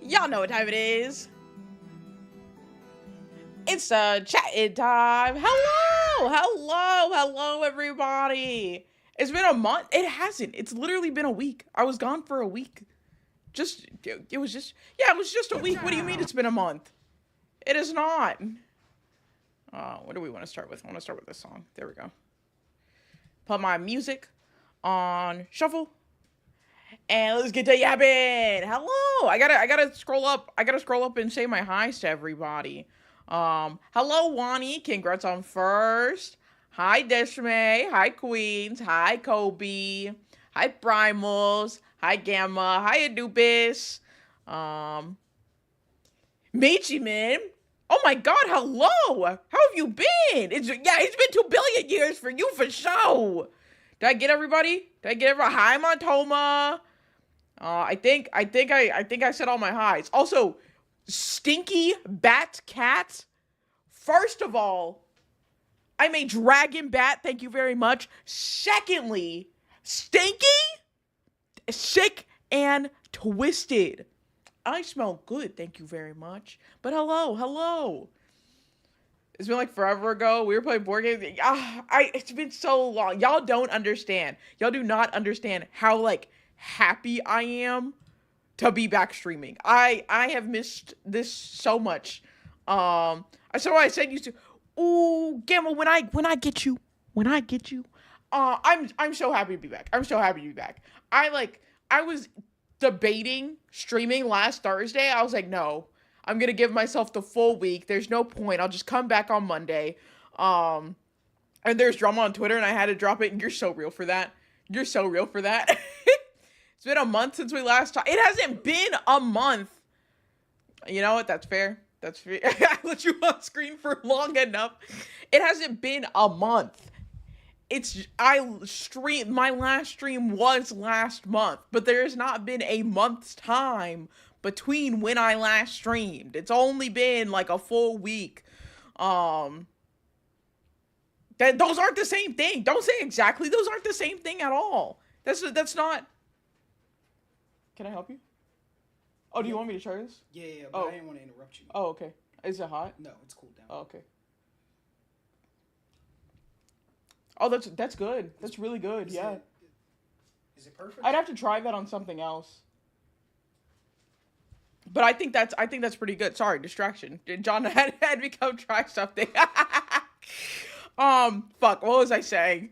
Y'all know what time it is. It's chat-in time. Hello, everybody. It's been a month. It hasn't. It's literally been a week. I was gone for a week. It was just a week. What do you mean it's been a month? It is not. What do we want to start with? I want to start with this song. There we go. Put my music on shuffle. And let's get to yapping. Hello. I gotta scroll up. I gotta scroll up and say my hi's to everybody. Hello, Wani. Congrats on first. Hi, Deshme. Hi, Queens. Hi, Kobe. Hi, Primals. Hi, Gamma. Hi, Anubis. Meichiman. Oh my God, hello. How have you been? It's been 2 billion years for you for sure. Did I get everybody? Hi, Montoma. I think I said all my highs. Also, Stinky Bat Cat. First of all, I'm a dragon bat. Thank you very much. Secondly, Stinky, sick and twisted. I smell good. Thank you very much. But hello. It's been like forever ago. We were playing board games. It's been so long. Y'all don't understand. Y'all do not understand how like happy I am to be back streaming. I have missed this so much. That's why I said used to. Ooh, Gamma, when I get you, I'm so happy to be back. I was debating streaming last Thursday. I was like, no. I'm going to give myself the full week. There's no point. I'll just come back on Monday. And there's drama on Twitter, and I had to drop it, and you're so real for that. It's been a month since we last talked. It hasn't been a month. You know what? That's fair. I let you on screen for long enough. It hasn't been a month. My last stream was last month, but there has not been a month's time between when I last streamed. It's only been like a full week. Those aren't the same thing. Don't say exactly. Those aren't the same thing at all. That's not. Can I help you? Oh, do you want me to try this? Yeah, but I didn't want to interrupt you. Oh, okay. Is it hot? No, it's cooled down. Oh, okay. Oh, that's good. That's really good. Is it perfect? I'd have to try that on something else. But I think that's pretty good. Sorry, distraction. John had me come try something. Fuck. What was I saying?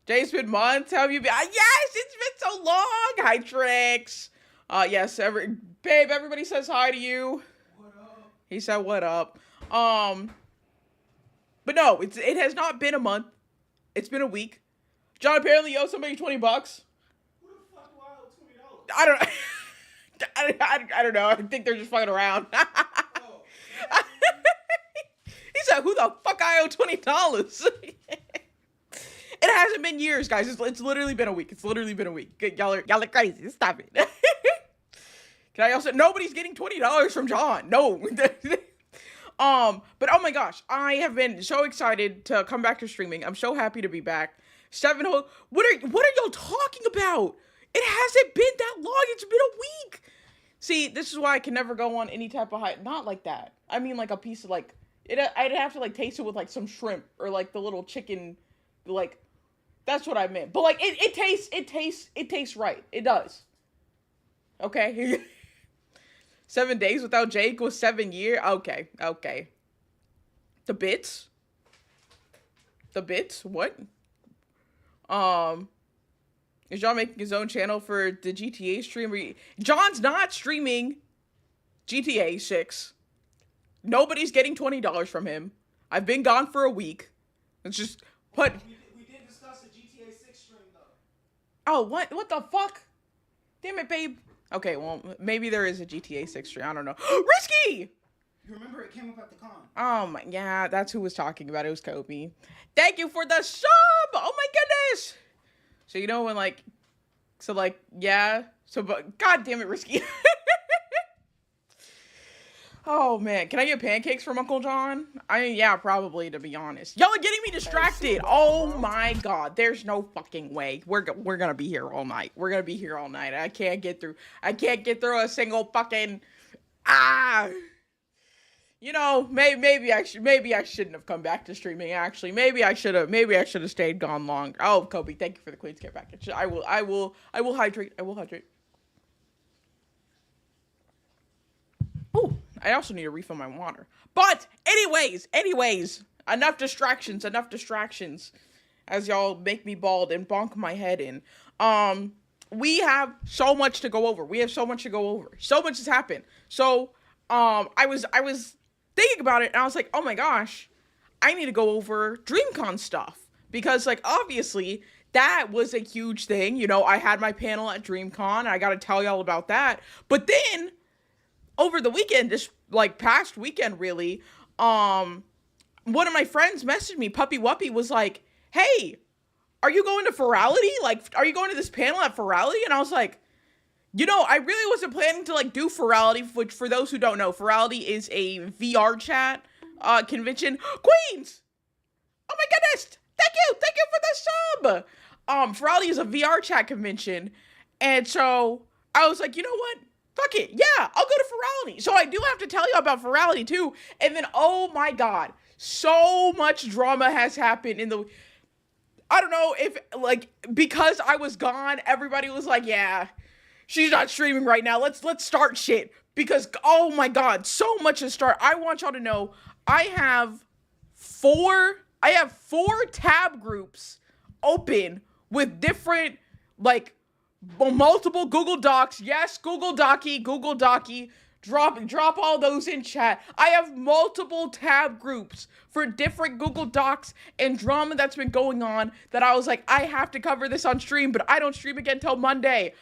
Jay's been months. How have you been? Yes, it's been so long. Hi, Trix. Yes, babe. Everybody says hi to you. What up? He said, "What up?" But no, it has not been a month. It's been a week. John, apparently you owe somebody $20. Who the fuck do I owe $20? I don't. I don't know. I think they're just fucking around. Oh. He said, "Who the fuck I owe $20?" It hasn't been years, guys. It's literally been a week. Y'all are crazy. Stop it. Can I also? Nobody's getting $20 from John. No. But oh my gosh, I have been so excited to come back to streaming. I'm so happy to be back. What are y'all talking about? It hasn't been that long. It's been a week. See, this is why I can never go on any type of high. Not like that. I mean, like a piece of like it. I'd have to like taste it with like some shrimp or like the little chicken. Like that's what I meant. But like it tastes right. It does. Okay. 7 days without Jay equals 7 years. Okay. The bits. What? Is John making his own channel for the GTA stream? John's not streaming GTA 6. Nobody's getting $20 from him. I've been gone for a week. Let's just put. We did discuss a GTA 6 stream though. Oh, what the fuck? Damn it, babe. Okay, well, maybe there is a GTA 6 stream. I don't know. Risky! You remember it came up at the con. Oh my, yeah, that's who was talking about it. It was Kobe. Thank you for the sub! Oh my goodness! So you know when but god damn it, Risky. Oh man, can I get pancakes from Uncle John? Yeah, probably, to be honest. Y'all are getting me distracted. Oh my god, there's no fucking way. We're gonna be here all night. I can't get through a single fucking Ah, maybe I shouldn't have come back to streaming. Actually, maybe I should have stayed gone long. Oh, Kobe, thank you for the Queen's Care package. I will hydrate. I will hydrate. Oh, I also need to refill my water. But anyways, enough distractions. As y'all make me bald and bonk my head in. We have so much to go over. So much has happened. So, I was thinking about it and I was like, oh my gosh, I need to go over DreamCon stuff. Because, like, obviously, that was a huge thing. I had my panel at DreamCon and I gotta tell y'all about that. But then, over the weekend, this, like, past weekend, really, one of my friends messaged me, Puppy Wuppy, was like, hey, are you going to Furality? Like, are you going to this panel at Furality? And I was like, I really wasn't planning to, like, do Furality, which, for those who don't know, Furality is a VR chat convention. Queens! Oh my goodness! Thank you for the sub! Furality is a VR chat convention, and so I was like, you know what? Fuck it, yeah, I'll go to Furality. So I do have to tell you about Furality, too, and then, oh my god, so much drama has happened in the... I don't know if, like, because I was gone, everybody was like, yeah, she's not streaming right now. Let's start shit. Because, oh my god, so much to start. I want y'all to know, I have four tab groups open with different, like, multiple Google Docs. Yes, Google Docky. Drop all those in chat. I have multiple tab groups for different Google Docs and drama that's been going on that I was like, I have to cover this on stream, but I don't stream again till Monday.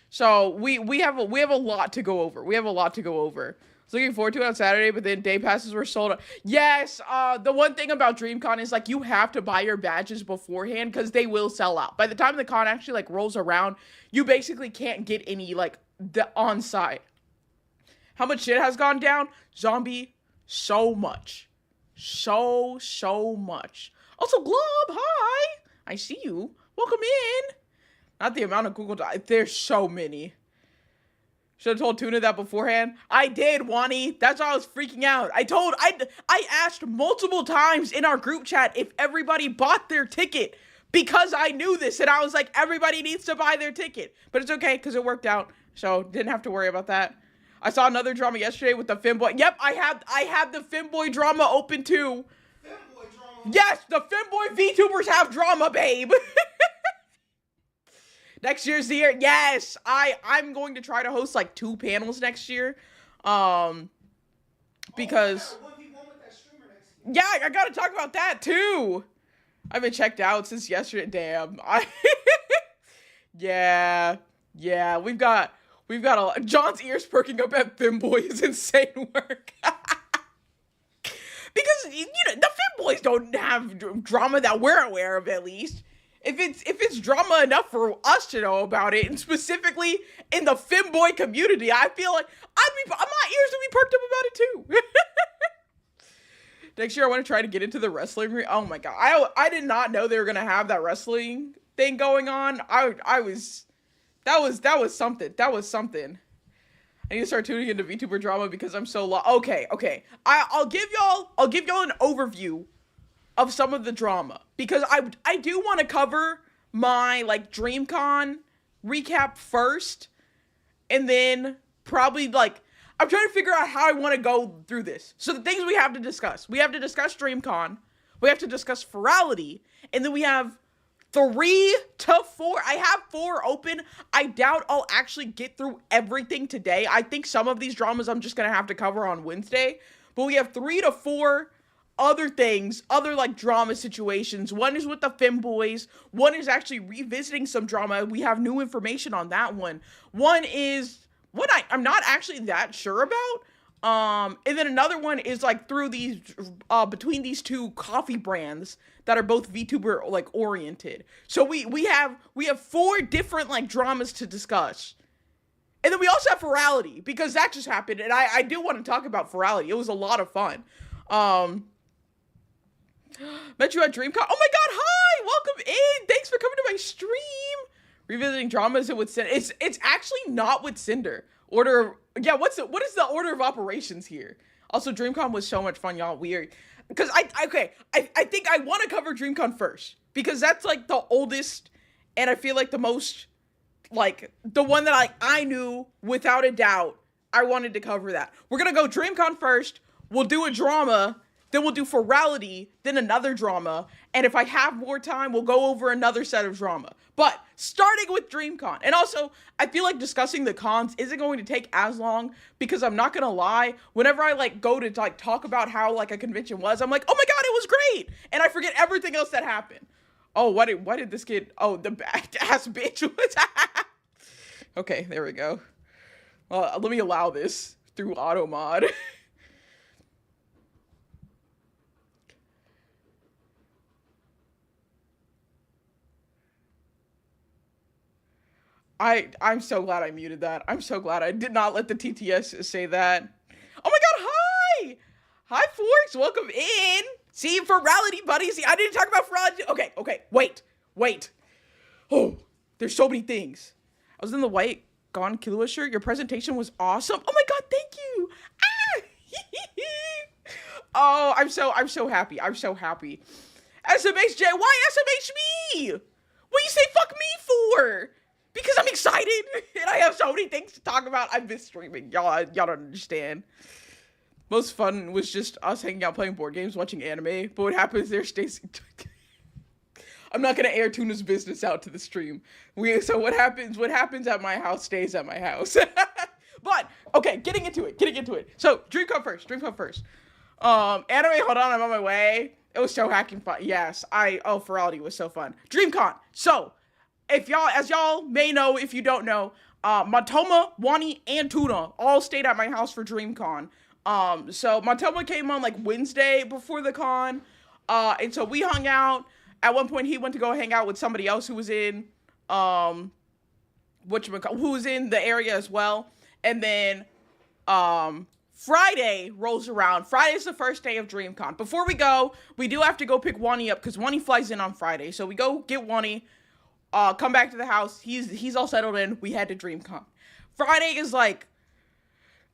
So we have a lot to go over. I was looking forward to it on Saturday, but then day passes were sold out. Yes, the one thing about DreamCon is, like, you have to buy your badges beforehand because they will sell out. By the time the con actually, like, rolls around, you basically can't get any, like, the on-site. How much shit has gone down? Zombie, so much. So much. Also, Glob, hi! I see you. Welcome in. Not the amount of Google Docs. There's so many. Should have told Tuna that beforehand. I did, Wani. That's why I was freaking out. I asked multiple times in our group chat if everybody bought their ticket because I knew this, and I was like, everybody needs to buy their ticket. But it's okay, because it worked out, so didn't have to worry about that. I saw another drama yesterday with the Femboy. Yep, I have the Femboy drama open too. Femboy drama? Yes, the Femboy VTubers have drama, babe. Next year's the year. Yes, I'm going to try to host, like, 2 panels next year. Because... Yeah, I gotta talk about that too. I've been checked out since yesterday. Damn. Yeah, we've got a lot. John's ears perking up at Femboy is insane work. Because, the Femboys don't have drama that we're aware of, at least. If it's drama enough for us to know about it, and specifically in the Femboy community, I feel like my ears would be perked up about it too. Next year, I want to try to get into the wrestling ring. Oh my god, I did not know they were gonna have that wrestling thing going on. That was something. I need to start tuning into VTuber drama because I'm so lost. Okay. I'll give y'all an overview of some of the drama because I do want to cover my, like, DreamCon recap first, and then probably, like, I'm trying to figure out how I want to go through this. So the things we have to discuss DreamCon, we have to discuss Furality, and then we have 3 to 4. I have 4 open. I doubt I'll actually get through everything today. I think some of these dramas I'm just gonna have to cover on Wednesday, but we have 3 to 4 other things, other, like, drama situations. One is with the Femboys. One is actually revisiting some drama. We have new information on that one. One is what I'm not actually that sure about. And then another one is, like, through these, between these 2 coffee brands that are both VTuber, like, oriented. So we have 4 different, like, dramas to discuss. And then we also have Furality, because that just happened, and I do want to talk about Furality. It was a lot of fun. Met you at DreamCon. Oh my god, hi! Welcome in! Thanks for coming to my stream! Revisiting dramas with Cinder. It's actually not with Cinder. Order Yeah, what is the order of operations here? Also, DreamCon was so much fun, y'all. Weird. Because I think I want to cover DreamCon first. Because that's like the oldest and I feel like the most, like, the one that I knew without a doubt I wanted to cover that. We're gonna go DreamCon first, we'll do a drama, then we'll do Furality, then another drama, and if I have more time, we'll go over another set of drama. But starting with DreamCon, and also, I feel like discussing the cons isn't going to take as long, because I'm not gonna lie, whenever I, like, go to, like, talk about how, like, a convention was, I'm like, oh my god, it was great! And I forget everything else that happened. Oh, why did this kid, oh, the ass bitch was, okay, there we go. Well, let me allow this through auto mod. I'm so glad I muted that. I'm so glad I did not let the TTS say that. Oh my god, hi! Hi, Forks, welcome in. See, Furality, buddy. See, I didn't talk about Furality. Okay, wait. Oh, there's so many things. I was in the white Gone Killua shirt. Your presentation was awesome. Oh my god, thank you. Ah! Oh, I'm so happy. I'm so happy. SMHJ, why SMH me? What do you say fuck me for? Because I'm excited and I have so many things to talk about. I've been streaming. Y'all don't understand. Most fun was just us hanging out playing board games, watching anime. But what happens there stays... I'm not gonna air Tuna's business out to the stream. So what happens at my house stays at my house. But, okay, getting into it. So, DreamCon first. Anime, hold on, I'm on my way. It was so hacking fun. Yes, Furality was so fun. DreamCon. So, as y'all may know, if you don't know, Matoma, Wani, and Tuna all stayed at my house for DreamCon. So Matoma came on like Wednesday before the con, and so we hung out. At one point, he went to go hang out with somebody else who was in, who was in the area as well. And then, Friday rolls around. Friday's the first day of DreamCon. Before we go, we do have to go pick Wani up because Wani flies in on Friday. So we go get Wani. Come back to the house. He's all settled in. We head to DreamCon. Friday is like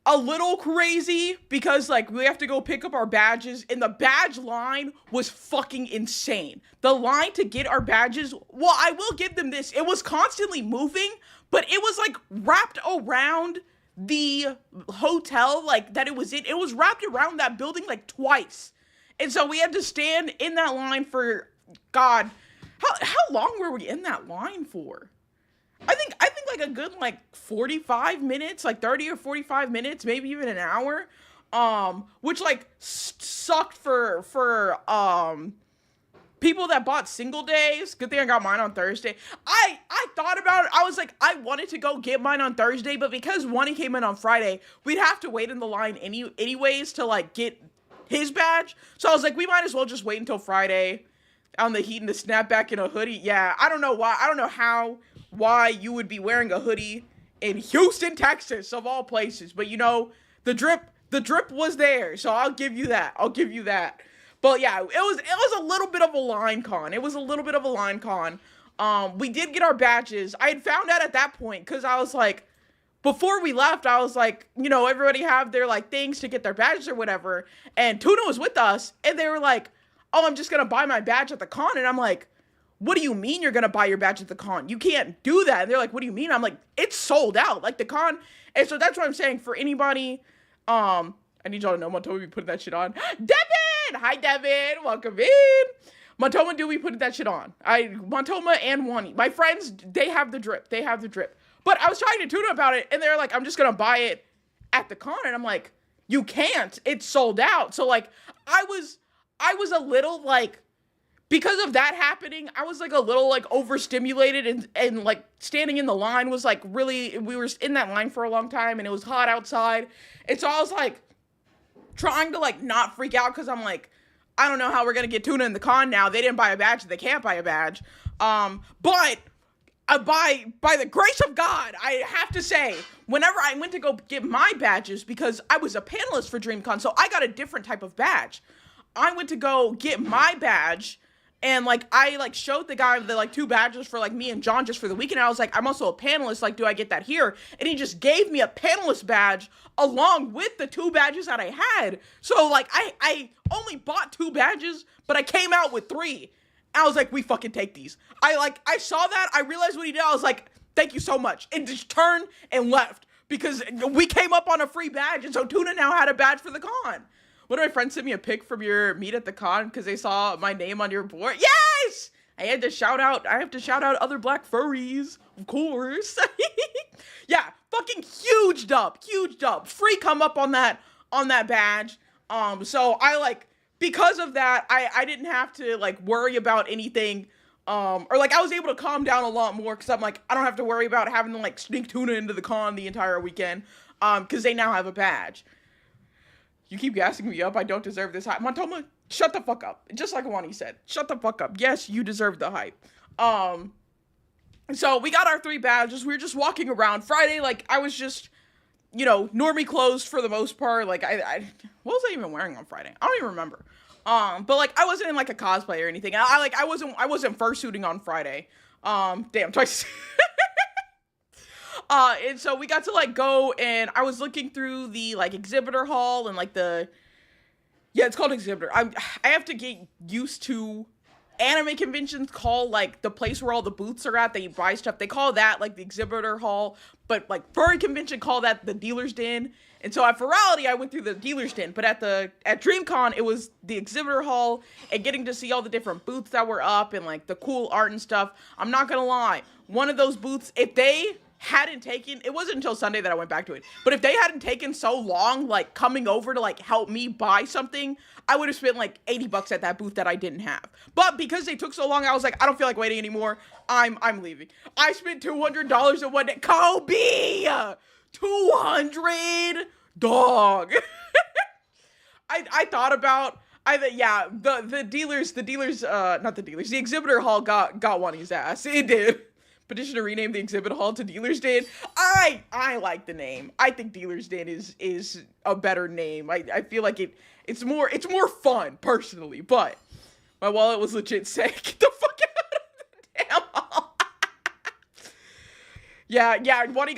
a little crazy because like we have to go pick up our badges and the badge line was fucking insane. The line to get our badges, well, I will give them this. It was constantly moving, but it was like wrapped around the hotel like that it was in. It was wrapped around that building like twice. And so we had to stand in that line for God. How long were we in that line for? I think like a good like 45 minutes, like 30 or 45 minutes, maybe even an hour. Which like sucked for people that bought single days. Good thing I got mine on Thursday. I thought about it. I was like, I wanted to go get mine on Thursday, but because one came in on Friday, we'd have to wait in the line anyways to like get his badge. So I was like, we might as well just wait until Friday. On the heat and the snapback and a hoodie. Yeah, I don't know why. I don't know why you would be wearing a hoodie in Houston, Texas, of all places. But you know, the drip was there. So I'll give you that. But yeah, it was a little bit of a line con. We did get our badges. I had found out at that point because I was like, before we left, I was like, you know, everybody have their like things to get their badges or whatever. And Tuna was with us and they were like, oh, I'm just going to buy my badge at the con. And I'm like, what do you mean you're going to buy your badge at the con? You can't do that. And they're like, what do you mean? I'm like, it's sold out. Like the con. And so that's what I'm saying for anybody. I need y'all to know Matoma be putting that shit on. Devin! Hi, Devin. Welcome in. Matoma do be putting that shit on. Matoma and Wani. My friends, they have the drip. But I was talking to Tuna about it. And they're like, I'm just going to buy it at the con. And I'm like, you can't. It's sold out. So like, I was a little like, because of that happening, I was like a little like overstimulated and like standing in the line was like really, we were in that line for a long time and it was hot outside. And so I was like trying to like not freak out because I'm like, I don't know how we're going to get Tuna in the con now. They didn't buy a badge. They can't buy a badge. But by the grace of God, I have to say, whenever I went to go get my badges, because I was a panelist for DreamCon, so I got a different type of badge. I went to go get my badge, And like I like showed the guy the like 2 badges for like me and John just for the weekend. I was like, I'm also a panelist. Like, do I get that here? And he just gave me a panelist badge along with the 2 badges that I had. So like I only bought 2 badges, but I came out with 3. I was like, we fucking take these. I saw that. I realized what he did. I was like, thank you so much. And just turned and left because we came up on a free badge. And so Tuna now had a badge for the con. One of my friends sent me a pic from your meet at the con because they saw my name on your board. Yes! I have to shout out other black furries, of course. Yeah, fucking huge dub. Free come up on that badge. So I like, because of that, I didn't have to like worry about anything. Or like I was able to calm down a lot more because I'm like, I don't have to worry about having to like sneak Tuna into the con the entire weekend. Because they now have a badge. You keep gassing me up. I don't deserve this hype. Montoma, shut the fuck up. Just like Wani said, shut the fuck up. Yes, you deserve the hype. So we got our 3 badges. We were just walking around Friday. Like I was just, normie clothes for the most part. Like I what was I even wearing on Friday? I don't even remember. But like I wasn't in like a cosplay or anything. I wasn't fursuiting on Friday. Damn, twice. And so we got to like go, and I was looking through the like exhibitor hall and like it's called exhibitor. I have to get used to anime conventions call like the place where all the booths are at that you buy stuff. They call that like the exhibitor hall, but like furry convention call that the dealer's den. And so at Furality, I went through the dealer's den, but at DreamCon, it was the exhibitor hall and getting to see all the different booths that were up and like the cool art and stuff. I'm not gonna lie, one of those booths, if they hadn't taken, it wasn't until Sunday that I went back to it, but if they hadn't taken so long like coming over to like help me buy something, I would have spent like $80 at that booth that I didn't have. But because they took so long, I was like, I don't feel like waiting anymore. I'm leaving. I spent $200 in one day. Kobe, 200 dog. I thought about the exhibitor hall got Wani's ass. It did. Petition to rename the exhibit hall to Dealer's Den. I like the name. I think Dealer's Den is a better name. I feel like it's more fun personally, but my wallet was legit sick. Get the fuck out of the damn hall. Yeah, Wani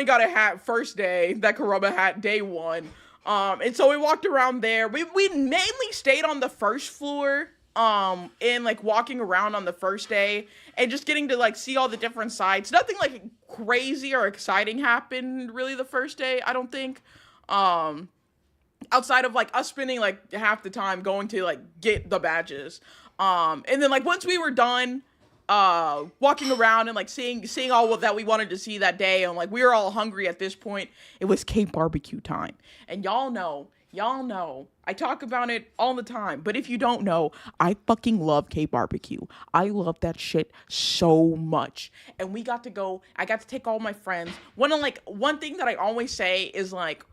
got a hat first day, that Kurama hat day 1. And so we walked around there. We mainly stayed on the first floor. And like walking around on the first day and just getting to like see all the different sites. Nothing like crazy or exciting happened really the first day, I don't think. Outside of like us spending like half the time going to like get the badges. And then like once we were done walking around and like seeing all that we wanted to see that day, and like we were all hungry at this point, it was Cape barbecue time. And y'all know, I talk about it all the time, but if you don't know, I fucking love Cape barbecue. I love that shit so much. And I got to take all my friends. One thing that I always say is like,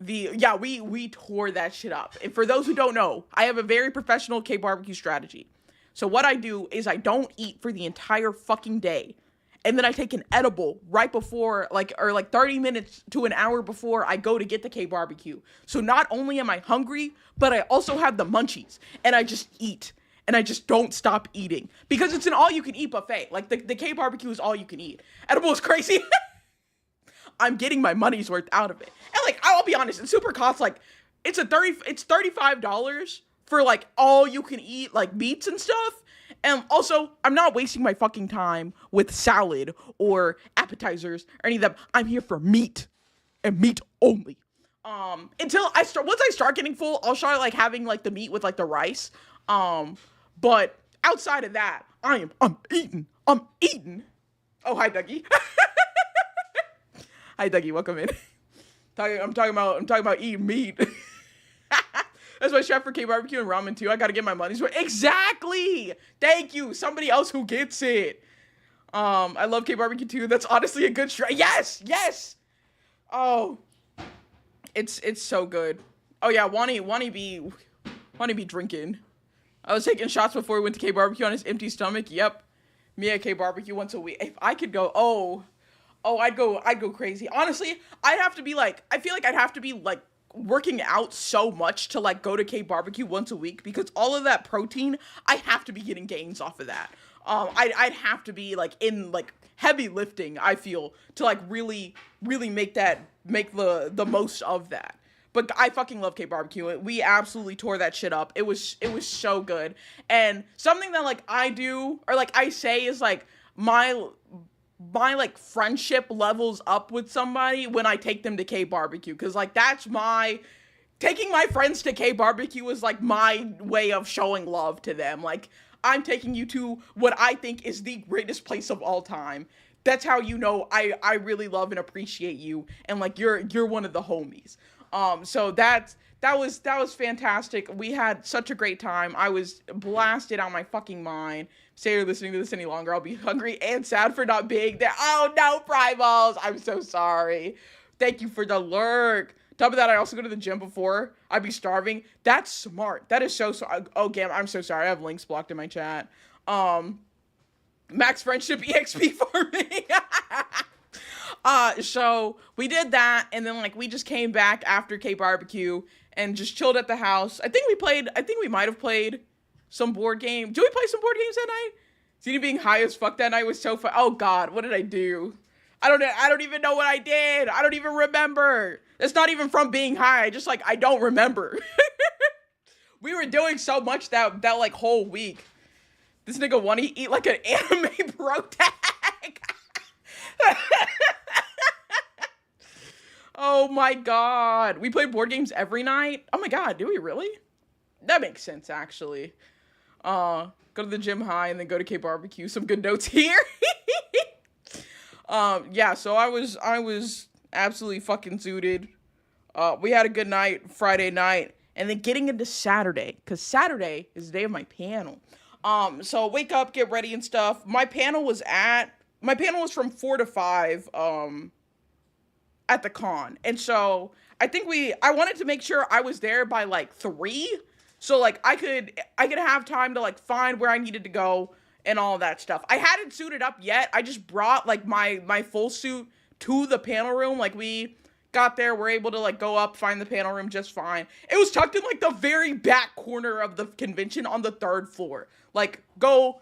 we tore that shit up. And for those who don't know, I have a very professional Cape barbecue strategy. So what I do is I don't eat for the entire fucking day. And then I take an edible right before, or 30 minutes to an hour before I go to get the K barbecue. So not only am I hungry, but I also have the munchies. And I just eat. And I just don't stop eating. Because it's an all-you-can-eat buffet. Like, the K barbecue is all you can eat. Edible is crazy. I'm getting my money's worth out of it. And, like, I'll be honest, it super costs, like, it's $35 for, like, all you can eat, like, meats and stuff. And also, I'm not wasting my fucking time with salad or appetizers or any of them. I'm here for meat and meat only. Once I start getting full, I'll start like having like the meat with like the rice. But outside of that, I'm eating. Oh, hi, Dougie. Hi, Dougie. Welcome in. I'm talking about eating meat. That's my chef for K barbecue and ramen too. I gotta get my money's worth. Exactly. Thank you. Somebody else who gets it. I love K barbecue too. That's honestly a good try. Yes. Oh, it's so good. Oh yeah, Wani be drinking. I was taking shots before we went to K barbecue on his empty stomach. Yep. Me at K barbecue once a week. If I could go, I'd go crazy. Honestly, I feel like I'd have to be like working out so much to like go to K barbecue once a week because all of that protein, I have to be getting gains off of that. I'd have to be like in like heavy lifting, I feel, to like really make the most of that. But I fucking love K barbecue. We absolutely tore that shit up. It was so good. And something that like I do or like I say is like my like friendship levels up with somebody when I take them to K barbecue, because like that's my taking my friends to K barbecue is like my way of showing love to them. Like I'm taking you to what I think is the greatest place of all time. That's how you know I really love and appreciate you, and like you're one of the homies. So that was fantastic. We had such a great time. I was blasted out my fucking mind. Say you're listening to this any longer, I'll be hungry and sad for not being there. Oh no, Primals! I'm so sorry. Thank you for the lurk. Top of that, I also go to the gym before. I'd be starving. That's smart. That is so. Oh, damn, I'm so sorry. I have links blocked in my chat. Max Friendship EXP for me. So we did that, and then like we just came back after K barbecue and just chilled at the house. I think we might have played some board game. Did we play some board games that night? Zena being high as fuck that night was so fun. Oh god, what did I do? I don't even know what I did. I don't even remember. It's not even from being high. I don't remember. We were doing so much that like whole week. This nigga want to eat like an anime bro tag. Oh my god. We played board games every night? Oh my god, do we really? That makes sense, actually. Go to the gym high and then go to K barbecue. Some good notes here. Yeah, so I was absolutely fucking zooted. We had a good night Friday night, and then getting into Saturday, because Saturday is the day of my panel. So wake up, get ready and stuff. My panel was from 4 to 5, at the con. And so I wanted to make sure I was there by like 3. So like I could have time to like find where I needed to go and all that stuff. I hadn't suited up yet. I just brought like my full suit to the panel room. Like we got there, we're able to like go up, find the panel room just fine. It was tucked in like the very back corner of the convention on the 3rd floor. Like that's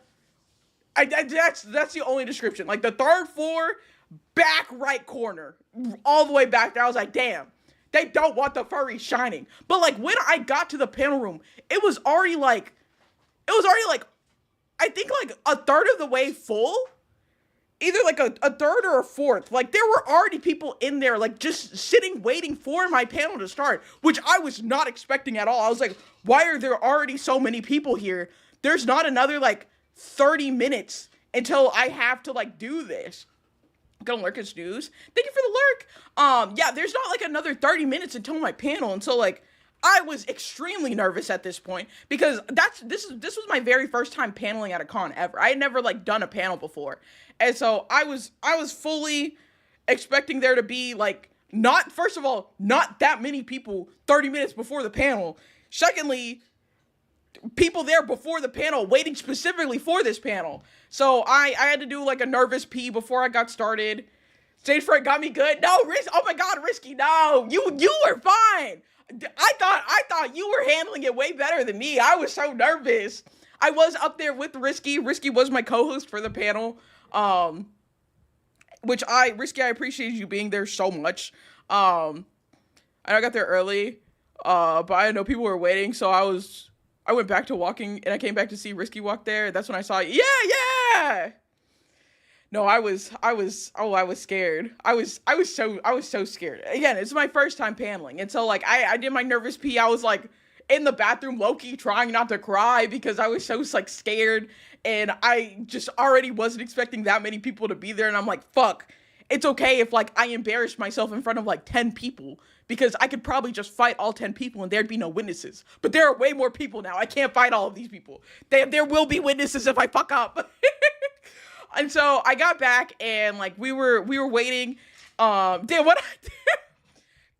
the only description. Like the 3rd floor, back right corner, all the way back there. I was like, damn, they don't want the furry shining. But like when I got to the panel room, it was already like I think like a third of the way full. Either like a third or a fourth. Like there were already people in there like just sitting waiting for my panel to start, which I was not expecting at all. I was like, why are there already so many people here? There's not another like 30 minutes until I have to like do this. Gonna lurk and snooze. Thank you for the lurk. Yeah, there's not like another 30 minutes until my panel, and so like I was extremely nervous at this point because this was my very first time paneling at a con ever. I had never like done a panel before. And so I was fully expecting there to be like first of all, not that many people 30 minutes before the panel. Secondly, people there before the panel waiting specifically for this panel. So I had to do like a nervous pee before I got started. Stage fright got me good. No, oh my god, Risky, no. You were fine. I thought you were handling it way better than me. I was so nervous. I was up there with Risky. Risky was my co-host for the panel. Risky, I appreciate you being there so much. I know I got there early, but I know people were waiting, so I went back to walking, and I came back to see Risky walk there. That's when I saw, yeah! No, I was scared. I was so scared. Again, it's my first time paneling, and so, like, I did my nervous pee. I was, like, in the bathroom, low-key trying not to cry because I was so, like, scared, and I just already wasn't expecting that many people to be there, and I'm like, fuck. It's okay if, like, I embarrassed myself in front of, like, 10 people, because I could probably just fight all 10 people and there'd be no witnesses. But there are way more people now. I can't fight all of these people. There will be witnesses if I fuck up. And so I got back and, like, we were waiting. Damn, what I did?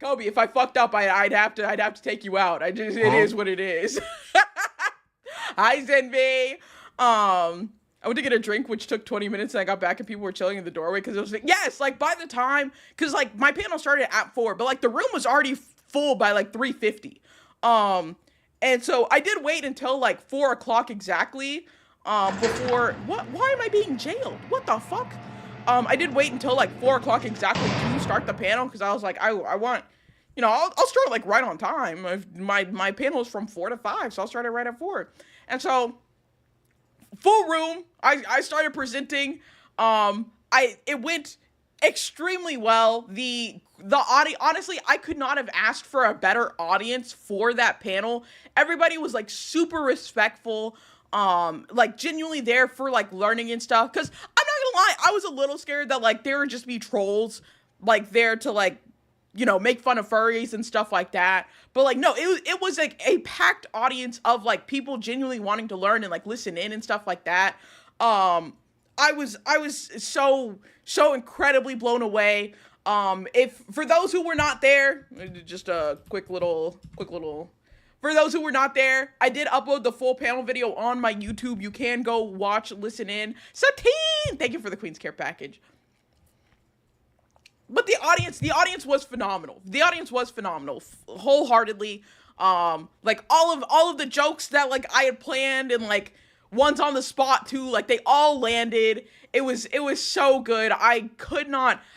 Kobe, if I fucked up, I'd have to take you out. It is what it is. Hi, Zenby. I went to get a drink, which took 20 minutes, and I got back, and people were chilling in the doorway, because it was like, yes, like, by the time, because, like, my panel started at 4, but, like, the room was already full by like 3:50. And so I did wait until like 4 o'clock exactly. Before what? Why am I being jailed? What the fuck? I did wait until like 4 o'clock exactly to start the panel because I was like, I want, I'll start like right on time. My panel is from 4 to 5, so I'll start it right at 4. And so, full room. I started presenting. It went extremely well. The audience, honestly, I could not have asked for a better audience for that panel. Everybody was like super respectful. Like genuinely there for like learning and stuff. Cause I'm not gonna lie, I was a little scared that like there would just be trolls like there to like, make fun of furries and stuff like that. But like, no, it was like a packed audience of like people genuinely wanting to learn and like listen in and stuff like that. I was so incredibly blown away. If for those who were not there, just a quick little. For those who were not there, I did upload the full panel video on my YouTube. You can go watch, listen in. Satine! Thank you for the Queen's Care package. But the audience was phenomenal. The audience was phenomenal, wholeheartedly. Like all of the jokes that like I had planned and like ones on the spot too, like they all landed. It was so good. I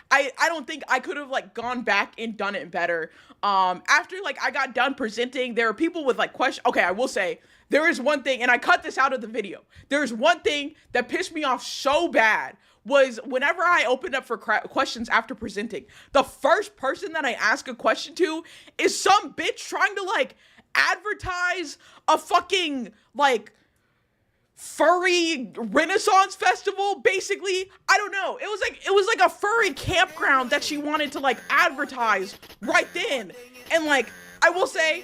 don't think I could have like gone back and done it better. After like I got done presenting, there were people with like questions. Okay, I will say there is one thing, and I cut this out of the video. There's one thing that pissed me off so bad was whenever I opened up for questions after presenting, the first person that I ask a question to is some bitch trying to like advertise a fucking like furry Renaissance festival, basically. I don't know. It was like a furry campground that she wanted to like advertise right then. And like, I will say,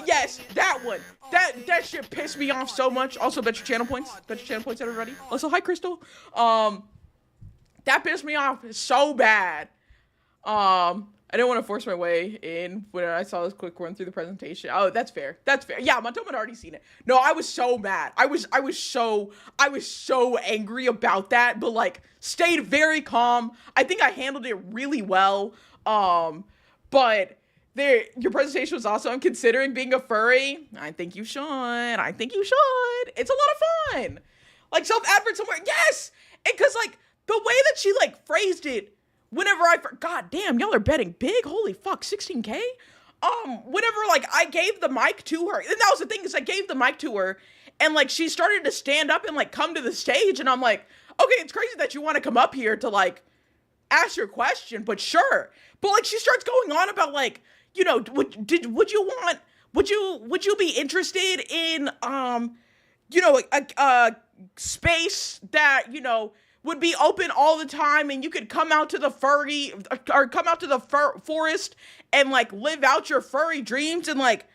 yes, that one. That shit pissed me off so much. Also, bet your channel points. Bet your channel points, everybody. Also, hi, Crystal. That pissed me off so bad. I didn't want to force my way in when I saw this quick run through the presentation. Oh, that's fair. That's fair. Yeah, Montoma had already seen it. No, I was so mad. I was so angry about that, but like stayed very calm. I think I handled it really well. But your presentation was awesome. I'm considering being a furry. I think you should. It's a lot of fun. Like self-advert somewhere. Yes. And cause like the way that she like phrased it, whenever God damn, y'all are betting big. Holy fuck, 16K? Whenever, like, I gave the mic to her, and that was the thing, is I gave the mic to her, and, like, she started to stand up and, like, come to the stage, and I'm like, okay, it's crazy that you want to come up here to, like, ask your question, but sure. But, like, she starts going on about, like, would you be interested in, a space that, would be open all the time and you could come out to the forest and like live out your furry dreams. And like,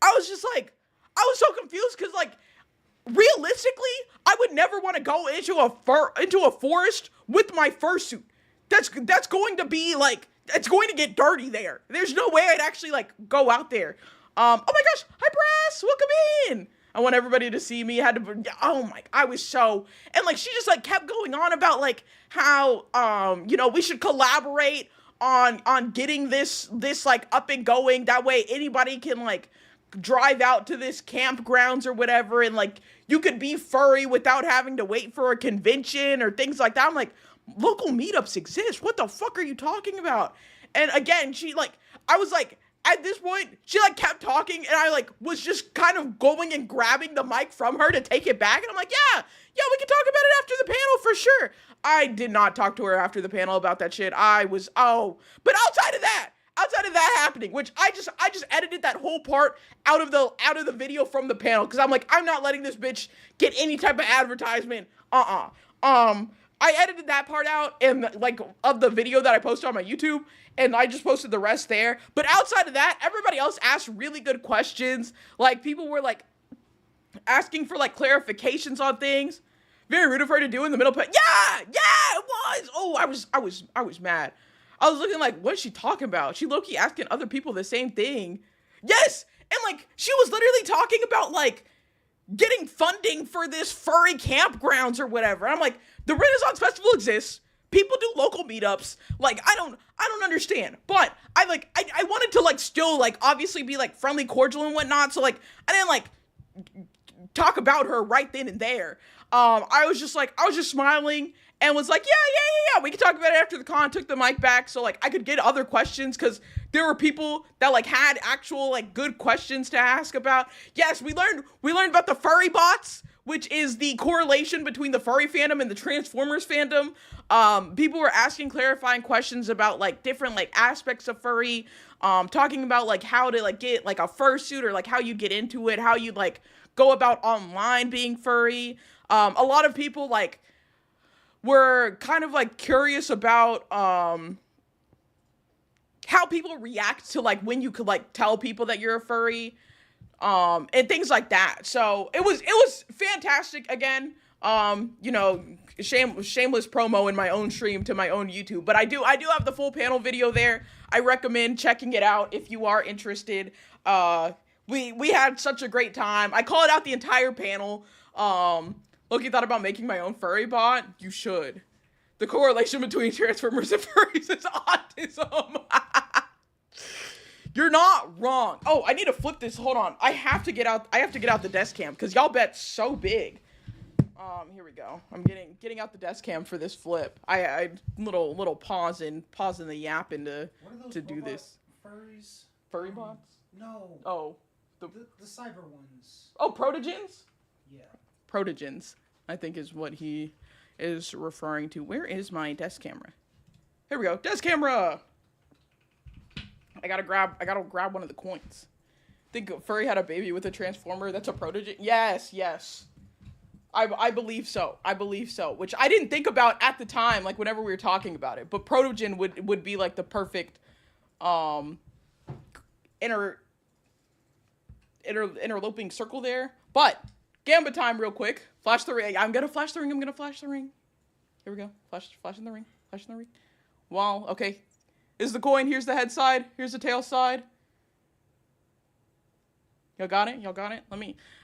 I was so confused because like realistically, I would never want to go into a forest with my fursuit. That's going to be like, it's going to get dirty there. There's no way I'd actually like go out there. Oh my gosh, hi Brass, welcome in. I want everybody to see me. I was so, and like, she just like kept going on about like how, we should collaborate on getting this like up and going. That way anybody can like drive out to this campgrounds or whatever. And like, you could be furry without having to wait for a convention or things like that. I'm like, local meetups exist. What the fuck are you talking about? And again, I was like, at this point, she like kept talking and I like was just kind of going and grabbing the mic from her to take it back. And I'm like, yeah, we can talk about it after the panel for sure. I did not talk to her after the panel about that shit. But outside of that happening, which I just edited that whole part out of the video from the panel. Cause I'm like, I'm not letting this bitch get any type of advertisement. I edited that part out and like of the video that I posted on my YouTube, and I just posted the rest there. But outside of that, everybody else asked really good questions. Like people were like asking for like clarifications on things. Very rude of her to do in the middle. Yeah, it was. Oh, I was mad. I was looking like, what is she talking about? She low-key asking other people the same thing. Yes, and like she was literally talking about like getting funding for this furry campgrounds or whatever. I'm like, the Renaissance Festival exists. people do local meetups. Like, I don't understand. But I wanted to like still like obviously be like friendly, cordial and whatnot. So like I didn't like talk about her right then and there. I was just smiling and was like, yeah, we can talk about it after the con. Took the mic back so like I could get other questions because there were people that like had actual like good questions to ask about. Yes, we learned about the furry bots, which is the correlation between the furry fandom and the Transformers fandom. People were asking clarifying questions about like different like aspects of furry, talking about like how to like get like a fursuit or like how you get into it, how you like go about online being furry. A lot of people like were kind of like curious about how people react to like when you could like tell people that you're a furry, and things like that. So it was fantastic again. You know, shameless promo in my own stream to my own YouTube, but I do have the full panel video there. I recommend checking it out if you are interested. We had such a great time. I called out the entire panel. Loki thought about making my own furry bot. You should. The correlation between Transformers and furries is autism. You're not wrong. Oh, I need to flip this. Hold on. I have to get out the desk cam because y'all bet so big. Here we go. I'm getting out the desk cam for this flip. I little pause in the yapping to do this. Furries? Furry bots? No. Oh, the cyber ones. Oh, protogens? Yeah. Protogens, I think is what he is referring to. Where is my desk camera? Here we go. Desk camera. I gotta grab one of the coins. Think Furry had a baby with a Transformer. That's a protogen. Yes. I believe so. Which I didn't think about at the time, like whenever we were talking about it. But protogen would be like the perfect interloping circle there. But Gamba time real quick. Flash the ring. I'm gonna flash the ring. Here we go. Flashing the ring. Wow, okay. Is the coin. Here's the head side. Here's the tail side. Y'all got it? I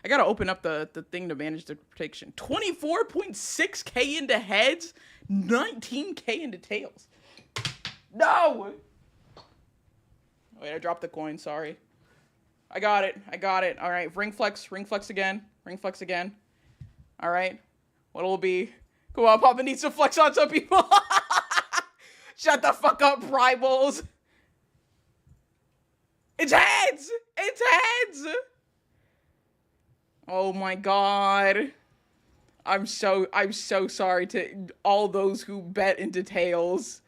gotta open up the thing to manage the protection. 24.6k into heads, 19k into tails. No! Wait, I dropped the coin, sorry. I got it. All right, ring flex again. All right, what'll it be? Come on, Papa needs to flex on some people. Shut the fuck up, rivals. It's heads! Oh my god. I'm so sorry to all those who bet into tails.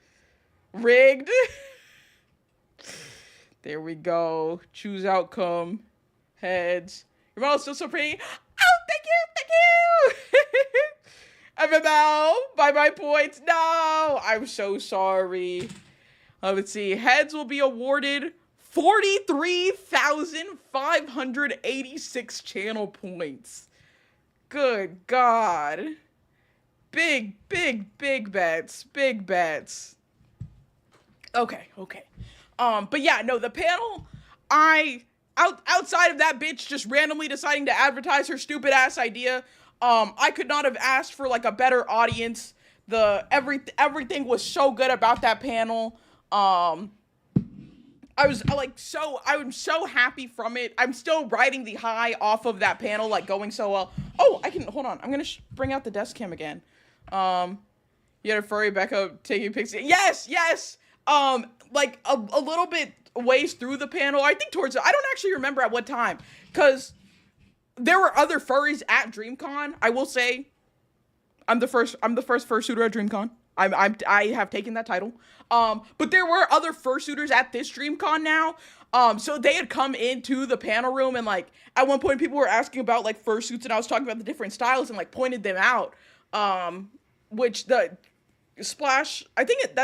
Rigged. There we go. Choose outcome. Heads. Your model's still so pretty. Oh, thank you! MML, bye points. No, I'm so sorry. Let's see. Heads will be awarded 43,586 channel points. Good God. Big bets. Okay. But yeah, no, the panel, outside of that bitch just randomly deciding to advertise her stupid ass idea, I could not have asked for like a better audience. Everything was so good about that panel. I'm so happy from it. I'm still riding the high off of that panel, like going so well. Oh, hold on. I'm gonna bring out the desk cam again. You had a furry back up taking pics. Yes. Like a little bit ways through the panel. I think I don't actually remember at what time, because there were other furries at DreamCon. I will say, I'm the first fursuiter at DreamCon. I have taken that title. But there were other fursuiters at this DreamCon now. So they had come into the panel room, and like at one point people were asking about like fursuits, and I was talking about the different styles and like pointed them out. Which the Splash, I don't know if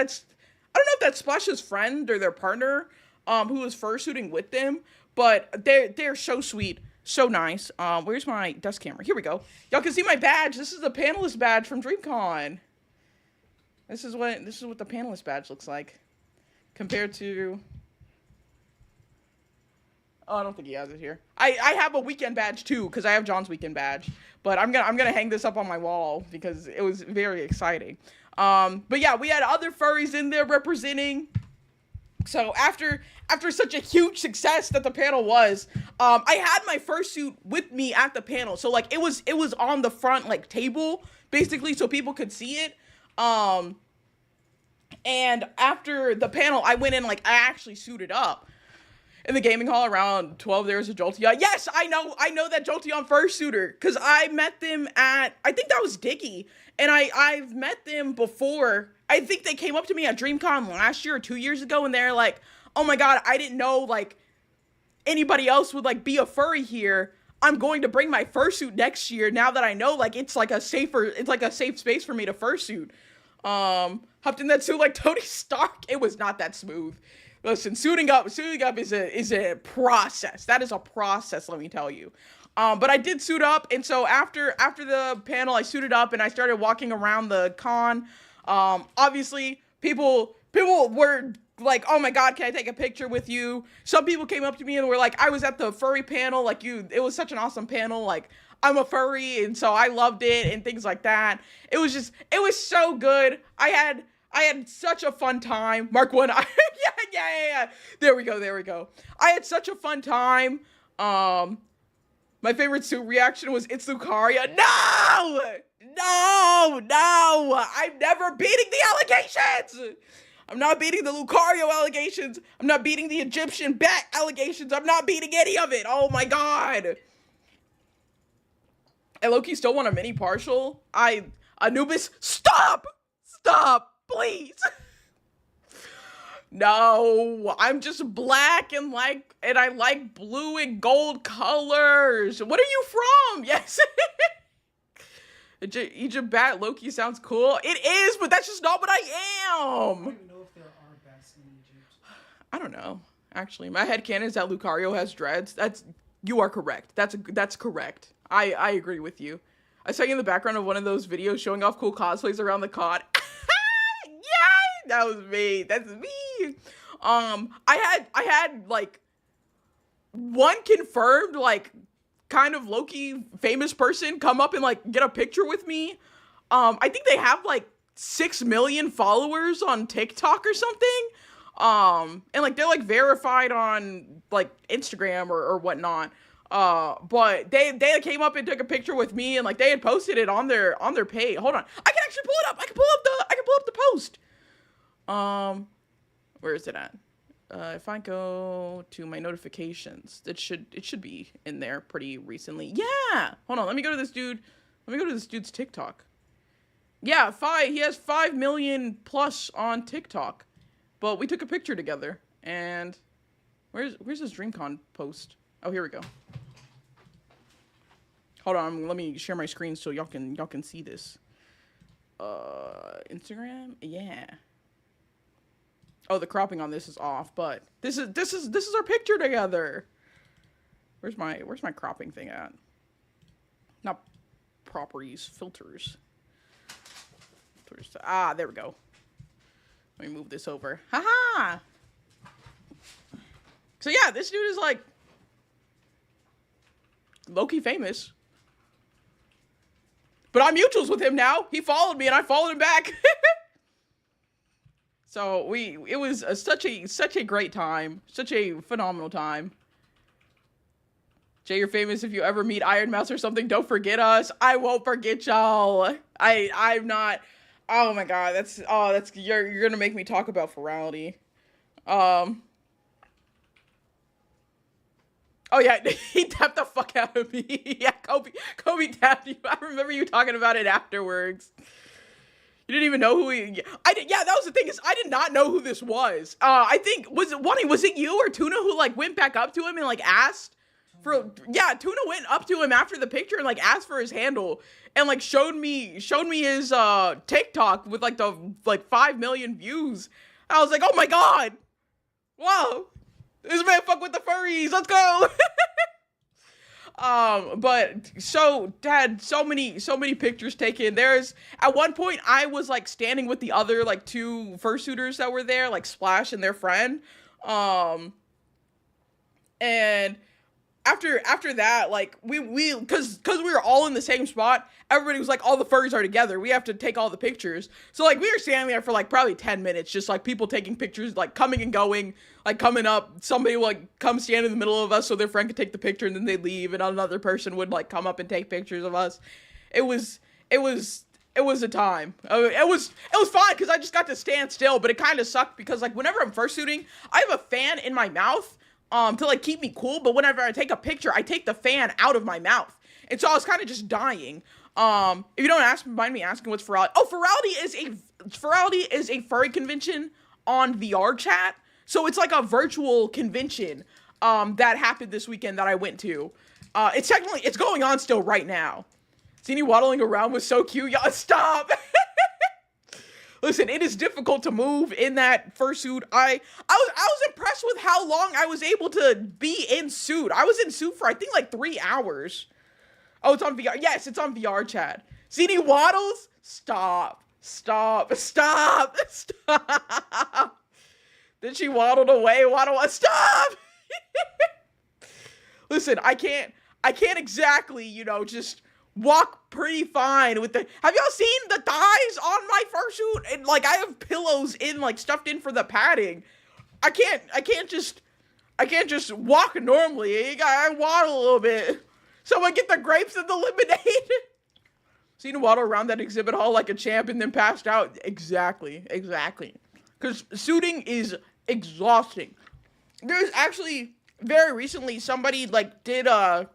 that's Splash's friend or their partner, who was fursuiting with them, but they're so sweet. So nice. Where's my desk camera? Here we go. Y'all can see my badge. This is the panelist badge from DreamCon. This is what the panelist badge looks like compared to. Oh, I don't think he has it here. I have a weekend badge too, because I have John's weekend badge. But I'm gonna hang this up on my wall because it was very exciting. But yeah, we had other furries in there representing. So after such a huge success that the panel was, I had my fursuit with me at the panel. So like it was on the front like table basically, so people could see it. And after the panel, I went in like I actually suited up. In the gaming hall around 12, there was a Jolteon. Yes, I know that Jolteon fursuiter because I met them at, I think that was Dicky, and I've met them before. I think they came up to me at DreamCon last year or 2 years ago, and they're like, "Oh my god, I didn't know like anybody else would like be a furry here. I'm going to bring my fursuit next year now that I know like it's like a safe space for me to fursuit." Hopped in that suit like Tony Stark. It was not that smooth. Listen, suiting up is a process. That is a process, let me tell you. But I did suit up, and so after the panel, I suited up and I started walking around the con. Obviously, people were like, "Oh my god, can I take a picture with you?" Some people came up to me and were like, "I was at the furry panel, like it was such an awesome panel, like I'm a furry, and so I loved it," and things like that. It was so good. I had such a fun time. Mark 1, yeah. There we go. I had such a fun time. My favorite suit reaction was, "It's Lucario." No! I'm never beating the allegations. I'm not beating the Lucario allegations. I'm not beating the Egyptian bat allegations. I'm not beating any of it. Oh my god. And Loki still want a mini partial. Anubis, stop, please. No, I'm just black and I like blue and gold colors. What are you from? Yes. Egypt bat Loki sounds cool. It is, but that's just not what I am. I don't even know if there are bats in Egypt. I don't know. Actually, my headcanon is that Lucario has dreads. You are correct. That's correct. I agree with you. I saw you in the background of one of those videos showing off cool cosplays around the con. Yay! That was me. That's me. I had like one confirmed like kind of low-key famous person come up and like get a picture with me. I think they have like 6 million followers on TikTok or something. And like they're like verified on like Instagram or whatnot. But they came up and took a picture with me, and like they had posted it on their page. Hold on, I can actually pull it up. I can pull up the post. Where is it at? If I go to my notifications, it should be in there pretty recently. Yeah. Hold on, let me go to this dude. Let me go to this dude's TikTok. Yeah, he has 5 million plus on TikTok. But we took a picture together, and where's his DreamCon post? Oh, here we go. Hold on, let me share my screen so y'all can see this. Instagram, yeah. Oh, the cropping on this is off, but this is our picture together. Where's my cropping thing at? Not properties, filters. Ah, there we go. Let me move this over. Haha. So yeah, this dude is like low-key famous. But I'm mutuals with him now. He followed me and I followed him back. So it was such a great time. Such a phenomenal time. Jay, you're famous. If you ever meet Iron Mouse or something, don't forget us. I won't forget y'all. I'm not. Oh my god, that's you're gonna make me talk about Furality. Oh yeah, he tapped the fuck out of me. Yeah, Kobe tapped you. I remember you talking about it afterwards. You didn't even know who he. Yeah, that was the thing, is I did not know who this was. I think was it you or Tuna who like went back up to him and like asked for. Yeah, Tuna went up to him after the picture and like asked for his handle and like showed me his TikTok with like the 5 million views. I was like, oh my god, wow. This man fuck with the furries. Let's go. But had so many pictures taken. There's at one point I was like standing with the other like 2 fursuiters that were there, like Splash and their friend. And after that, like because we were all in the same spot, everybody was like, all the furries are together, we have to take all the pictures. So like we were standing there for like probably 10 minutes, just like people taking pictures, like coming and going, like coming up, somebody would like come stand in the middle of us so their friend could take the picture, and then they'd leave, and another person would like come up and take pictures of us. It was a time. It was fun because I just got to stand still, but it kind of sucked because like whenever I'm fursuiting, I have a fan in my mouth to like keep me cool, but whenever I take a picture, I take the fan out of my mouth. And so I was kind of just dying. If you don't mind me asking what's Furality. Oh, Furality is a furry convention on VR chat. So it's like a virtual convention that happened this weekend that I went to. It's going on still right now. Zini waddling around was so cute. Y'all stop. Listen, it is difficult to move in that fursuit. I was impressed with how long I was able to be in suit. I was in suit for I think like 3 hours. Oh, it's on VR. Yes, it's on VR chat. Zini waddles. Stop. Then she waddled away. Stop. Listen, I can't exactly, just walk pretty fine with the. Have y'all seen the thighs on my fursuit? And like I have pillows stuffed in for the padding. I can't just walk normally. I waddle a little bit. Someone get the grapes and the lemonade. Seen him waddle around that exhibit hall like a champ and then passed out. Exactly. Because suiting is exhausting. There's actually very recently somebody did a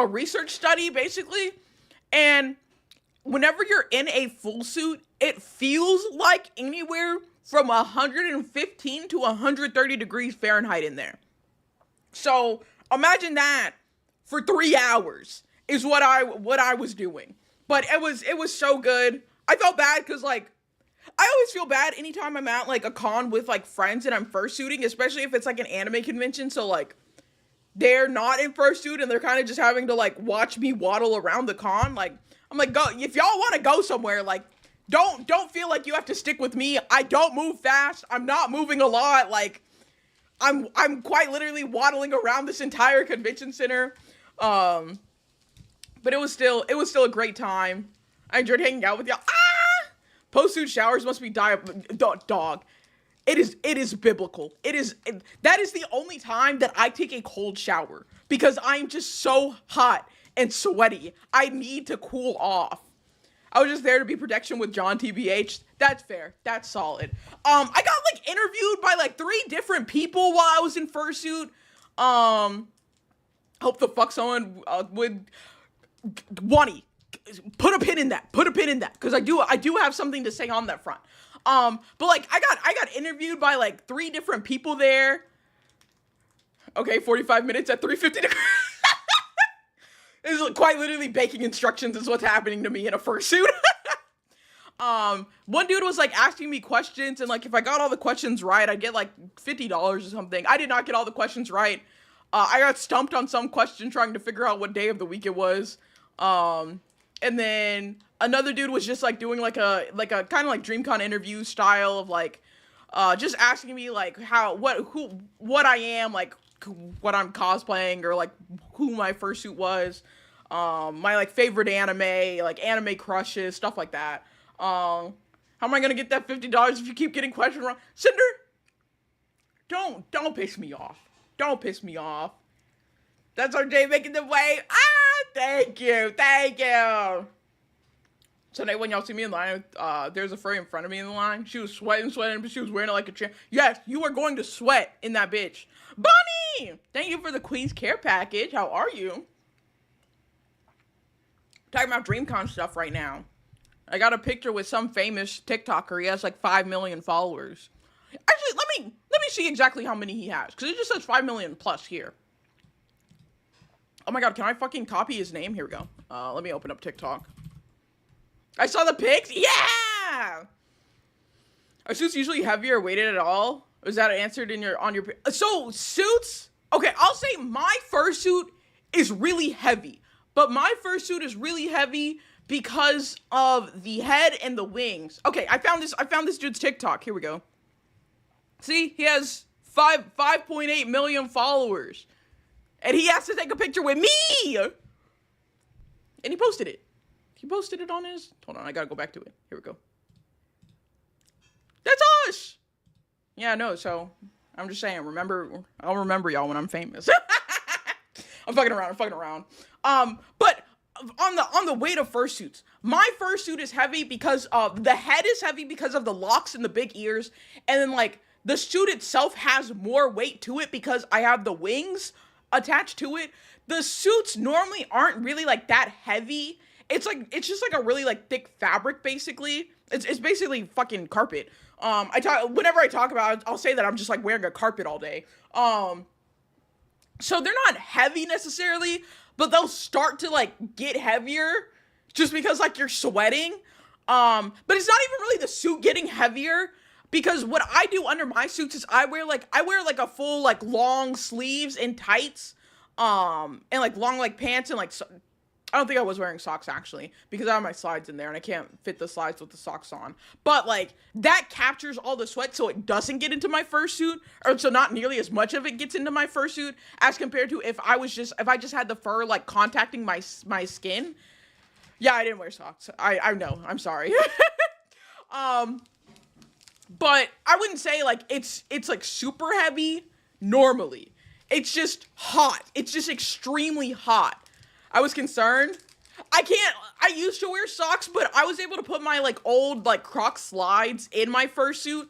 research study basically, and whenever you're in a full suit, it feels like anywhere from 115 to 130 degrees Fahrenheit in there. So imagine that for 3 hours is what I was doing. But it was so good. I felt bad because I always feel bad anytime I'm at a con with friends and I'm fursuiting, especially if it's an anime convention. So they're not in fursuit and they're kind of just having to watch me waddle around the con. I'm go, if y'all want to go somewhere, don't feel like you have to stick with me. I don't move fast. I'm not moving a lot. I'm quite literally waddling around this entire convention center. But it was still a great time. I enjoyed hanging out with y'all. Post-suit showers must be dog. It is biblical. That is the only time that I take a cold shower because I'm just so hot and sweaty. I need to cool off. I was just there to be protection with John TBH. That's fair. That's solid. I got interviewed by 3 different people while I was in fursuit. Hope the fuck someone would Wani, put a pin in that because I do have something to say on that front. But I got interviewed by 3 different people there. Okay, 45 minutes at 350 degrees. This is quite literally baking instructions is what's happening to me in a fursuit. One dude was asking me questions, and if I got all the questions right, I'd get $50 or something. I did not get all the questions right. I got stumped on some question trying to figure out what day of the week it was. And then another dude was just doing a kind of DreamCon interview style of just asking me what I am, what I'm cosplaying, or who my fursuit was, my favorite anime, anime crushes, stuff like that. How am I gonna get that $50 if you keep getting questions wrong? Cinder, don't piss me off. Don't piss me off. That's our day making the way. Thank you. Today when y'all see me in line, there's a furry in front of me in the line. She was sweating, but she was wearing a champ. Yes, you are going to sweat in that bitch. Bunny! Thank you for the Queen's Care package. How are you? Talking about DreamCon stuff right now. I got a picture with some famous TikToker. He has 5 million followers. Actually, let me see exactly how many he has, because it just says 5 million plus here. Oh my god, can I fucking copy his name? Here we go. Let me open up TikTok. I saw the pics. Yeah! Are suits usually heavier or weighted at all? Or is that answered on your... So, suits... Okay, I'll say my fursuit is really heavy. But my fursuit is really heavy because of the head and the wings. Okay, I found this dude's TikTok. Here we go. See? He has 5.8 million followers. And he has to take a picture with me. And he posted it. He posted it on his... Hold on, I gotta go back to it. Here we go. That's us. Yeah, no, so I'm just saying, I'll remember y'all when I'm famous. I'm fucking around. But on the weight of fursuits, my fursuit is heavy because of the head is heavy because of the locks and the big ears, and then like the suit itself has more weight to it because I have the wings attached to it. The suits normally aren't really like that heavy. It's just like a really like thick fabric basically. It's basically fucking carpet. Whenever I talk about it, I'll say that I'm just like wearing a carpet all day. So they're not heavy necessarily, but they'll start to like get heavier just because like you're sweating. But it's not even really the suit getting heavier, because what I do under my suits is I wear like a full like long sleeves and tights, and like long like pants and like I don't think I was wearing socks actually, because I have my slides in there and I can't fit the slides with the socks on. But like that captures all the sweat so it doesn't get into my fursuit, or so not nearly as much of it gets into my fursuit as compared to if I just had the fur like contacting my skin. Yeah, I didn't wear socks. I know. I'm sorry. But I wouldn't say like it's like super heavy normally. It's just hot. It's just extremely hot. I was concerned. I used to wear socks, but I was able to put my like old like Croc slides in my fursuit.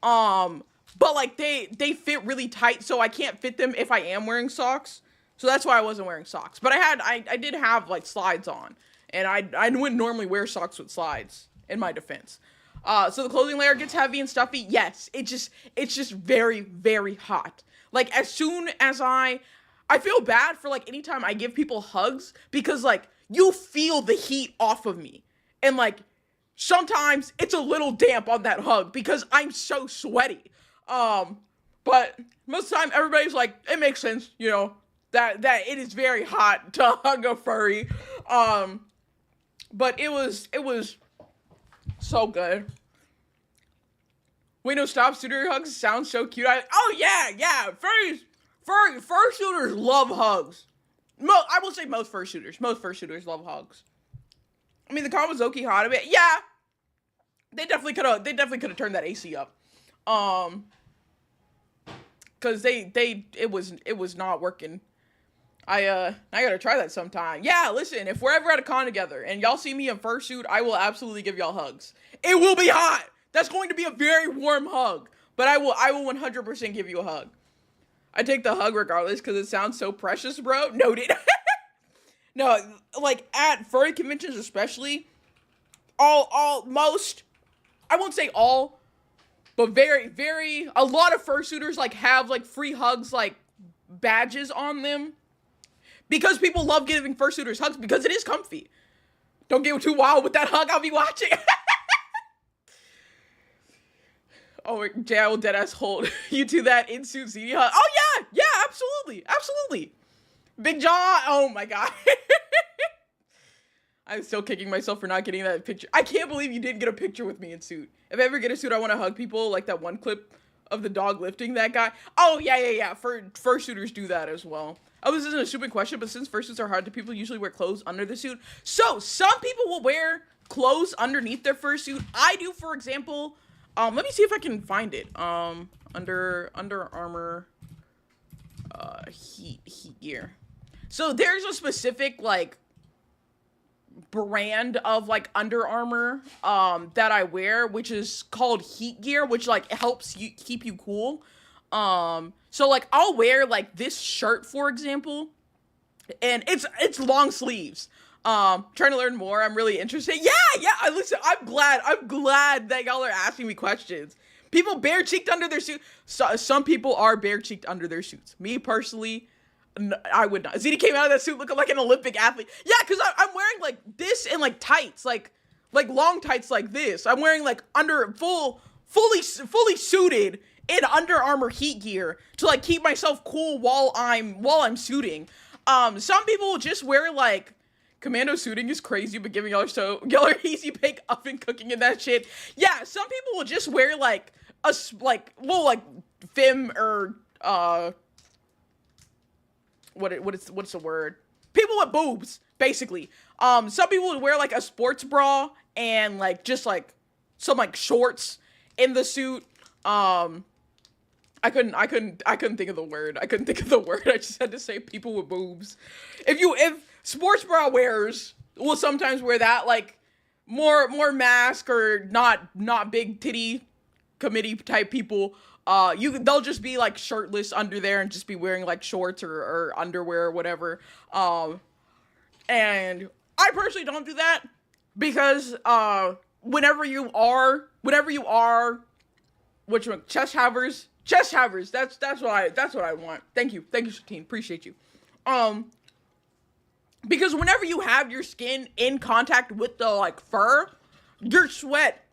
But like they fit really tight, so I can't fit them if I am wearing socks. So that's why I wasn't wearing socks. But I did have like slides on, and I wouldn't normally wear socks with slides, in my defense. So the clothing layer gets heavy and stuffy. Yes, it's just very, very hot. Like as soon as I feel bad for like anytime I give people hugs, because like you feel the heat off of me. And like sometimes it's a little damp on that hug because I'm so sweaty. But most of the time everybody's like, it makes sense, you know, that it is very hot to hug a furry. But it was so good. Wait, no, stop. Suitor hugs sound so cute. Oh yeah. Fursuiters love hugs. I will say most fursuiters love hugs. I mean, the Kawazoki hot a bit. Yeah, they definitely could have turned that AC up. Cause it was not working. I gotta try that sometime. Yeah, listen, if we're ever at a con together and y'all see me in fursuit, I will absolutely give y'all hugs. It will be hot. That's going to be a very warm hug, but I will 100% give you a hug. I take the hug regardless because it sounds so precious, bro. Noted. No, like at furry conventions especially, most, I won't say all, but very, a lot of fursuiters like have like free hugs, like badges on them, because people love giving fursuiters hugs because it is comfy. Don't get too wild with that hug I'll be watching. Oh, Jay, I will deadass hold you to that in-suit CD hug. Oh, yeah, absolutely. Big Jaw, oh my god. I'm still kicking myself for not getting that picture. I can't believe you didn't get a picture with me in suit. If I ever get a suit, I want to hug people, like that one clip of the dog lifting that guy. Oh, yeah. Fursuiters do that as well. Oh, this isn't a stupid question, but since fursuits are hard, do people usually wear clothes under the suit? So, some people will wear clothes underneath their fursuit. I do, for example... let me see if I can find it. Under Armour, heat gear. So there's a specific like brand of like Under Armour that I wear, which is called heat gear, which like helps you keep you cool. So like I'll wear like this shirt, for example, and it's long sleeves. Trying to learn more. I'm really interested. Yeah. Listen, I'm glad that y'all are asking me questions. People bare-cheeked under their suit. So, some people are bare-cheeked under their suits. Me personally, I would not. ZD came out of that suit looking like an Olympic athlete. Yeah, because I'm wearing like this and like tights, like long tights like this. I'm wearing like fully suited in Under Armour heat gear to like keep myself cool while I'm suiting. Some people will just wear like commando suiting is crazy, but giving y'all are easy bake oven cooking and that shit. Yeah, some people will just wear like fem or what's the word? People with boobs, basically. Some people would wear like a sports bra and like just like some like shorts in the suit. I couldn't think of the word. I couldn't think of the word. I just had to say people with boobs. If sports bra wearers will sometimes wear that, like more mask or not big titty committee type people, they'll just be like shirtless under there and just be wearing like shorts or underwear or whatever. And I personally don't do that because whenever you are which one, chest havers, that's what I want. Thank you Shatine, appreciate you. Because whenever you have your skin in contact with the like fur, your sweat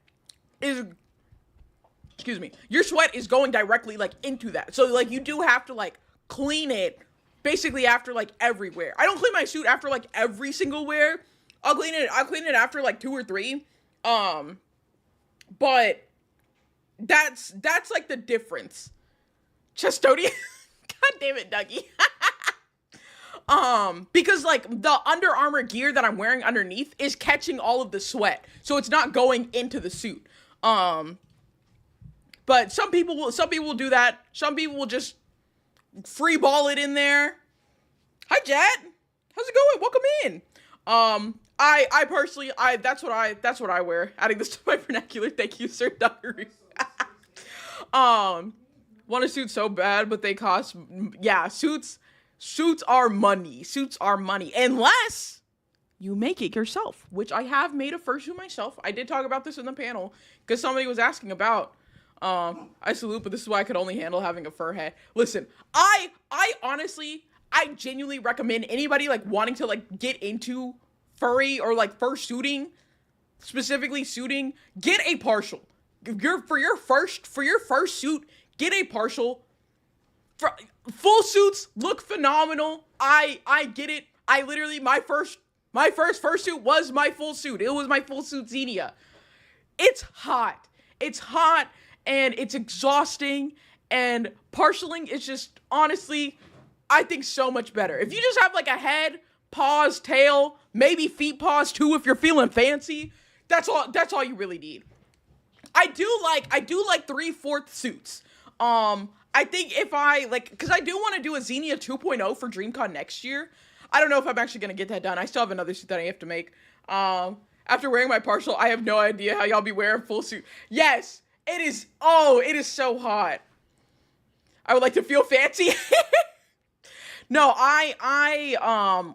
is going directly like into that. So like you do have to like clean it basically after like everywhere. I don't clean my suit after like every single wear. I'll clean it after like 2 or 3. But that's like the difference. Chestodian. God damn it, Dougie. Because like the Under Armour gear that I'm wearing underneath is catching all of the sweat, so it's not going into the suit. But some people will do that. Some people will just free ball it in there. Hi, Jet. How's it going? Welcome in. I personally, that's what I wear. Adding this to my vernacular. Thank you, Sir Diary. Want a suit so bad, but they cost, yeah, suits are money. Suits are money. Unless you make it yourself, which I have made a fursuit myself. I did talk about this in the panel because somebody was asking about. I salute, but this is why I could only handle having a fur head. Listen, I honestly, I genuinely recommend anybody like wanting to like get into furry or like fursuiting, specifically suiting, get a partial. For your first suit, get a partial. Full suits look phenomenal. I get it. I literally, my first fursuit was my full suit. It was my full suit Xenia. It's hot. And it's exhausting, and partialing is just, honestly, I think so much better. If you just have like a head, paws, tail, maybe feet paws too if you're feeling fancy, that's all you really need. I do like 3/4 suits. I think if I because I do want to do a Xenia 2.0 for DreamCon next year. I don't know if I'm actually gonna get that done. I still have another suit that I have to make. After wearing my partial, I have no idea how y'all be wearing full suit. Yes. It is so hot. I would like to feel fancy. No,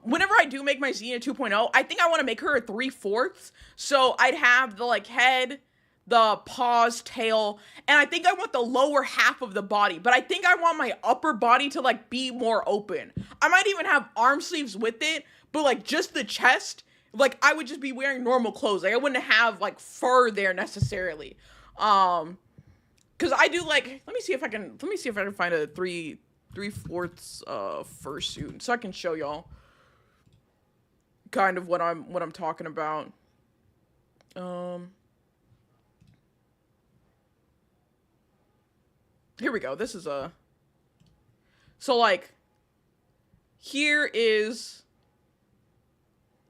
whenever I do make my Xenia 2.0, I think I want to make her a 3/4. So I'd have the like head, the paws, tail, and I think I want the lower half of the body, but I think I want my upper body to like be more open. I might even have arm sleeves with it, but like just the chest, like I would just be wearing normal clothes. Like I wouldn't have like fur there necessarily. Cause I do like, let me see if I can find a 3/4 fursuit so I can show y'all kind of what I'm talking about. Here we go. This is so like, here's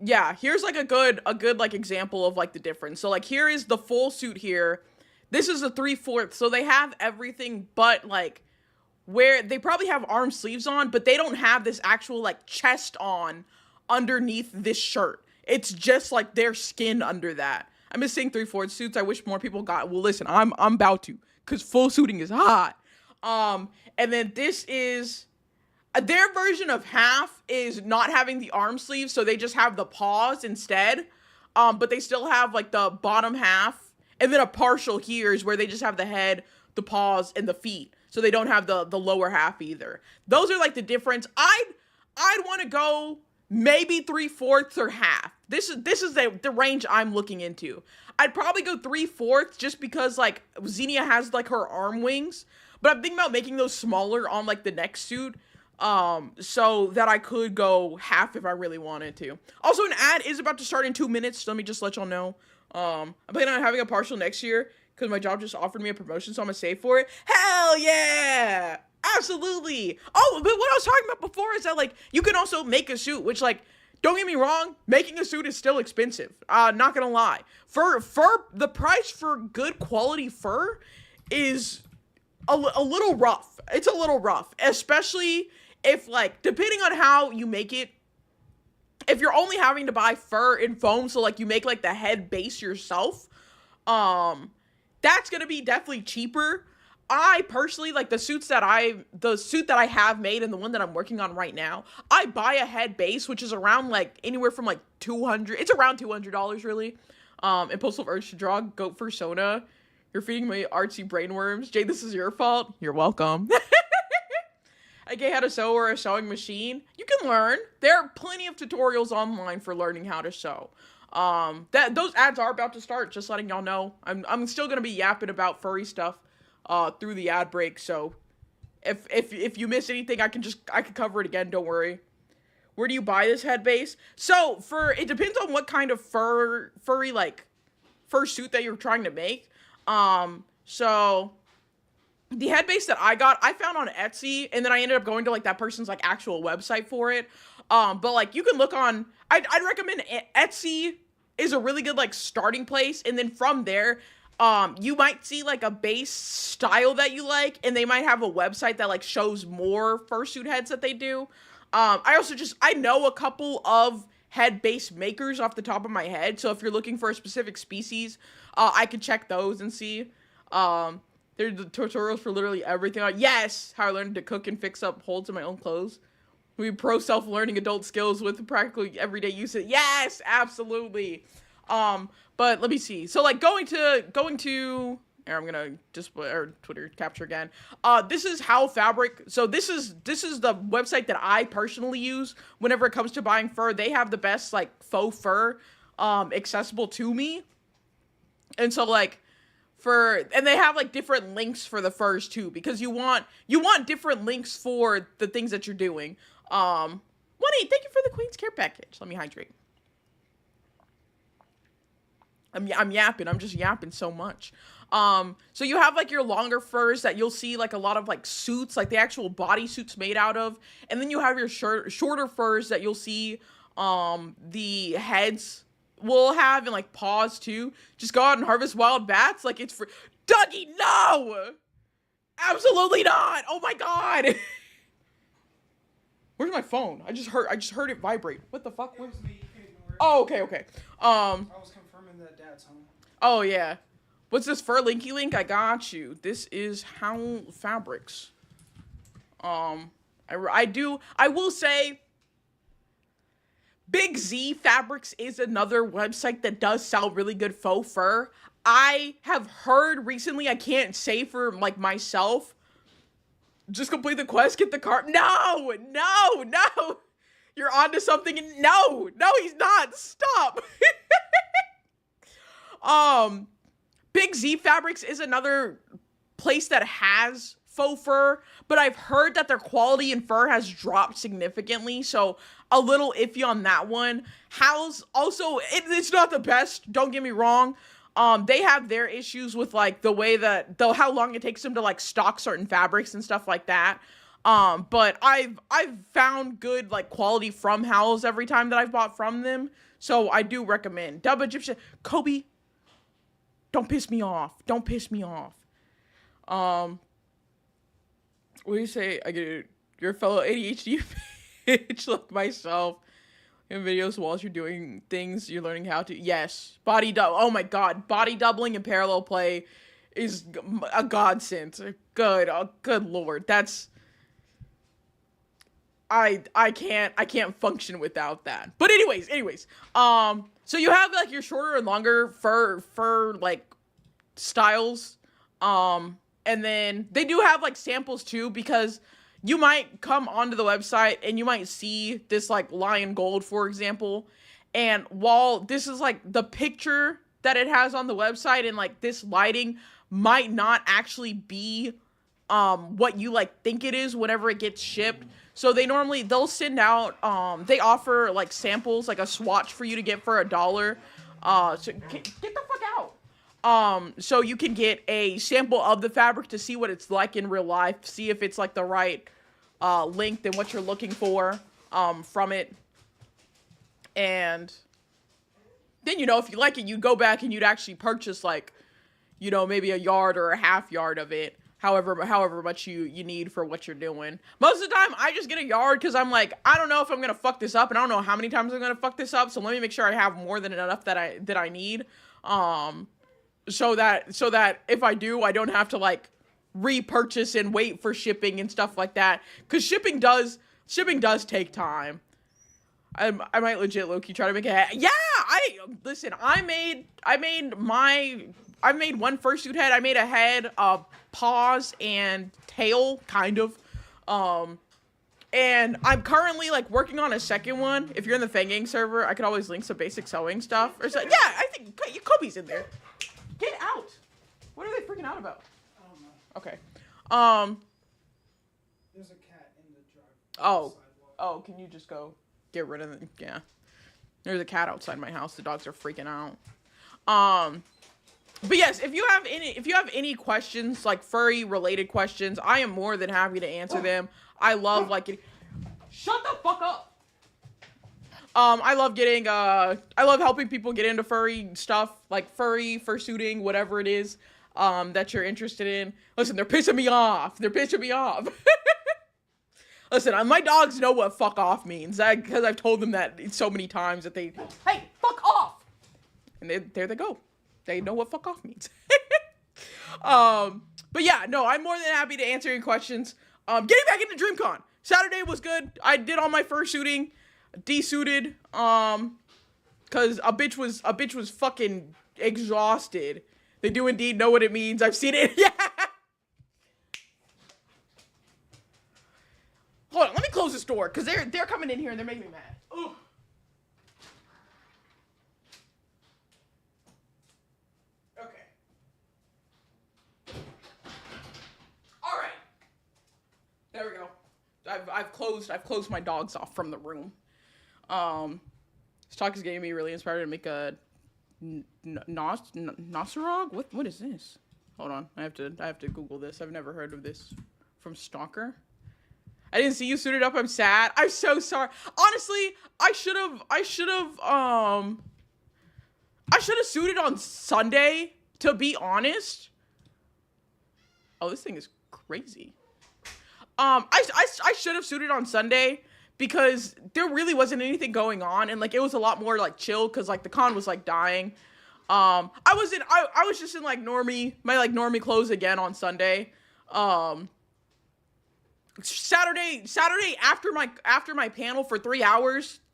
like a good like example of like the difference. So like here is the full suit here. This is a 3/4, so they have everything but like where they probably have arm sleeves on, but they don't have this actual like chest on underneath this shirt. It's just like their skin under that. I'm just saying 3/4 suits. I wish more people got. Well, listen, I'm about to, cause full suiting is hot. And then this is their version of half is not having the arm sleeves, so they just have the paws instead. But they still have like the bottom half. And then a partial here is where they just have the head, the paws, and the feet. So they don't have the lower half either. Those are like the difference. I'd want to go maybe 3/4 or half. This is the range I'm looking into. I'd probably go 3/4 just because like Xenia has like her arm wings. But I'm thinking about making those smaller on like the next suit. So that I could go half if I really wanted to. Also, an ad is about to start in 2 minutes. So let me just let y'all know. I'm planning on having a partial next year because my job just offered me a promotion, so I'm gonna save for it. Hell yeah! Absolutely. Oh, but what I was talking about before is that, like, you can also make a suit, which, like, don't get me wrong, making a suit is still expensive. Not gonna lie. Fur, the price for good quality fur is a little rough. It's a little rough, especially if, like, depending on how you make it, if you're only having to buy fur in foam, so, like, you make, like, the head base yourself, that's gonna be definitely cheaper. I personally, like, the suit that I have made and the one that I'm working on right now, I buy a head base, which is around, like, anywhere from, like, it's around $200, really. Impulsive urge to draw goat persona. You're feeding me artsy brainworms. Jay, this is your fault. You're welcome. I get how to sew or a sewing machine. You can learn. There are plenty of tutorials online for learning how to sew. Those ads are about to start, just letting y'all know. I'm still gonna be yapping about furry stuff through the ad break, so if you miss anything, I can cover it again, don't worry. Where do you buy this head base? So it depends on what kind of furry, like, fur suit that you're trying to make. So the head base that I got, I found on Etsy, and then I ended up going to, like, that person's, like, actual website for it. But, like, you can look on, I'd recommend Etsy is a really good, like, starting place, and then from there, you might see, like, a base style that you like, and they might have a website that, like, shows more fursuit heads that they do. I know a couple of head base makers off the top of my head, so if you're looking for a specific species, I could check those and see. There's the tutorials for literally everything. Yes! How I learned to cook and fix up holes in my own clothes. We pro self-learning adult skills with practically everyday use. Yes! Absolutely! But let me see. So, like, going to here, I'm gonna display or Twitter capture again. This is How Fabric. So this is the website that I personally use whenever it comes to buying fur. They have the best, like, faux fur accessible to me. And so, like, and they have, like, different links for the furs too, because you want different links for the things that you're doing. Money, thank you for the Queen's Care package. Let me hydrate. I'm yapping. I'm just yapping so much. So you have, like, your longer furs that you'll see, like, a lot of, like, suits, like the actual body suits made out of. And then you have your shorter furs that you'll see, the heads will have, and, like, paws too. Just go out and harvest wild bats. Like, it's for Dougie. No, absolutely not. Oh my God. Where's my phone? I just heard it vibrate. What the fuck? It was me. You can ignore it. Oh, okay. I was confirming that Dad's home. Oh, yeah. What's this fur linky link? I got you. This is How Fabrics. I will say, Big Z Fabrics is another website that does sell really good faux fur. I have heard recently, I can't say for, like, myself, just complete the quest, get the card. No! You're onto something. No, he's not. Stop. Big Z Fabrics is another place that has faux fur, but I've heard that their quality in fur has dropped significantly, so a little iffy on that one. How's also, it's not the best, don't get me wrong. They have their issues with, like, the way that, how long it takes them to, like, stock certain fabrics and stuff like that. But I've found good, like, quality from Howls every time that I've bought from them, so I do recommend. Dub Egyptian, Kobe, don't piss me off. What do you say? I get it. You're a fellow ADHD bitch like myself. In videos while you're doing things, you're learning how to. Yes. Oh my God. Body doubling and parallel play is a godsend. Good. Oh, good Lord. That's. I can't function without that. But anyways. So you have, like, your shorter and longer fur like styles. And then they do have, like, samples too, because you might come onto the website and you might see this, like, lion gold, for example. And while this is, like, the picture that it has on the website and, like, this lighting might not actually be what you, like, think it is whenever it gets shipped. So they'll send out, they offer, like, samples, like a swatch for you to get for $1. So get the fuck out. So you can get a sample of the fabric to see what it's like in real life, see if it's like the right length and what you're looking for from it. And then, if you like it, you go back and you'd actually purchase like, maybe a yard or a half yard of it, however much you need for what you're doing. Most of the time, I just get a yard because I'm like, I don't know if I'm gonna fuck this up, and I don't know how many times I'm gonna fuck this up. So let me make sure I have more than enough that I need. So that if I do, I don't have to like repurchase and wait for shipping and stuff like that. Because shipping does take time. I might legit low-key try to make a head. Yeah, I made one fursuit head. I made a head, paws, and tail, kind of. And I'm currently like working on a second one. If you're in the Fanging server, I could always link some basic sewing stuff. Or so. Yeah, I think Kobe's in there. Get out. What are they freaking out about? I don't know. Okay. There's a cat in the drive. Oh, can you just go get rid of it? Yeah. There's a cat outside my house. The dogs are freaking out. But yes, if you have any questions, like furry related questions, I am more than happy to answer them. I love shut the fuck up. I love helping people get into furry stuff, like fursuiting, whatever it is, that you're interested in. Listen, they're pissing me off. Listen, my dogs know what fuck off means, because I've told them that so many times that hey, fuck off! And there they go. They know what fuck off means. But yeah, no, I'm more than happy to answer your questions. Getting back into DreamCon. Saturday was good. I did all my fursuiting, desuited, cause a bitch was fucking exhausted. They do indeed know what it means. I've seen it. Yeah. Hold on, let me close this door, cause they're coming in here and they're making me mad. Ugh. Okay. All right. There we go. I've closed my dogs off from the room. This talk is getting me really inspired to make a Nosarog? What is this? Hold on, I have to Google this. I've never heard of this from Stalker. I didn't see you suited up. I'm sad. I'm so sorry. Honestly, I should have suited on Sunday, to be honest. Oh, this thing is crazy. I should have suited on Sunday because there really wasn't anything going on, and like it was a lot more like chill because like the con was like dying. I was just in like my normie clothes again on Sunday. Saturday after my panel for 3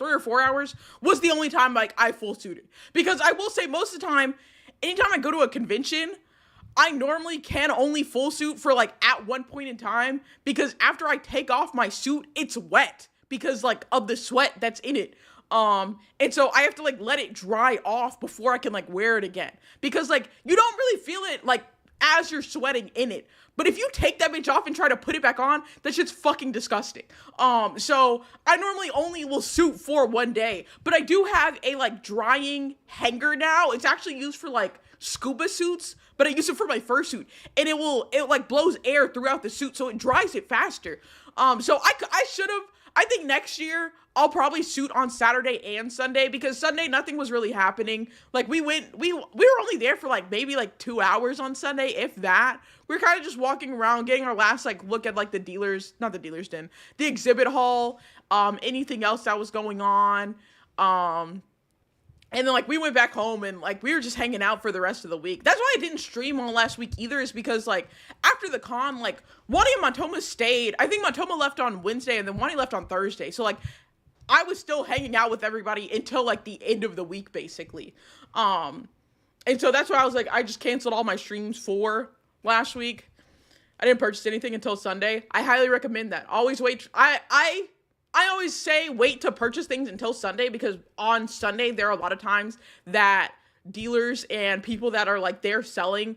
or 4 hours was the only time like I full suited, because I will say most of the time, anytime I go to a convention, I normally can only full suit for like at one point in time, because after I take off my suit, it's wet because like of the sweat that's in it. And so I have to like let it dry off before I can like wear it again, because like you don't really feel it like as you're sweating in it. But if you take that bitch off and try to put it back on, that shit's fucking disgusting. So I normally only will suit for one day, but I do have a like drying hanger now. It's actually used for like scuba suits, but I use it for my fursuit, and it like blows air throughout the suit, so it dries it faster. So I think next year I'll probably suit on Saturday and Sunday, because Sunday nothing was really happening. Like we were only there for like maybe like 2 hours on Sunday, if that. We were kind of just walking around, getting our last like look at like the exhibit hall, anything else that was going on. And then, like, we went back home and, like, we were just hanging out for the rest of the week. That's why I didn't stream all last week either, is because, like, after the con, like, Wani and Matoma stayed. I think Matoma left on Wednesday and then Wani left on Thursday. So, like, I was still hanging out with everybody until, like, the end of the week, basically. And so that's why I was like, I just canceled all my streams for last week. I didn't purchase anything until Sunday. I highly recommend that. Always wait. I always say wait to purchase things until Sunday, because on Sunday there are a lot of times that dealers and people that are like there selling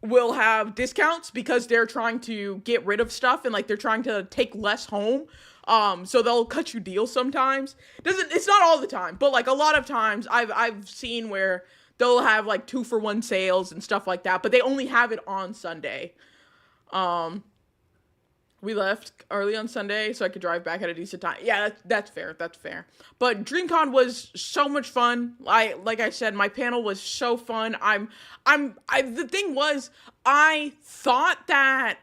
will have discounts because they're trying to get rid of stuff and like they're trying to take less home. So they'll cut you deals sometimes. It's not all the time, but like a lot of times I've seen where they'll have like 2-for-1 sales and stuff like that, but they only have it on Sunday. We left early on Sunday so I could drive back at a decent time. Yeah, that's fair. That's fair. But DreamCon was so much fun. Like I said, my panel was so fun. The thing was, I thought that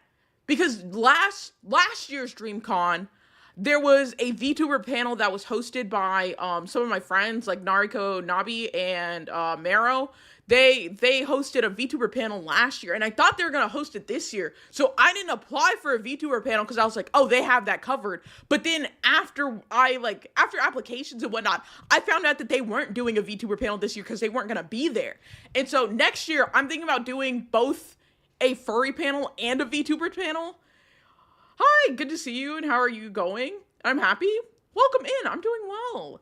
because last year's DreamCon, there was a VTuber panel that was hosted by some of my friends like Nariko Nabi and Mero. They hosted a VTuber panel last year, and I thought they were gonna host it this year. So I didn't apply for a VTuber panel because I was like, oh, they have that covered. But then after applications and whatnot, I found out that they weren't doing a VTuber panel this year because they weren't gonna be there. And so next year, I'm thinking about doing both a furry panel and a VTuber panel. Hi, good to see you, and how are you going? I'm happy. Welcome in. I'm doing well.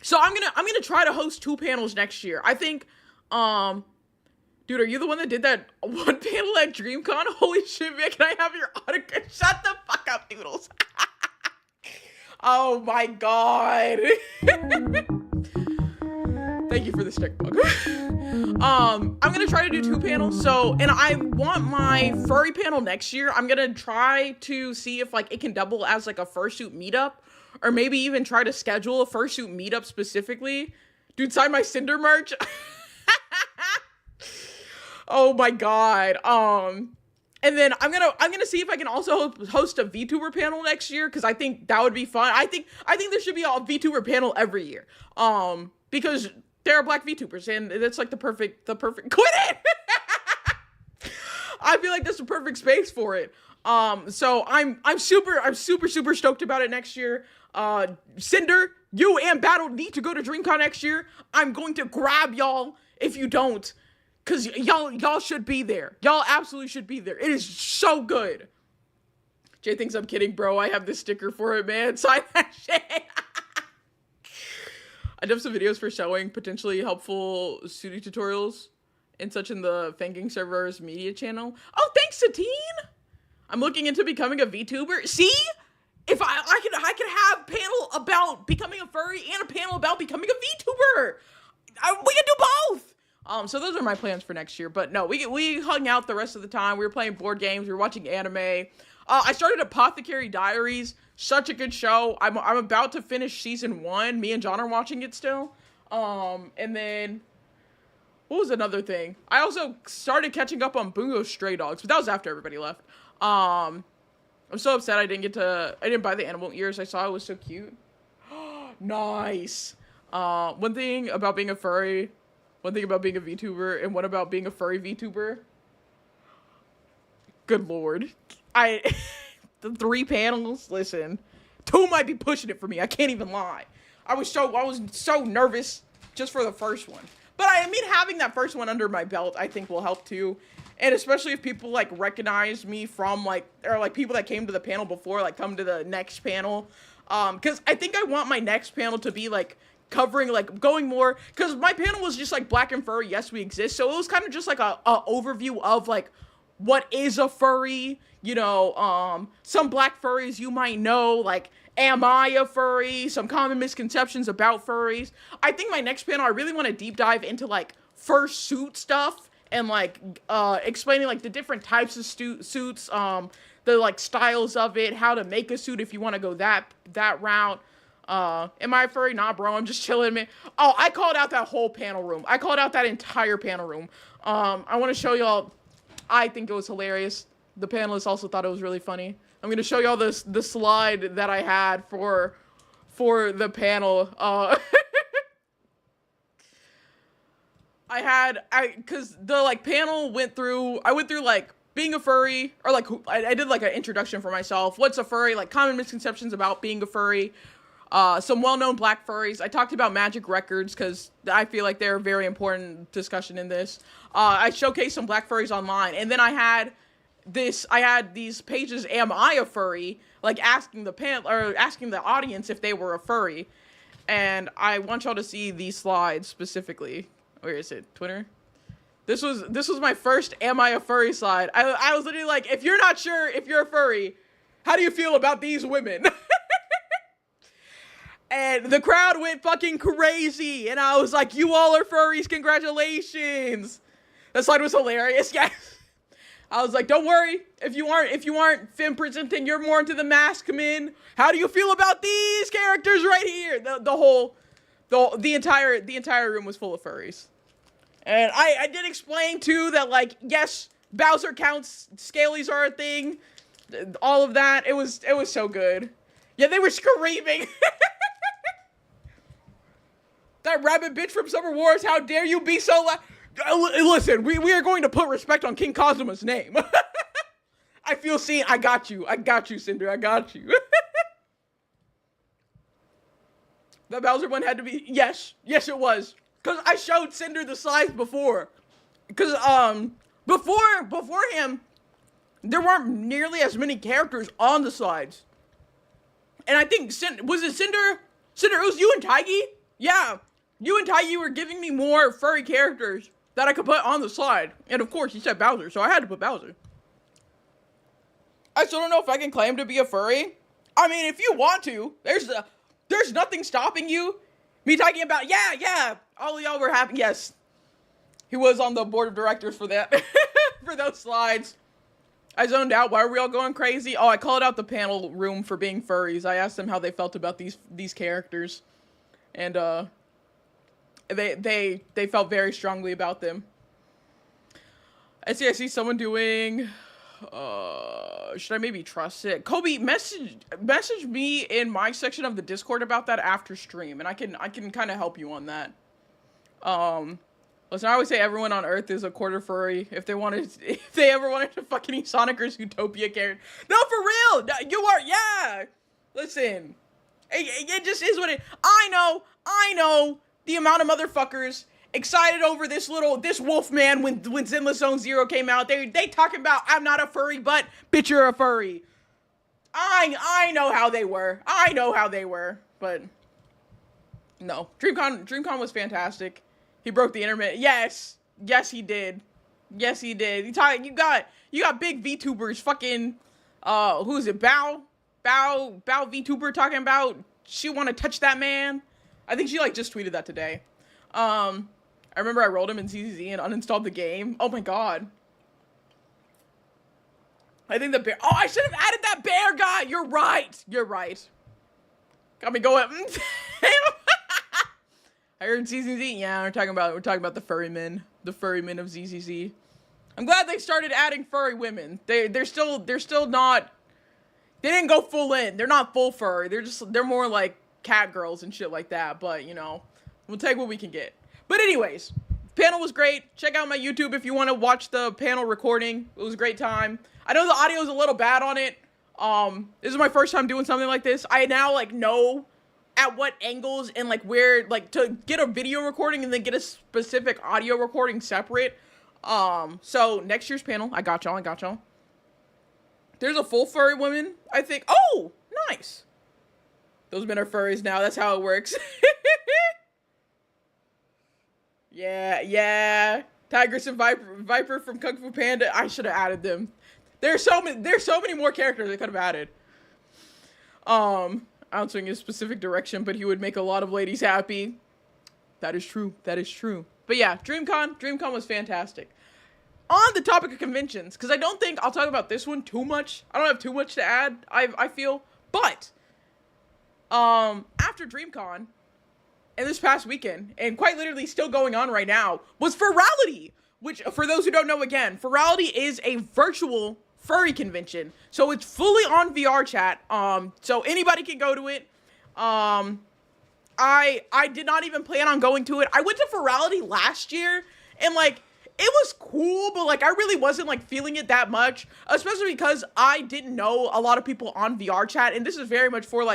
So I'm gonna try to host 2 panels next year. I think, dude, are you the one that did that one panel at DreamCon? Holy shit, man! Can I have your autograph? Shut the fuck up, Doodles. Oh my god. Thank you for the stick bug. I'm gonna try to do 2 panels. So, and I want my furry panel next year. I'm gonna try to see if like it can double as like a fursuit meetup. Or maybe even try to schedule a fursuit meetup specifically. Dude, sign my Cinder merch. Oh my god. And then I'm gonna see if I can also host a VTuber panel next year because I think that would be fun. I think there should be a VTuber panel every year. Because there are black VTubers and that's like the perfect quit it. I feel like that's the perfect space for it. So I'm super stoked about it next year. Cinder, you and Battle need to go to DreamCon next year. I'm going to grab y'all if you don't, cause y'all should be there. Y'all absolutely should be there. It is so good. Jay thinks I'm kidding, bro. I have this sticker for it, man. Sign that shit. I did some videos for showing potentially helpful Sudi tutorials and such in the Fanging Server's media channel. Oh, thanks, Satine. I'm looking into becoming a VTuber. See? If I could have a panel about becoming a furry and a panel about becoming a VTuber. We can do both. So those are my plans for next year. But no, we hung out the rest of the time. We were playing board games. We were watching anime. I started Apothecary Diaries. Such a good show. I'm about to finish season 1. Me and John are watching it still. And then what was another thing? I also started catching up on Bungo Stray Dogs, but that was after everybody left. I'm so upset I didn't buy the animal ears. I saw it was so cute. Nice. One thing about being a furry, one thing about being a VTuber, and one about being a furry VTuber. Good lord. The 3 panels, listen. 2 might be pushing it for me. I can't even lie. I was so nervous just for the first one. But I mean, having that first one under my belt, I think will help too. And especially if people like recognize me from like, or like people that came to the panel before, like come to the next panel. Cause I think I want my next panel to be like covering, like going more, cause my panel was just like Black and Furry, Yes We Exist. So it was kind of just like a overview of like, what is a furry? You know, some black furries you might know, like, am I a furry? Some common misconceptions about furries. I think my next panel, I really want to deep dive into like fursuit stuff. And like explaining like the different types of suits, the like styles of it, how to make a suit if you want to go that route. Am I a furry? Nah, bro, I'm just chilling, man. Oh, I called out that whole panel room. I called out that entire panel room. I want to show y'all. I think it was hilarious. The panelists also thought it was really funny. I'm gonna show y'all the slide that I had for the panel. Cause the like panel I went through like being a furry, or like I did like an introduction for myself. What's a furry? Like common misconceptions about being a furry. Some well-known black furries. I talked about magic records because I feel like they're a very important discussion in this. I showcased some black furries online, and then I had these pages. Am I a furry? Like asking the audience if they were a furry, and I want y'all to see these slides specifically. Where is it? Twitter? This was my first Am I a Furry slide. I was literally like, if you're not sure if you're a furry, how do you feel about these women? And the crowd went fucking crazy. And I was like, you all are furries. Congratulations. That slide was hilarious. Yes. I was like, don't worry. If you aren't femme presenting, you're more into the masculine. How do you feel about these characters right here? The entire room was full of furries. And I did explain too that, like, yes, Bowser counts, scalies are a thing. All of that. It was so good. Yeah, they were screaming. That rabbit bitch from Summer Wars, how dare you be so loud? Listen, we are going to put respect on King Kazuma's name. I feel seen. I got you, Cinder. I got you. The Bowser one had to be, yes, it was. Because I showed Cinder the slides before. Because, before him, there weren't nearly as many characters on the slides. And I think, was it Cinder? Cinder, it was you and Taigi? Yeah. You and Taigi were giving me more furry characters that I could put on the slide. And of course, you said Bowser, so I had to put Bowser. I still don't know if I can claim to be a furry. I mean, if you want to, there's nothing stopping you. Me talking about, yeah, all of y'all were happy. Yes. He was on the board of directors for that, for those slides. I zoned out. Why are we all going crazy? Oh, I called out the panel room for being furries. I asked them how they felt about these characters. And, they felt very strongly about them. I see someone doing, should I maybe trust it? Kobe, message me in my section of the Discord about that after stream, and I can kind of help you on that. Listen, I always say everyone on Earth is a quarter furry. If they ever wanted to fucking eat Sonic or Zootopia character. No, for real! You are, yeah! Listen. It just is what it, I know the amount of motherfuckers excited over this wolf man when Zenless Zone Zero came out. They talking about, I'm not a furry, but bitch, you're a furry. I know how they were. But no. DreamCon was fantastic. He broke the internet. Yes, he did. You got big VTubers fucking, who is it? Bow VTuber talking about she want to touch that man. I think she just tweeted that today. I remember I rolled him in ZZZ and uninstalled the game. Oh my god. I think the bear, oh, I should have added that bear guy. You're right. Got me going. I heard ZZZ. Yeah, we're talking about the furry men of ZZZ. I'm glad they started adding furry women. They're still not, they didn't go full in. They're not full furry. They're more like cat girls and shit like that. But, we'll take what we can get. But anyways, panel was great. Check out my YouTube if you want to watch the panel recording. It was a great time. I know the audio is a little bad on it. This is my first time doing something like this. I now know at what angles and where to get a video recording and then get a specific audio recording separate. So next year's panel, I got y'all. There's a full furry woman, I think. Oh, nice. Those men are furries now. That's how it works. Yeah. Tigress and Viper from Kung Fu Panda. I should have added them. There's so many more characters I could have added. I don't swing in a specific direction, but he would make a lot of ladies happy. That is true. But yeah, DreamCon was fantastic. On the topic of conventions, because I don't think I'll talk about this one too much. I don't have too much to add, I feel. But, after DreamCon, and this past weekend, and quite literally still going on right now, was Furality. Which, for those who don't know, again, Furality is a virtual furry convention. So it's fully on VR chat. So anybody can go to it. I did not even plan on going to it. I went to Furality last year, and it was cool, but I really wasn't feeling it that much, especially because I didn't know a lot of people on VR chat, and this is very much for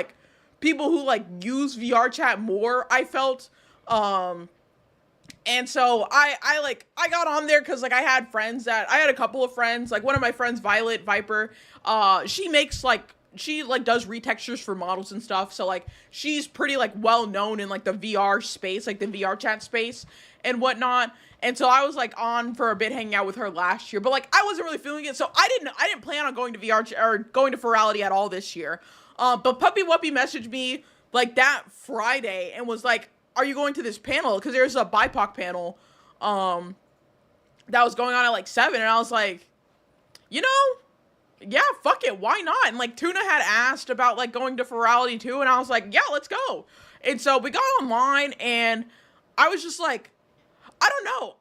people who use VR chat more, I felt. And so I got on there because I had a couple of friends, one of my friends, Violet Viper, she makes she does retextures for models and stuff, so she's pretty well known in the VR space, the VR chat space and whatnot. And so I was on for a bit hanging out with her last year, but I wasn't really feeling it, so I didn't plan on going to VR or going to Furality at all this year. But Puppy Wuppy messaged me like that Friday and was like, "Are you going to this panel?" Because there's a BIPOC panel, that was going on at like 7, and I was like, you know, yeah, fuck it, why not? And like Tuna had asked about like going to Furality too, and I was like, yeah, let's go. And so we got online, and I was just like, I don't know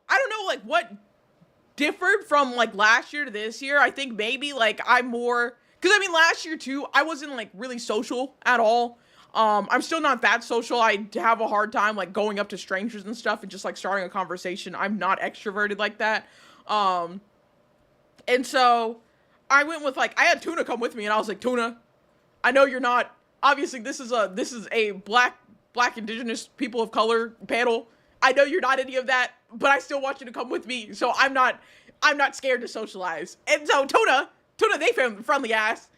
like what differed from like last year to this year. I think maybe like I'm more, because I mean last year too, I wasn't like really social at all. I'm still not that social. I have a hard time like going up to strangers and stuff and just like starting a conversation. I'm not extroverted like that. And so I went with like, I had Tuna come with me, and I was like, Tuna, I know you're not, obviously this is a black indigenous people of color panel. I know you're not any of that, but I still want you to come with me. So I'm not scared to socialize. And so Tuna, they friendly ass,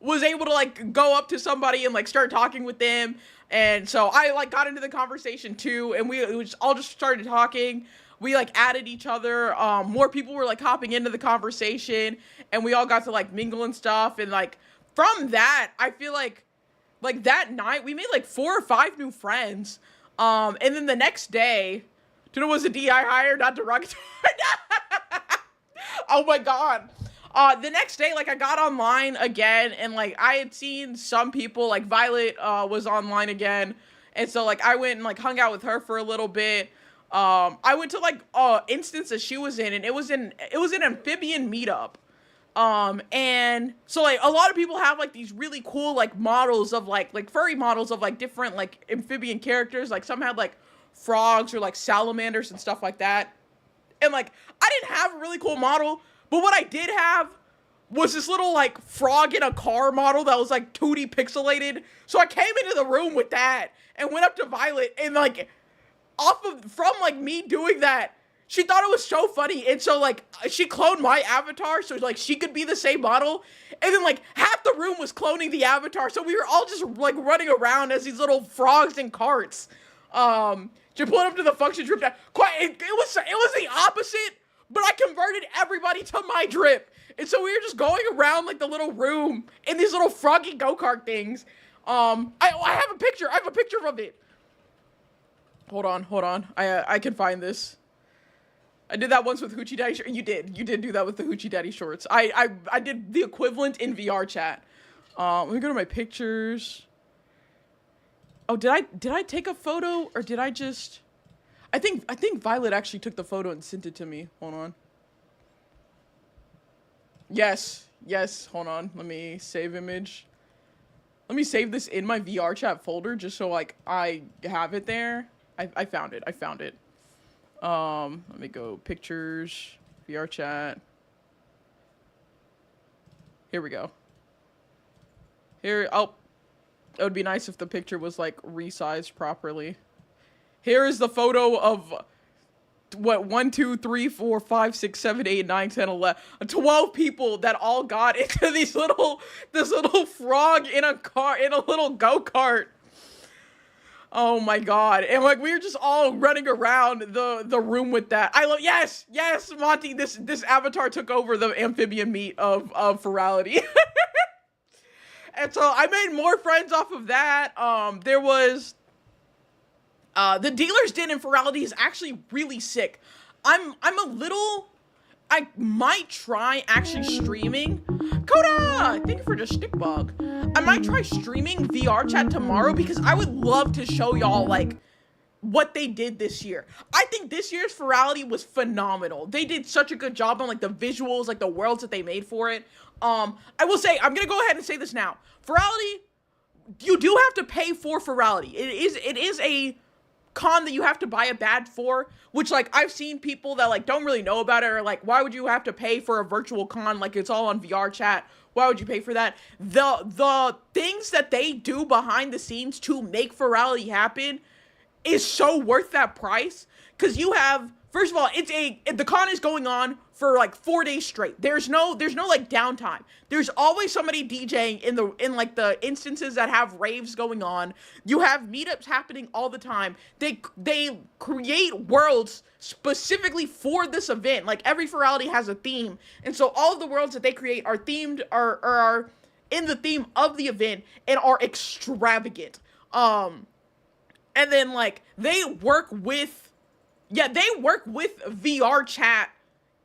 was able to like go up to somebody and like start talking with them. And so I like got into the conversation too, and we all just started talking. We like added each other. More people were like hopping into the conversation, and we all got to like mingle and stuff. And like from that, I feel like that night we made like 4 or 5 new friends. And then the next day, Tuna was a DI hire, not derogatory. Oh my god. The next day, like I got online again, and like I had seen some people, like Violet was online again, and so like I went and like hung out with her for a little bit. I went to like instance that she was in, and it was an amphibian meetup. And so like a lot of people have like these really cool like models of like furry models of like different like amphibian characters. Like some had like frogs or like salamanders and stuff like that. And like I didn't have a really cool model, but what I did have was this little like frog in a car model that was like 2D pixelated. So I came into the room with that and went up to Violet, and like from like me doing that, she thought it was so funny, and so like she cloned my avatar so like she could be the same model, and then like half the room was cloning the avatar, so we were all just like running around as these little frogs in carts. She pulled up to the function drip. It was the opposite, but I converted everybody to my drip, and so we were just going around like the little room in these little froggy go-kart things. I have a picture. I have a picture of it. Hold on. I can find this. I did that once with Hoochie Daddy. You did do that with the Hoochie Daddy shorts. I did the equivalent in VR chat. Let me go to my pictures. Oh, did I take a photo, or did I just? I think Violet actually took the photo and sent it to me. Hold on. Yes. Hold on. Let me save image. Let me save this in my VR chat folder just so like I have it there. I found it. Let me go pictures, VR chat. Here we go. Oh, it would be nice if the picture was like resized properly. Here is the photo of what 1, 2, 3, 4, 5, 6, 7, 8, 9, 10, 11, 12 people that all got into this little frog in a car, in a little go-kart. Oh my god. And like we were just all running around the room with that. Yes, Monty, this avatar took over the amphibian meat of Furality. And so I made more friends off of that. There was the dealer's den in Furality is actually really sick. I might try actually streaming. Coda! Thank you for the stick bug. I might try streaming VR chat tomorrow because I would love to show y'all like what they did this year. I think this year's Furality was phenomenal. They did such a good job on like the visuals, like the worlds that they made for it. I will say, I'm gonna go ahead and say this now. Furality, you do have to pay for Furality. It is a con that you have to buy a badge for, which like I've seen people that like don't really know about it, or like, why would you have to pay for a virtual con? Like it's all on VR chat. Why would you pay for that? The things that they do behind the scenes to make Furality happen is so worth that price. Cause you have, first of all, the con is going on for like 4 days straight. There's no like downtime. There's always somebody DJing in like the instances that have raves going on. You have meetups happening all the time. They create worlds specifically for this event. Like every Furality has a theme. And so all of the worlds that they create are themed, are in the theme of the event and are extravagant. And then like they work with VR chat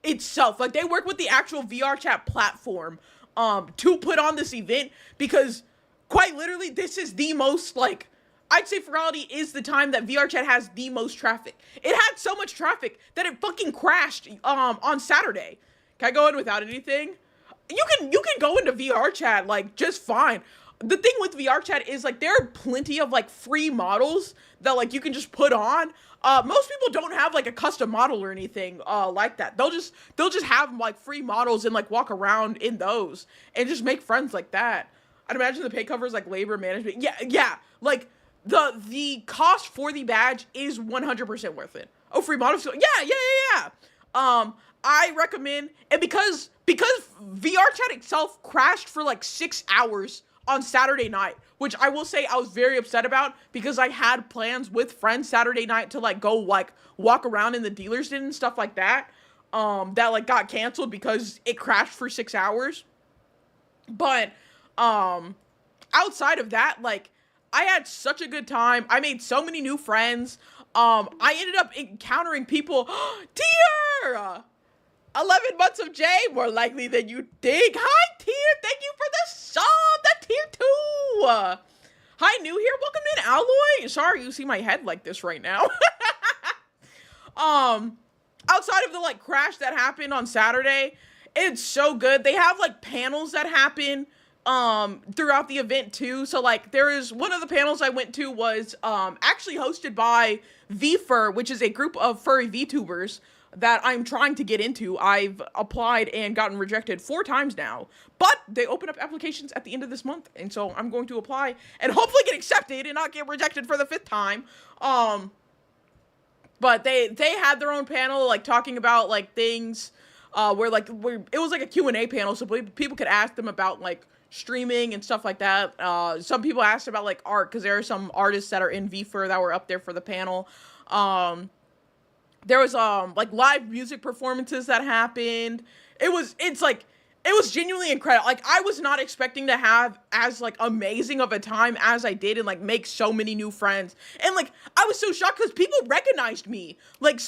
itself. Like they work with the actual VR chat platform to put on this event, because quite literally this is the most, like, I'd say Furality is the time that VR chat has the most traffic. It had so much traffic that it fucking crashed on Saturday. Can I go in without anything? You can go into VR chat like just fine. The thing with VR chat is like there are plenty of like free models that like you can just put on. Most people don't have like a custom model or anything like that. They'll just have like free models and like walk around in those and just make friends like that. I'd imagine the pay covers like labor management. Yeah. Like the cost for the badge is 100% worth it. Oh, free models. Yeah. I recommend, and because VR chat itself crashed for like 6 hours on Saturday night, which I will say I was very upset about, because I had plans with friends Saturday night to like go like walk around in the dealers den and stuff like that, that like got canceled because it crashed for 6 hours. But outside of that, like I had such a good time. I made so many new friends. I ended up encountering people. Tier! 11 months of J, more likely than you think. Hi, Tier. Thank you for the sub. That Tier 2. Hi, new here. Welcome in, Alloy. Sorry you see my head like this right now. Outside of the like crash that happened on Saturday, it's so good. They have like panels that happen throughout the event too. So like there is one of the panels I went to was actually hosted by VFur, which is a group of furry VTubers that I'm trying to get into. I've applied and gotten rejected 4 times now, but they open up applications at the end of this month, and so I'm going to apply and hopefully get accepted and not get rejected for the 5th time. But they had their own panel like talking about like things where it was like a Q&A panel, so people could ask them about like streaming and stuff like that. Some people asked about like art, because there are some artists that are in VFur that were up there for the panel. There was like live music performances that happened. It was genuinely incredible. Like I was not expecting to have as like amazing of a time as I did and like make so many new friends. And like I was so shocked because people recognized me. Like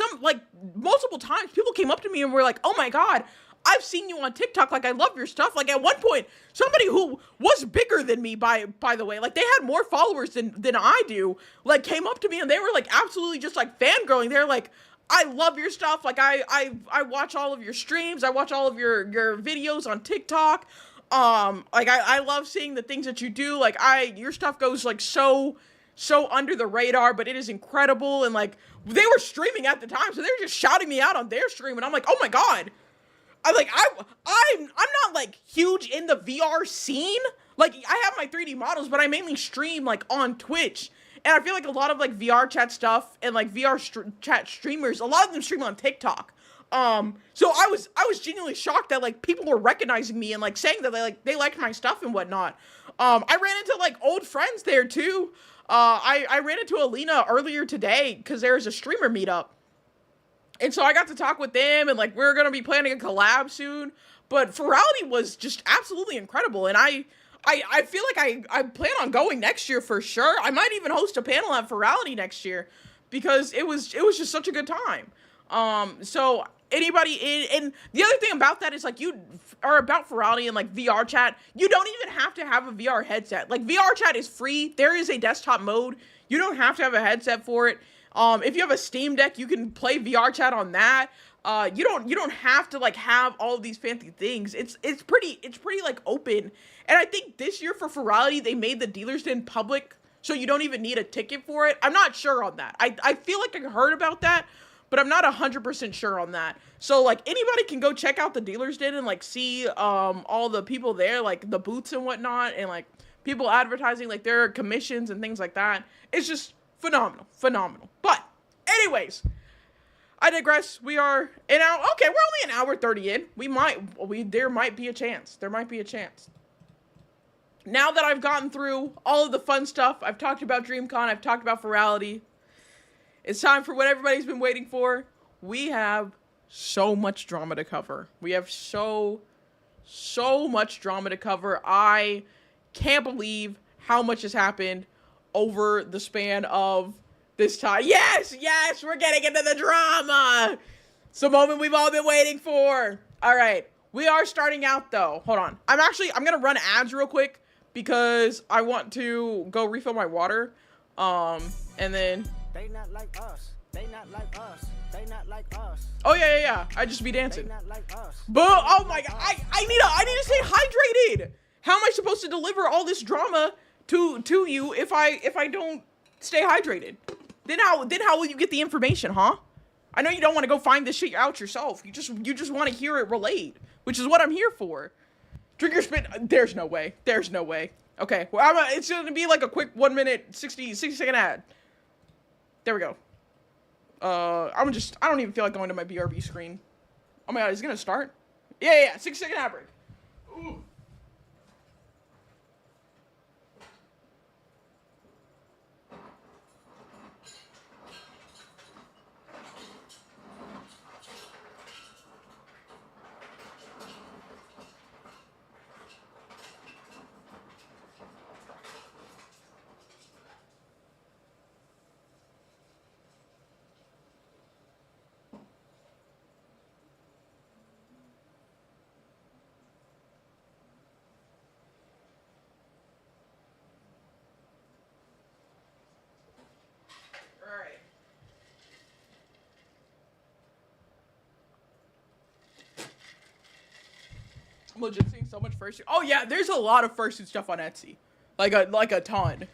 multiple times people came up to me and were like, "Oh my God, I've seen you on TikTok. Like I love your stuff." Like at one point, somebody who was bigger than me, by the way, like they had more followers than I do, like came up to me and they were like absolutely just like fangirling. They're like, "I love your stuff. Like I watch all of your streams. I watch all of your videos on TikTok. Like I love seeing the things that you do. Like your stuff goes like so under the radar, but it is incredible." And like they were streaming at the time, so they were just shouting me out on their stream, and I'm like, "Oh my God." I'm not like huge in the VR scene. Like I have my 3D models, but I mainly stream like on Twitch. And I feel like a lot of like VR chat stuff and like chat streamers, a lot of them stream on TikTok. So I was genuinely shocked that like people were recognizing me and like saying that they liked my stuff and whatnot. I ran into like old friends there too. I ran into Alina earlier today because there's a streamer meetup. And so I got to talk with them, and like we're gonna be planning a collab soon. But Furality was just absolutely incredible, and I feel like I plan on going next year for sure. I might even host a panel at Furality next year, because it was just such a good time. So anybody and the other thing about that is like about Furality and like VR chat, you don't even have to have a VR headset. Like VR chat is free. There is a desktop mode. You don't have to have a headset for it. If you have a Steam Deck, you can play VR chat on that. You don't have to like have all of these fancy things. It's pretty like open. And I think this year for Furality, they made the dealers den public, so you don't even need a ticket for it. I'm not sure on that. I feel like I heard about that, but I'm not 100% sure on that. So like anybody can go check out the dealers den and like see all the people there, like the booths and whatnot, and like people advertising like their commissions and things like that. It's just phenomenal. But anyways, I digress. We are an hour. Okay, we're only an hour 30 in. There might be a chance. Now that I've gotten through all of the fun stuff, I've talked about DreamCon, I've talked about Furality, it's time for what everybody's been waiting for. We have so much drama to cover. We have so much drama to cover. I can't believe how much has happened over the span of this time. Yes, yes, we're getting into the drama. It's the moment we've all been waiting for. All right, we are starting out though. Hold on. I'm gonna run ads real quick because I want to go refill my water. And then. They not like us. They not like us. They not like us. Oh yeah. I just be dancing. They not like us. But oh my god, I need to stay hydrated. How am I supposed to deliver all this drama to you if I don't stay hydrated? Then how will you get the information, huh? I know you don't want to go find this shit out yourself. You just want to hear it relayed, which is what I'm here for. Drink your spit. There's no way. Okay, well, it's gonna be like a quick 1 minute 60 second ad. There we go. I don't even feel like going to my BRB screen. Oh my god, is it gonna start? Yeah. 6-second ad break. Ooh. I'm legit seeing so much fursuit. Oh yeah, there's a lot of fursuit stuff on Etsy, like a ton.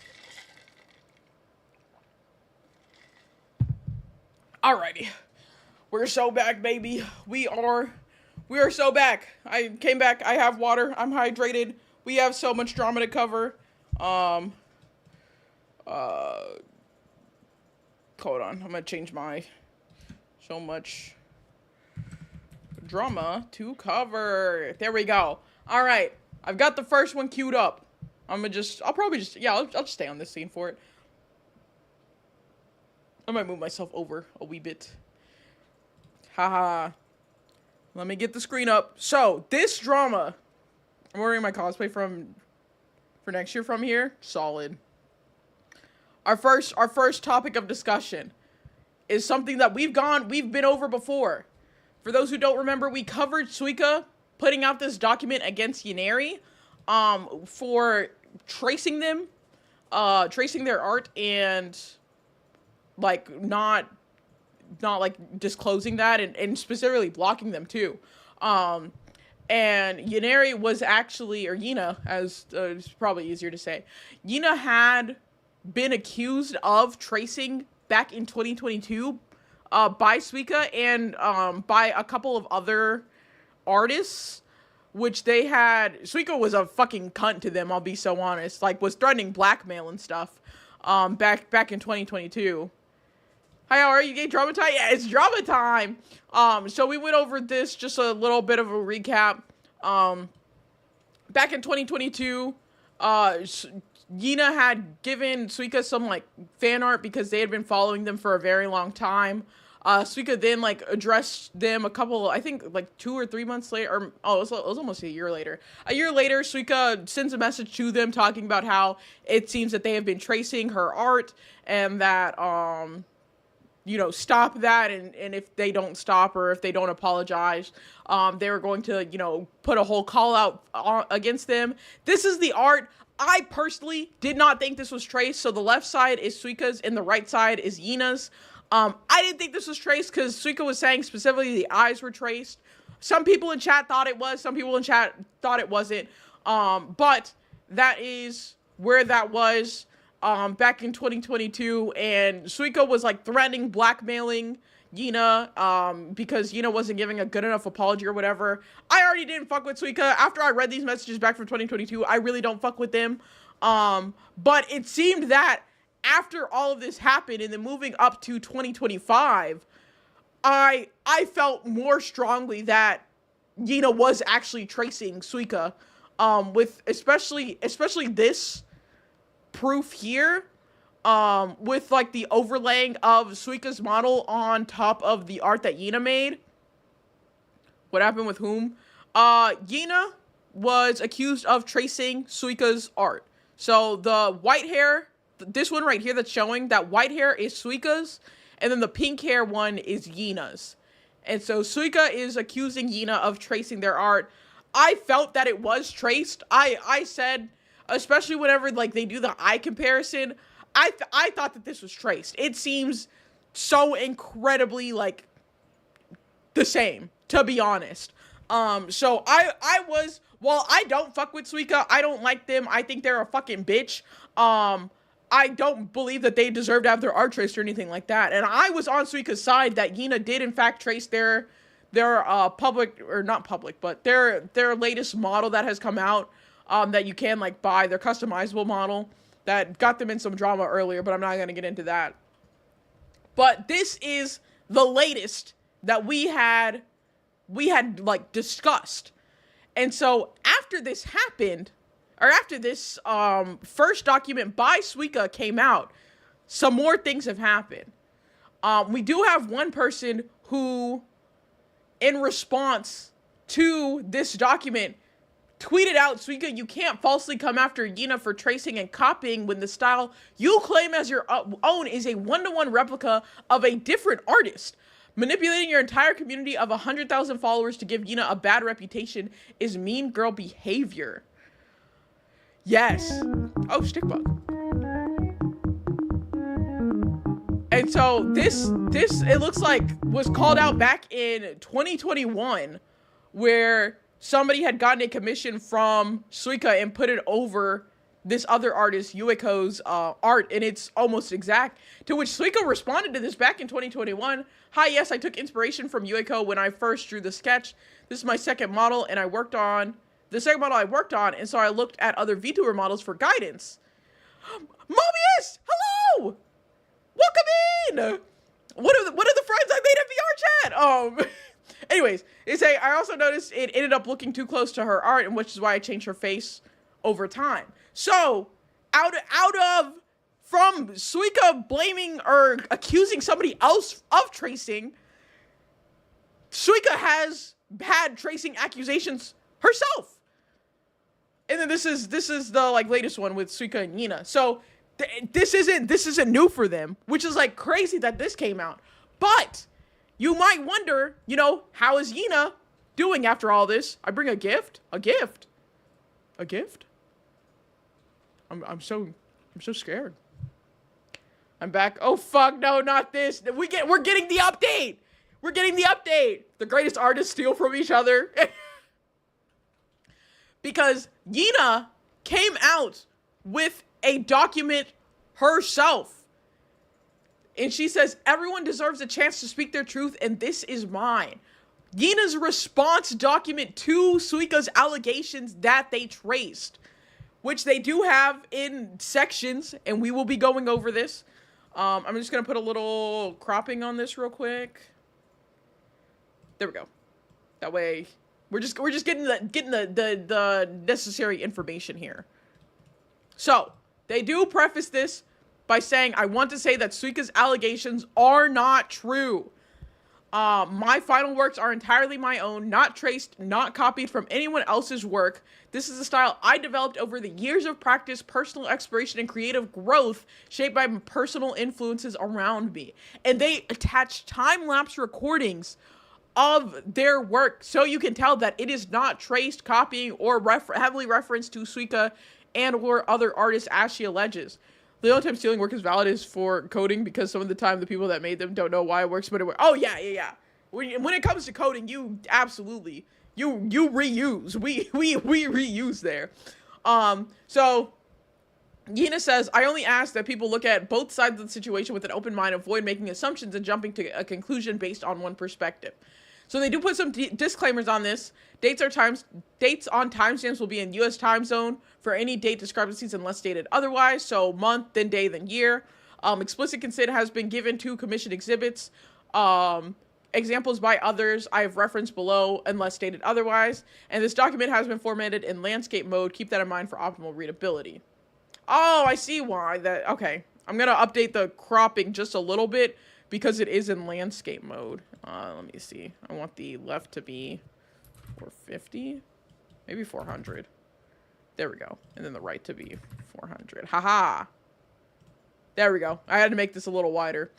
Alrighty, we're so back, baby. We are so back. I came back. I have water. I'm hydrated. We have so much drama to cover. Hold on. I'm gonna change my so much drama to cover. There we go. All right, I've got the first one queued up. I'll just stay on this scene for it. I might move myself over a wee bit. Haha. Let me get the screen up. So this drama, I'm ordering my cosplay for next year from here. Solid. Our first topic of discussion is something that we've been over before. For those who don't remember, we covered Suika putting out this document against Yineri, for tracing them, tracing their art and like not like disclosing that and specifically blocking them too. And Yineri was actually, or Yina, as it's probably easier to say, Yina had been accused of tracing back in 2022 by Suika and by a couple of other artists, which they had. Suika was a fucking cunt to them, I'll be so honest. Like, was threatening blackmail and stuff back in 2022. Hi, how are you? Getting drama time? Yeah, it's drama time. So we went over this, just a little bit of a recap. Back in 2022, Yina had given Suika some like fan art because they had been following them for a very long time. Suika then like addressed them a couple, I think like 2 or 3 months later, or it was almost a year later. A year later, Suika sends a message to them talking about how it seems that they have been tracing her art and that stop that, and if they don't stop or if they don't apologize, they were going to put a whole call out against them. This is the art. I personally did not think this was traced. So the left side is Suika's and the right side is Yina's. I didn't think this was traced because Suika was saying specifically the eyes were traced. Some people in chat thought it was. Some people in chat thought it wasn't. But that is where that was back in 2022. And Suika was like threatening, blackmailing Yina because Yina wasn't giving a good enough apology or whatever. I already didn't fuck with Suika. After I read these messages back from 2022, I really don't fuck with them. But it seemed that after all of this happened and then moving up to 2025, I felt more strongly that Yina was actually tracing Suika, with especially this proof here, with like the overlaying of Suika's model on top of the art that Yina made. What happened with whom? Yina was accused of tracing Suika's art. So the white hair this one right here that's showing that white hair is Suika's, and then the pink hair one is Yina's. And so Suika is accusing Yina of tracing their art. I felt that it was traced. I said, especially whenever like they do the eye comparison, I thought that this was traced. It seems so incredibly like the same, to be honest. So I was, while I don't fuck with Suika, I don't like them. I think they're a fucking bitch. I don't believe that they deserve to have their art traced or anything like that. And I was on Suika's side that Yina did in fact trace their public, or not public, but their latest model that has come out, that you can like buy, their customizable model that got them in some drama earlier, but I'm not going to get into that. But this is the latest that we had like discussed. And so after this happened, or after this first document by Suika came out, some more things have happened. We do have one person who, in response to this document, tweeted out, Suika, you can't falsely come after Yina for tracing and copying when the style you claim as your own is a one-to-one replica of a different artist. Manipulating your entire community of 100,000 followers to give Yina a bad reputation is mean girl behavior. Yes. Oh, stick bug. And so this it looks like was called out back in 2021, where somebody had gotten a commission from Suika and put it over this other artist, Yueko's art, and it's almost exact. To which Suika responded to this back in 2021. Hi, yes, I took inspiration from Yueko when I first drew the sketch. This is my second model, and I worked on and so I looked at other VTuber models for guidance. Mobius, hello, welcome in. What are the friends I made at VR chat? Anyways, they say I also noticed it ended up looking too close to her art, and which is why I changed her face over time. So from Suika blaming or accusing somebody else of tracing, Suika has had tracing accusations herself. And then this is the like latest one with Suika and Yina. So this isn't new for them, which is like crazy that this came out. But you might wonder, you know, how is Yina doing after all this? I bring a gift. A gift. I'm so scared. I'm back. Oh fuck, no, not this. We're getting the update. We're getting the update. The greatest artists steal from each other. Because Yina came out with a document herself. And she says, everyone deserves a chance to speak their truth, and this is mine. Yina's response document to Suika's allegations that they traced, which they do have in sections, and we will be going over this. I'm just going to put a little cropping on this real quick. There we go. That way, we're just getting the necessary information here. So, they do preface this by saying, I want to say that Suika's allegations are not true. My final works are entirely my own, not traced, not copied from anyone else's work. This is a style I developed over the years of practice, personal exploration, and creative growth, shaped by personal influences around me. And they attach time-lapse recordings of their work, so you can tell that it is not traced, copying, or heavily referenced to Suika and or other artists, as she alleges. The only time stealing work is valid is for coding, because some of the time the people that made them don't know why it works, but it works. Oh yeah. When it comes to coding, you absolutely you reuse. We reuse there. So Yina says, I only ask that people look at both sides of the situation with an open mind, avoid making assumptions and jumping to a conclusion based on one perspective. So they do put some disclaimers on this. Dates on timestamps will be in U.S. time zone for any date discrepancies unless stated otherwise. So month, then day, then year. Explicit consent has been given to commissioned exhibits. Examples by others I have referenced below unless stated otherwise. And this document has been formatted in landscape mode. Keep that in mind for optimal readability. Oh, I see why that. Okay. I'm going to update the cropping just a little bit because it is in landscape mode. Let me see. I want the left to be 450, maybe 400. There we go. And then the right to be 400. Haha. There we go. I had to make this a little wider.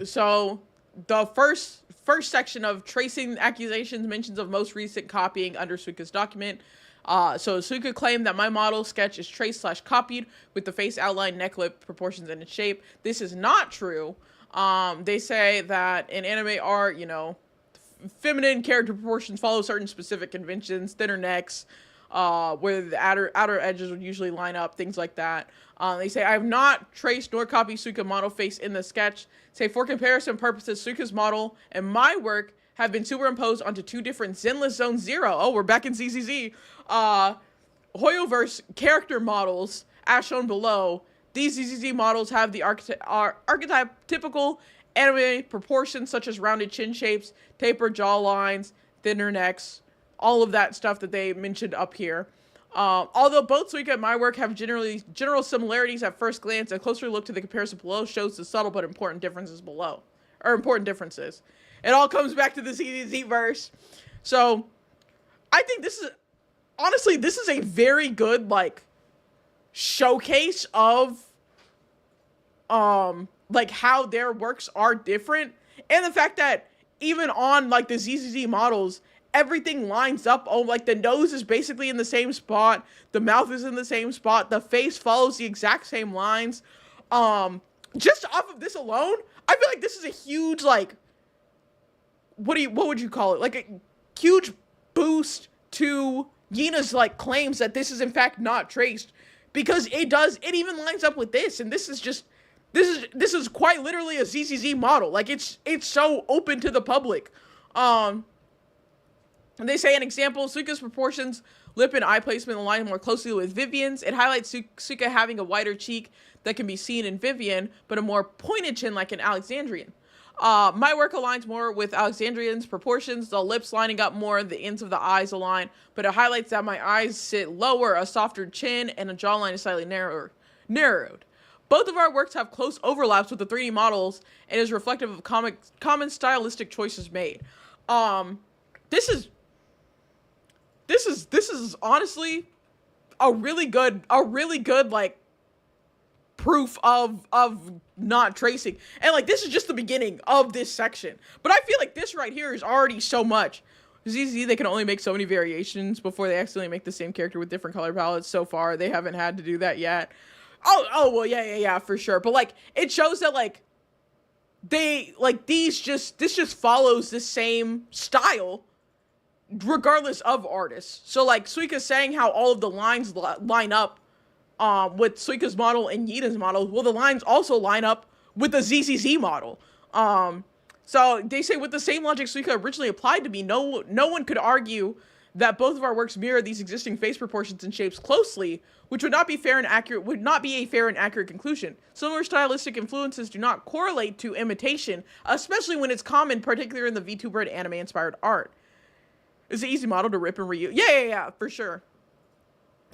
So the first section of tracing accusations mentions of most recent copying under Suika's document. So Suika claimed that my model sketch is traced/copied with the face outline, neck, lip proportions, and its shape. This is not true. They say that in anime art, feminine character proportions follow certain specific conventions, thinner necks, where the outer edges would usually line up, things like that. They say, I have not traced nor copied Suika model face in the sketch. Say, for comparison purposes, Suika's model and my work have been superimposed onto two different Zenless Zone Zero. Oh, we're back in ZZZ. Hoyoverse character models, as shown below. These ZZZ models have the archetypical anime proportions, such as rounded chin shapes, tapered jaw lines, thinner necks, all of that stuff that they mentioned up here. Although both Suika and my work have general similarities at first glance, a closer look to the comparison below shows the subtle but important differences below. Or important differences. It all comes back to the ZZZ verse. So, I think this is a very good, showcase of, how their works are different. And the fact that even on, the ZZZ models, everything lines up. Oh, the nose is basically in the same spot. The mouth is in the same spot. The face follows the exact same lines. Just off of this alone, I feel like this is a huge, what would you call it? A huge boost to Yina's, claims that this is in fact not traced. Because it even lines up with this. And this is quite literally a ZZZ model. It's so open to the public. And they say an example, Suika's proportions, lip and eye placement align more closely with Vivian's. It highlights Suika having a wider cheek that can be seen in Vivian, but a more pointed chin like an Alexandrian. My work aligns more with Alexandrian's proportions, the lips lining up more, the ends of the eyes align, but it highlights that my eyes sit lower, a softer chin, and a jawline is slightly narrowed. Both of our works have close overlaps with the 3D models and is reflective of common stylistic choices made. This is honestly a really good proof of not tracing. And this is just the beginning of this section. But I feel like this right here is already so much. ZZ, they can only make so many variations before they accidentally make the same character with different color palettes. So far, they haven't had to do that yet. Oh, well, yeah, for sure. But, it shows that, this just follows the same style regardless of artists. So, Suika's saying how all of the lines line up with Suika's model and Yina's model. Well, the lines also line up with the ZZZ model. So, they say with the same logic Suika originally applied to me, no one could argue that both of our works mirror these existing face proportions and shapes closely, which would not be a fair and accurate conclusion. Similar stylistic influences do not correlate to imitation, especially when it's common, particularly in the VTuber and anime-inspired art. It's an easy model to rip and reuse. Yeah, for sure.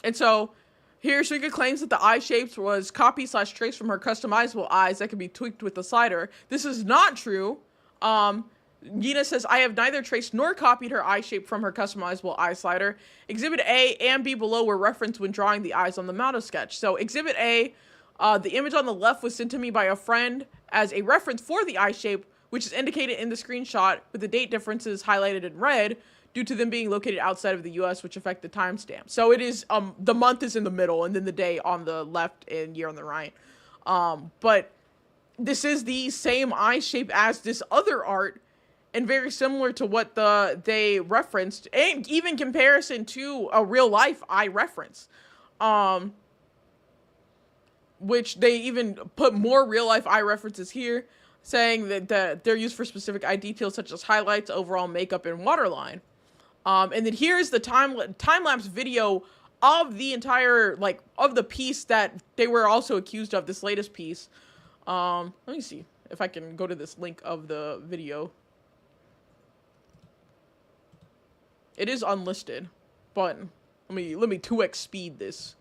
And so, here Suika claims that the eye shapes was copy/trace from her customizable eyes that can be tweaked with the slider. This is not true. Yina says, I have neither traced nor copied her eye shape from her customizable eye slider. Exhibit A and B below were referenced when drawing the eyes on the model sketch. So Exhibit A, the image on the left was sent to me by a friend as a reference for the eye shape, which is indicated in the screenshot with the date differences highlighted in red due to them being located outside of the US, which affect the timestamp. So it is, the month is in the middle and then the day on the left and year on the right. But this is the same eye shape as this other art, and very similar to what they referenced, and even comparison to a real life eye reference. Which they even put more real life eye references here, saying that they're used for specific eye details such as highlights, overall makeup, and waterline. And then here's the time-lapse video of the entire, of the piece that they were also accused of, this latest piece. Let me see if I can go to this link of the video. It is unlisted, but let me 2x speed this.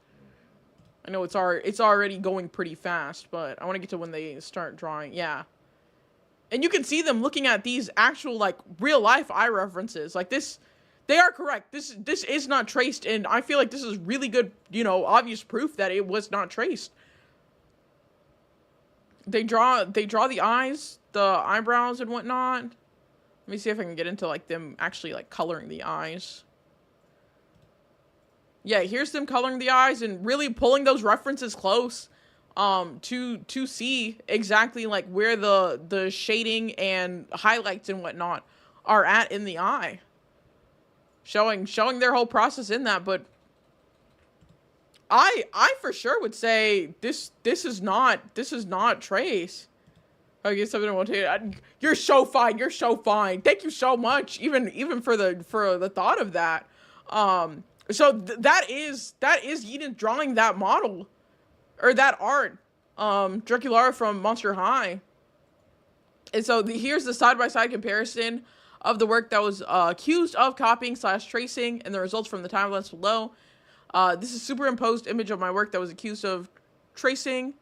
I know it's already going pretty fast, but I want to get to when they start drawing. Yeah. And you can see them looking at these actual, real life eye references. They are correct. This is not traced, and I feel like this is really good, obvious proof that it was not traced. They draw the eyes, the eyebrows, and whatnot. Let me see if I can get into like them actually like coloring the eyes. Yeah, here's them coloring the eyes and really pulling those references close, to see exactly like where the shading and highlights and whatnot are at in the eye. Showing their whole process in that, but I for sure would say this is not trace. I guess something I want to. You're so fine. You're so fine. Thank you so much. Even for the thought of that. So that is Eden drawing that model, or that art. Draculaura from Monster High. And so here's the side-by-side comparison of the work that was accused of copying / tracing, and the results from the timelines below. This is superimposed image of my work that was accused of tracing.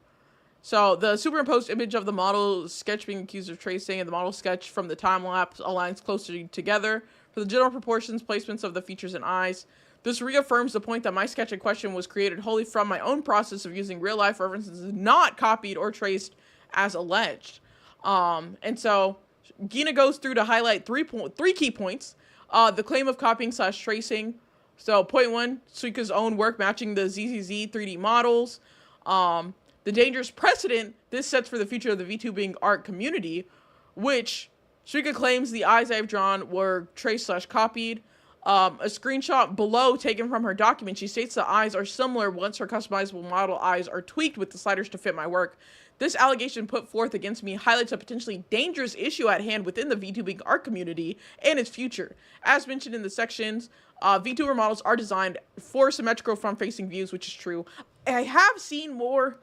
So the superimposed image of the model sketch being accused of tracing and the model sketch from the time lapse aligns closely together for the general proportions, placements of the features and eyes. This reaffirms the point that my sketch in question was created wholly from my own process of using real-life references, not copied or traced as alleged. And so Gina goes through to highlight three key points. The claim of copying / tracing. So point 1, Suika's own work matching the ZZZ 3D models. The dangerous precedent this sets for the future of the VTubing art community, which Suika claims the eyes I have drawn were traced / copied. A screenshot below taken from her document, she states the eyes are similar once her customizable model eyes are tweaked with the sliders to fit my work. This allegation put forth against me highlights a potentially dangerous issue at hand within the VTubing art community and its future. As mentioned in the sections, VTuber models are designed for symmetrical front-facing views, which is true. I have seen more...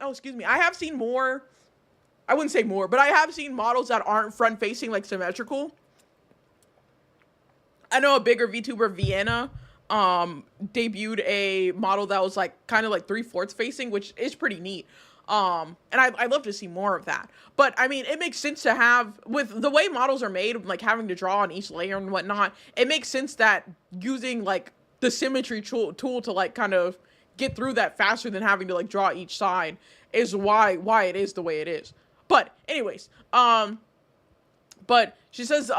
oh, excuse me. I have seen more... I wouldn't say more, but I have seen models that aren't front-facing, like symmetrical. I know a bigger VTuber, Vienna, debuted a model that was like kind of like 3/4 facing, which is pretty neat. And I'd love to see more of that. But I mean, it makes sense to have, with the way models are made, like having to draw on each layer and whatnot, it makes sense that using like the symmetry tool to like kind of get through that faster than having to like draw each side is why it is the way it is. But anyways, but she says,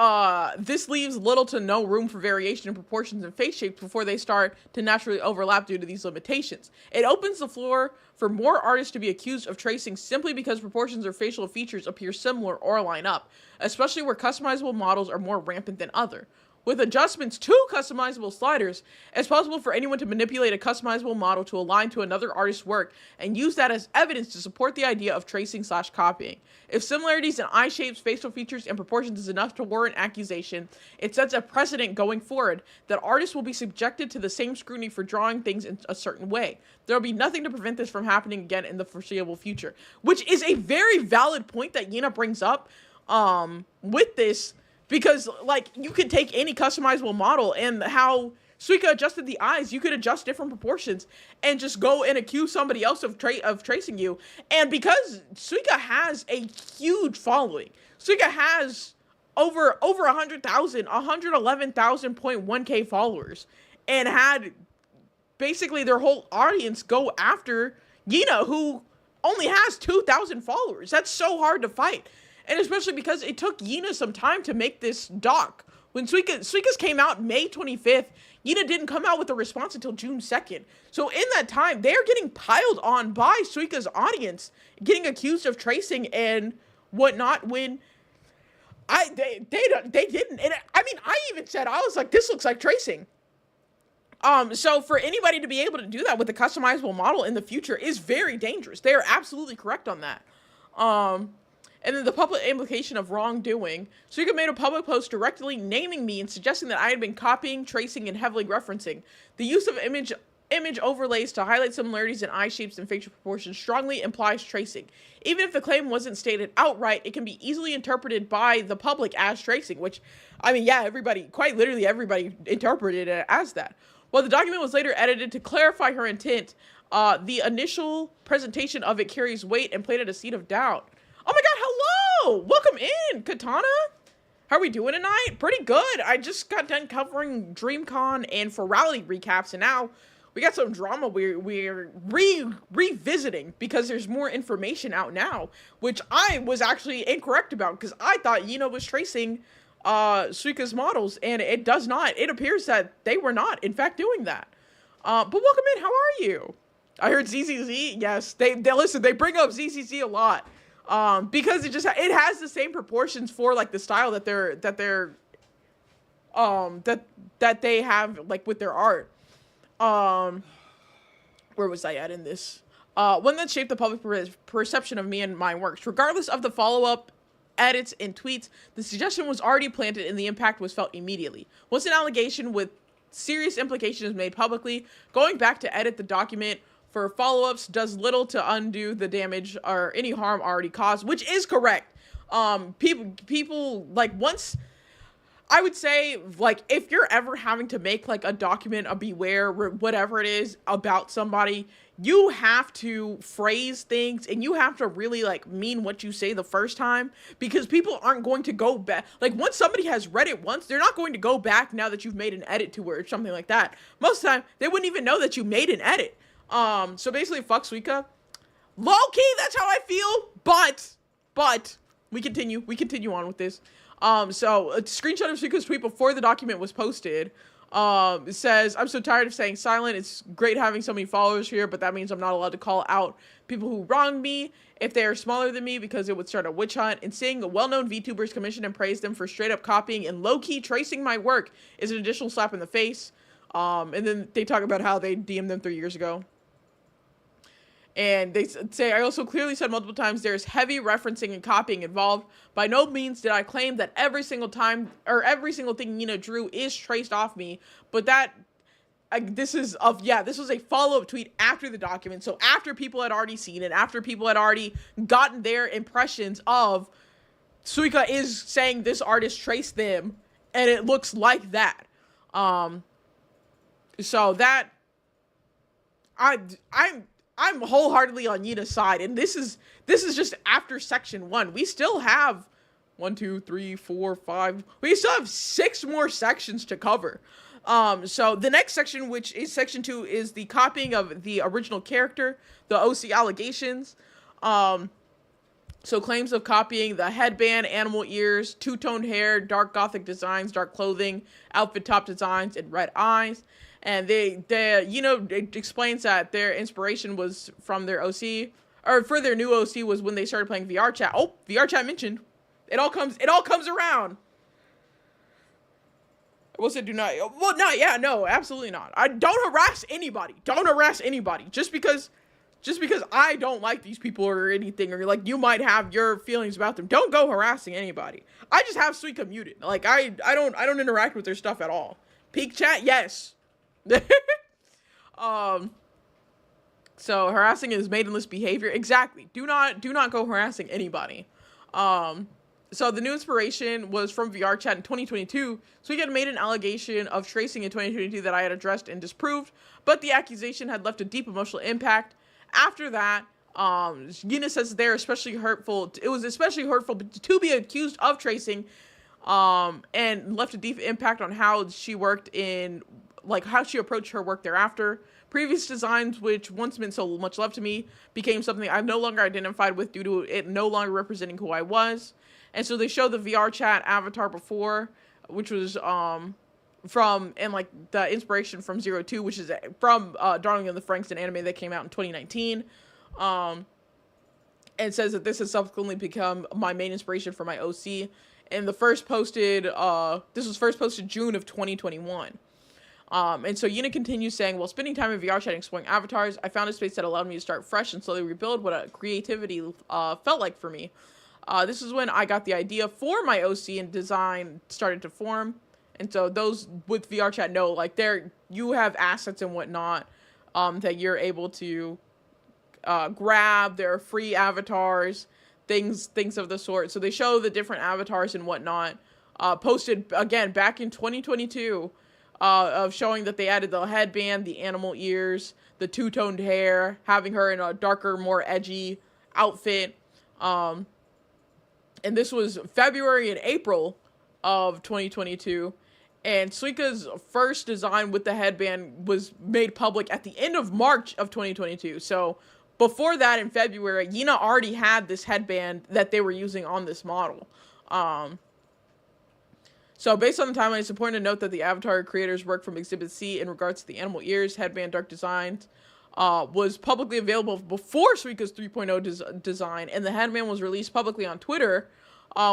this leaves little to no room for variation in proportions and face shapes before they start to naturally overlap due to these limitations. It opens the floor for more artists to be accused of tracing simply because proportions or facial features appear similar or line up, especially where customizable models are more rampant than other. With adjustments to customizable sliders, it's possible for anyone to manipulate a customizable model to align to another artist's work and use that as evidence to support the idea of tracing / copying. If similarities in eye shapes, facial features, and proportions is enough to warrant accusation, it sets a precedent going forward that artists will be subjected to the same scrutiny for drawing things in a certain way. There will be nothing to prevent this from happening again in the foreseeable future, which is a very valid point that Yina brings up with this. Because, like, you could take any customizable model, and how Suika adjusted the eyes, you could adjust different proportions and just go and accuse somebody else of tracing you. And because Suika has a huge following, Suika has over 100,000, 111,000.1k followers, and had basically their whole audience go after Yina, who only has 2,000 followers. That's so hard to fight. And especially because it took Yina some time to make this doc. When Suika's came out May 25th, Yina didn't come out with a response until June 2nd. So in that time, they're getting piled on by Suika's audience, getting accused of tracing and whatnot when they didn't. And I mean, I even said, I was like, this looks like tracing. So for anybody to be able to do that with a customizable model in the future is very dangerous. They are absolutely correct on that. And then the public implication of wrongdoing. Suika made a public post directly naming me and suggesting that I had been copying, tracing, and heavily referencing. The use of image overlays to highlight similarities in eye shapes and facial proportions strongly implies tracing. Even if the claim wasn't stated outright, it can be easily interpreted by the public as tracing, which, I mean, yeah, quite literally everybody interpreted it as that. While the document was later edited to clarify her intent, the initial presentation of it carries weight and planted a seed of doubt. Oh my god, hello! Welcome in, Katana! How are we doing tonight? Pretty good. I just got done covering DreamCon and Furality recaps, and now we got some drama we're revisiting because there's more information out now, which I was actually incorrect about because I thought Yino was tracing Suika's models, and it does not. It appears that they were not, in fact, doing that. But welcome in. How are you? I heard ZZZ. Yes, they listen. They bring up ZZZ a lot. Because it has the same proportions for like the style that they have like with their art. Where was I at in this? One that shaped the public perception of me and my works. Regardless of the follow-up edits and tweets, the suggestion was already planted and the impact was felt immediately. Once an allegation with serious implications is made publicly, going back to edit the document for follow-ups does little to undo the damage or any harm already caused, which is correct. People like once, I would say, like, if you're ever having to make like a document, a beware, whatever it is about somebody, you have to phrase things and you have to really like mean what you say the first time, because people aren't going to go back. Like, once somebody has read it once, they're not going to go back now that you've made an edit to it or something like that. Most of the time, they wouldn't even know that you made an edit. So basically, fuck Suika. Low key, that's how I feel. But we continue on with this. So a screenshot of Suika's tweet before the document was posted. It says, "I'm so tired of staying silent. It's great having so many followers here, but that means I'm not allowed to call out people who wronged me if they are smaller than me, because it would start a witch hunt. And seeing well-known VTubers commission and praise them for straight up copying and low-key tracing my work is an additional slap in the face." And then they talk about how they DM'd them 3 years ago. And they say, "I also clearly said multiple times there's heavy referencing and copying involved. By no means did I claim that every single time or every single thing Nina drew is traced off me. But this was a follow-up tweet after the document. So after people had already seen it, after people had already gotten their impressions of Suika is saying this artist traced them, and it looks like that. So that I'm wholeheartedly on Yina's side, and this is just after section 1. We still have 1, 2, 3, 4, 5. We still have 6 more sections to cover. So the next section, which is section 2, is the copying of the original character, the OC allegations. So claims of copying the headband, animal ears, two-toned hair, dark gothic designs, dark clothing, outfit top designs, and red eyes. And it explains that their inspiration was from their OC, or for their new OC was when they started playing VR chat. Oh, VR chat mentioned. It all comes around. We'll say do not. Well, no, yeah, no, absolutely not. Don't harass anybody. Don't harass anybody. Just because I don't like these people or anything, or like you might have your feelings about them, don't go harassing anybody. I just have Suika muted. Like I don't interact with their stuff at all. Peak chat, yes. So harassing is maidenless behavior. Exactly. Do not go harassing anybody. So the new inspiration was from VR chat in 2022. So we had made an allegation of tracing in 2022 that I had addressed and disproved, but the accusation had left a deep emotional impact. After that, Yina says they're especially hurtful. It was especially hurtful to be accused of tracing, and left a deep impact on how she worked in, like, how she approached her work thereafter. Previous designs, which once meant so much love to me, became something I've no longer identified with due to it no longer representing who I was. And so they show the VR chat avatar before, which was from, and like the inspiration from 02, which is from Darling in the Franxton anime that came out in 2019. And says that this has subsequently become my main inspiration for my OC. And this was first posted June of 2021. And so Yina continues saying, while spending time in VR chat and exploring avatars, I found a space that allowed me to start fresh and slowly rebuild what a creativity felt like for me. This is when I got the idea for my OC and design started to form. And so those with VR chat know, like, you have assets and whatnot that you're able to grab. There are free avatars, things of the sort. So they show the different avatars and whatnot, posted again back in 2022, of showing that they added the headband, the animal ears, the two-toned hair, having her in a darker, more edgy outfit. And this was February and April of 2022. And Suika's first design with the headband was made public at the end of March of 2022. So before that, in February, Yina already had this headband that they were using on this model. So based on the timeline, it's important to note that the avatar creators' work from Exhibit C in regards to the animal ears, headband, dark designs, was publicly available before Suika's 3.0 design, and the headband was released publicly on Twitter,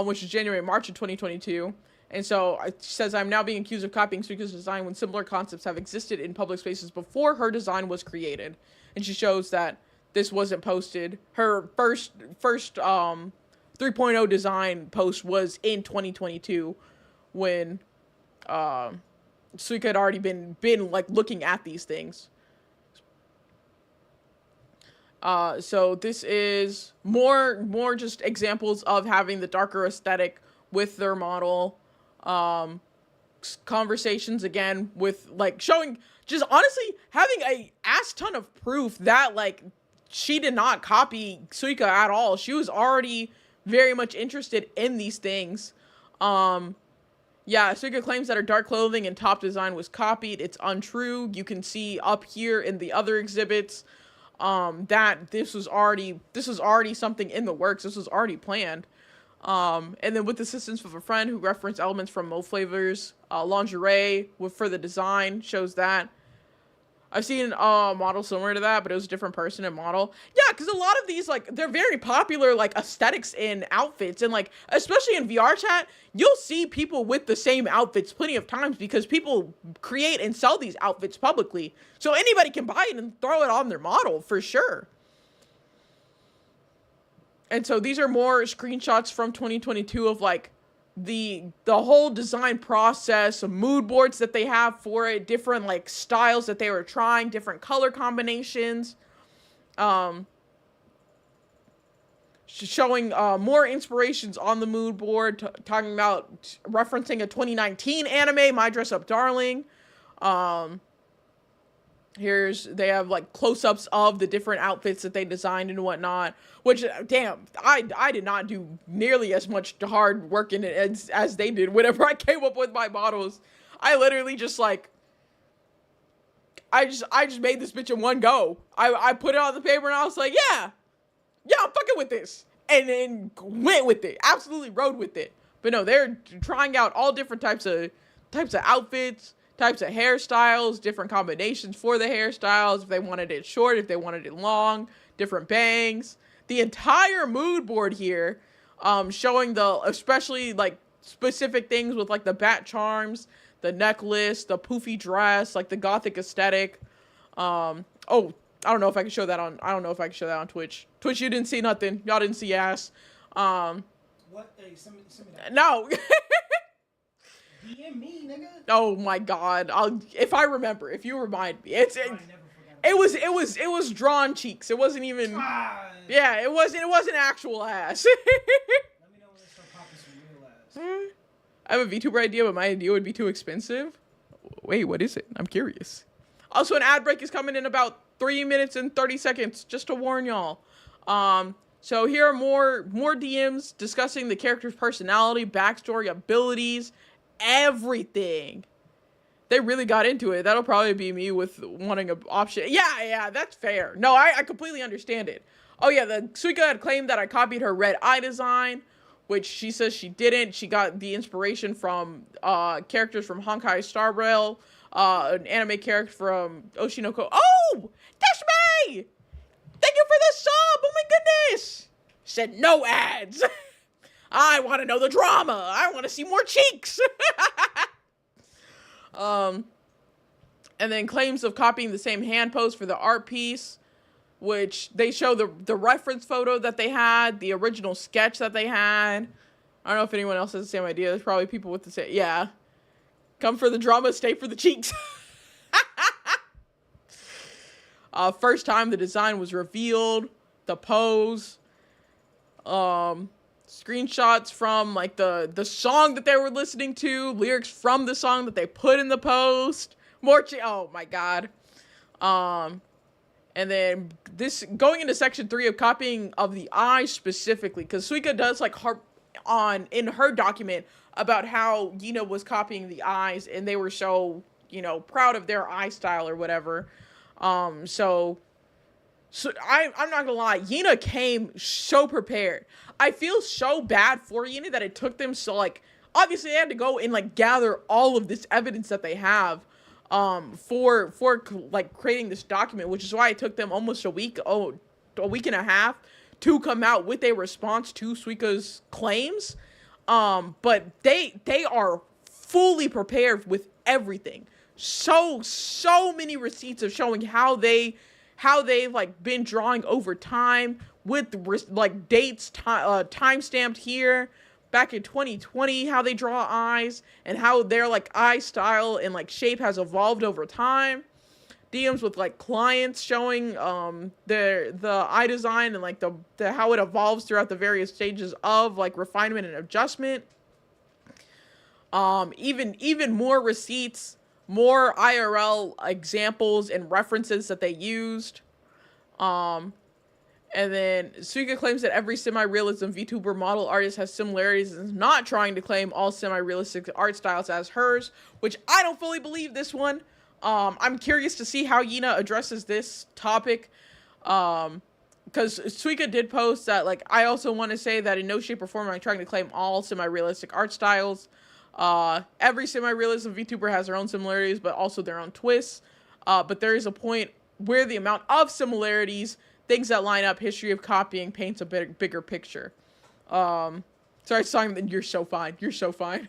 which is January and March of 2022. And so it says, I'm now being accused of copying Suika's design when similar concepts have existed in public spaces before her design was created. And she shows that this wasn't posted. Her first 3.0 design post was in 2022 when Suika had already been like looking at these things. So this is more just examples of having the darker aesthetic with their model. Conversations again with like showing, just honestly having a ass ton of proof that like she did not copy Suika at all. She was already very much interested in these things. Yeah, Suika claims that her dark clothing and top design was copied. It's untrue. You can see up here in the other exhibits that this was already something in the works. This was already planned. And then with the assistance of a friend who referenced elements from Mo Flavor's lingerie for the design, shows that. I've seen a model similar to that, but it was a different person and model. Yeah, because a lot of these, like, they're very popular, like, aesthetics in outfits. And, like, especially in VR chat, you'll see people with the same outfits plenty of times because people create and sell these outfits publicly. So anybody can buy it and throw it on their model, for sure. And so these are more screenshots from 2022 of, like, the whole design process, mood boards that they have for it, different like styles that they were trying, different color combinations, showing more inspirations on the mood board, talking about referencing a 2019 anime, My Dress Up Darling. They have like close-ups of the different outfits that they designed and whatnot, which, damn, I did not do nearly as much hard work in it as they did whenever I came up with my models. I literally just like, I just made this bitch in one go. I put it on the paper and I was like, yeah, I'm fucking with this. And then went with it, absolutely rode with it. But no, they're trying out all different types of outfits, types of hairstyles, different combinations for the hairstyles, if they wanted it short, if they wanted it long, different bangs. The entire mood board here, showing especially like specific things with like the bat charms, the necklace, the poofy dress, like the gothic aesthetic. I don't know if I can show that on Twitch. Twitch, you didn't see nothing. Y'all didn't see ass. What? Hey, send me that. No. DM me, nigga. Oh my god! If I remember, if you remind me, it was drawn cheeks. It wasn't even. Yeah, it wasn't actual ass. Let me know when they start popping some real ass. I have a VTuber idea, but my idea would be too expensive. Wait, what is it? I'm curious. Also, an ad break is coming in about 3 minutes and 30 seconds, just to warn y'all. So here are more DMs discussing the character's personality, backstory, abilities, everything. They really got into it. That'll probably be me with wanting an option. Yeah, that's fair. No, I completely understand it. Oh yeah, the Suika had claimed that I copied her red eye design, which she says she didn't. She got the inspiration from characters from Honkai Star Rail, an anime character from Oshinoko. Oh, that's me! Thank you for the sub! Oh my goodness! Said no ads! I want to know the drama! I want to see more cheeks! And then claims of copying the same hand pose for the art piece, which they show the reference photo that they had, the original sketch that they had. I don't know if anyone else has the same idea. There's probably people with the same... Yeah. Come for the drama, stay for the cheeks. First time the design was revealed, the pose, screenshots from like the song that they were listening to, lyrics from the song that they put in the post, oh my god. And then this going into section 3 of copying of the eye specifically, because Suika does like harp on in her document about how Yina was copying the eyes, and they were so, proud of their eye style or whatever. So I'm not gonna lie, Yina came so prepared. I feel so bad for Yina that it took them so, like, obviously they had to go and, like, gather all of this evidence that they have for like creating this document, which is why it took them almost a week and a half to come out with a response to Suika's claims. But they are fully prepared with everything. So many receipts of showing how they've like been drawing over time with like dates time stamped here back in 2020, how they draw eyes and how their like eye style and like shape has evolved over time. DMs with like clients showing the eye design and like the how it evolves throughout the various stages of like refinement and adjustment. Even more receipts, more IRL examples and references that they used. And then Suika claims that every semi-realism VTuber model artist has similarities and is not trying to claim all semi-realistic art styles as hers, which I don't fully believe this one. I'm curious to see how Yina addresses this topic. Because Suika did post that, like, I also want to say that in no shape or form am I trying to claim all semi-realistic art styles. Every semi-realism VTuber has their own similarities, but also their own twists. But there is a point where the amount of similarities, things that line up, history of copying paints a bigger picture. Sorry, Simon, you're so fine. You're so fine.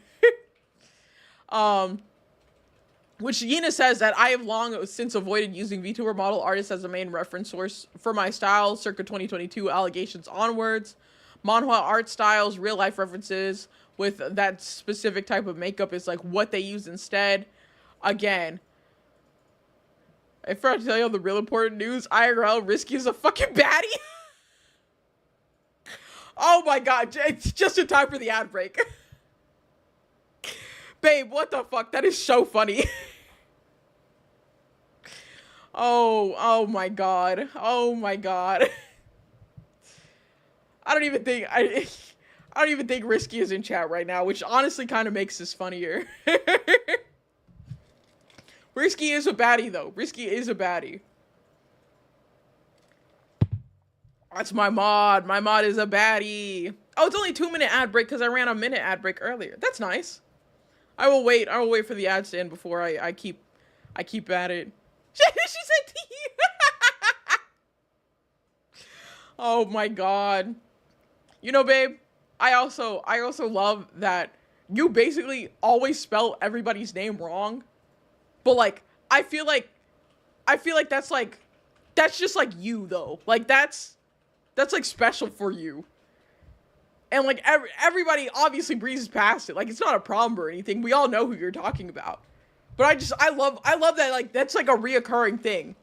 Which Yina says that I have long since avoided using VTuber model artists as a main reference source for my style, circa 2022 allegations onwards. Manhwa art styles, real life references with that specific type of makeup is like what they use instead. Again, I forgot to tell you all the real important news. IRL, Risky is a fucking baddie. Oh my god, it's just in time for the ad break. Babe, what the fuck? That is so funny. Oh my god. Oh my god. I don't even think Risky is in chat right now, which honestly kind of makes this funnier. Risky is a baddie, though. Risky is a baddie. That's my mod. My mod is a baddie. Oh, it's only a 2-minute ad break because I ran a minute ad break earlier. That's nice. I will wait for the ads to end before I keep at it. She said tea. Oh my god. You know, babe, I also love that you basically always spell everybody's name wrong. But like I feel like that's just like you though. Like that's like special for you. And like everybody obviously breezes past it. Like it's not a problem or anything. We all know who you're talking about. But I love that, like that's like a reoccurring thing.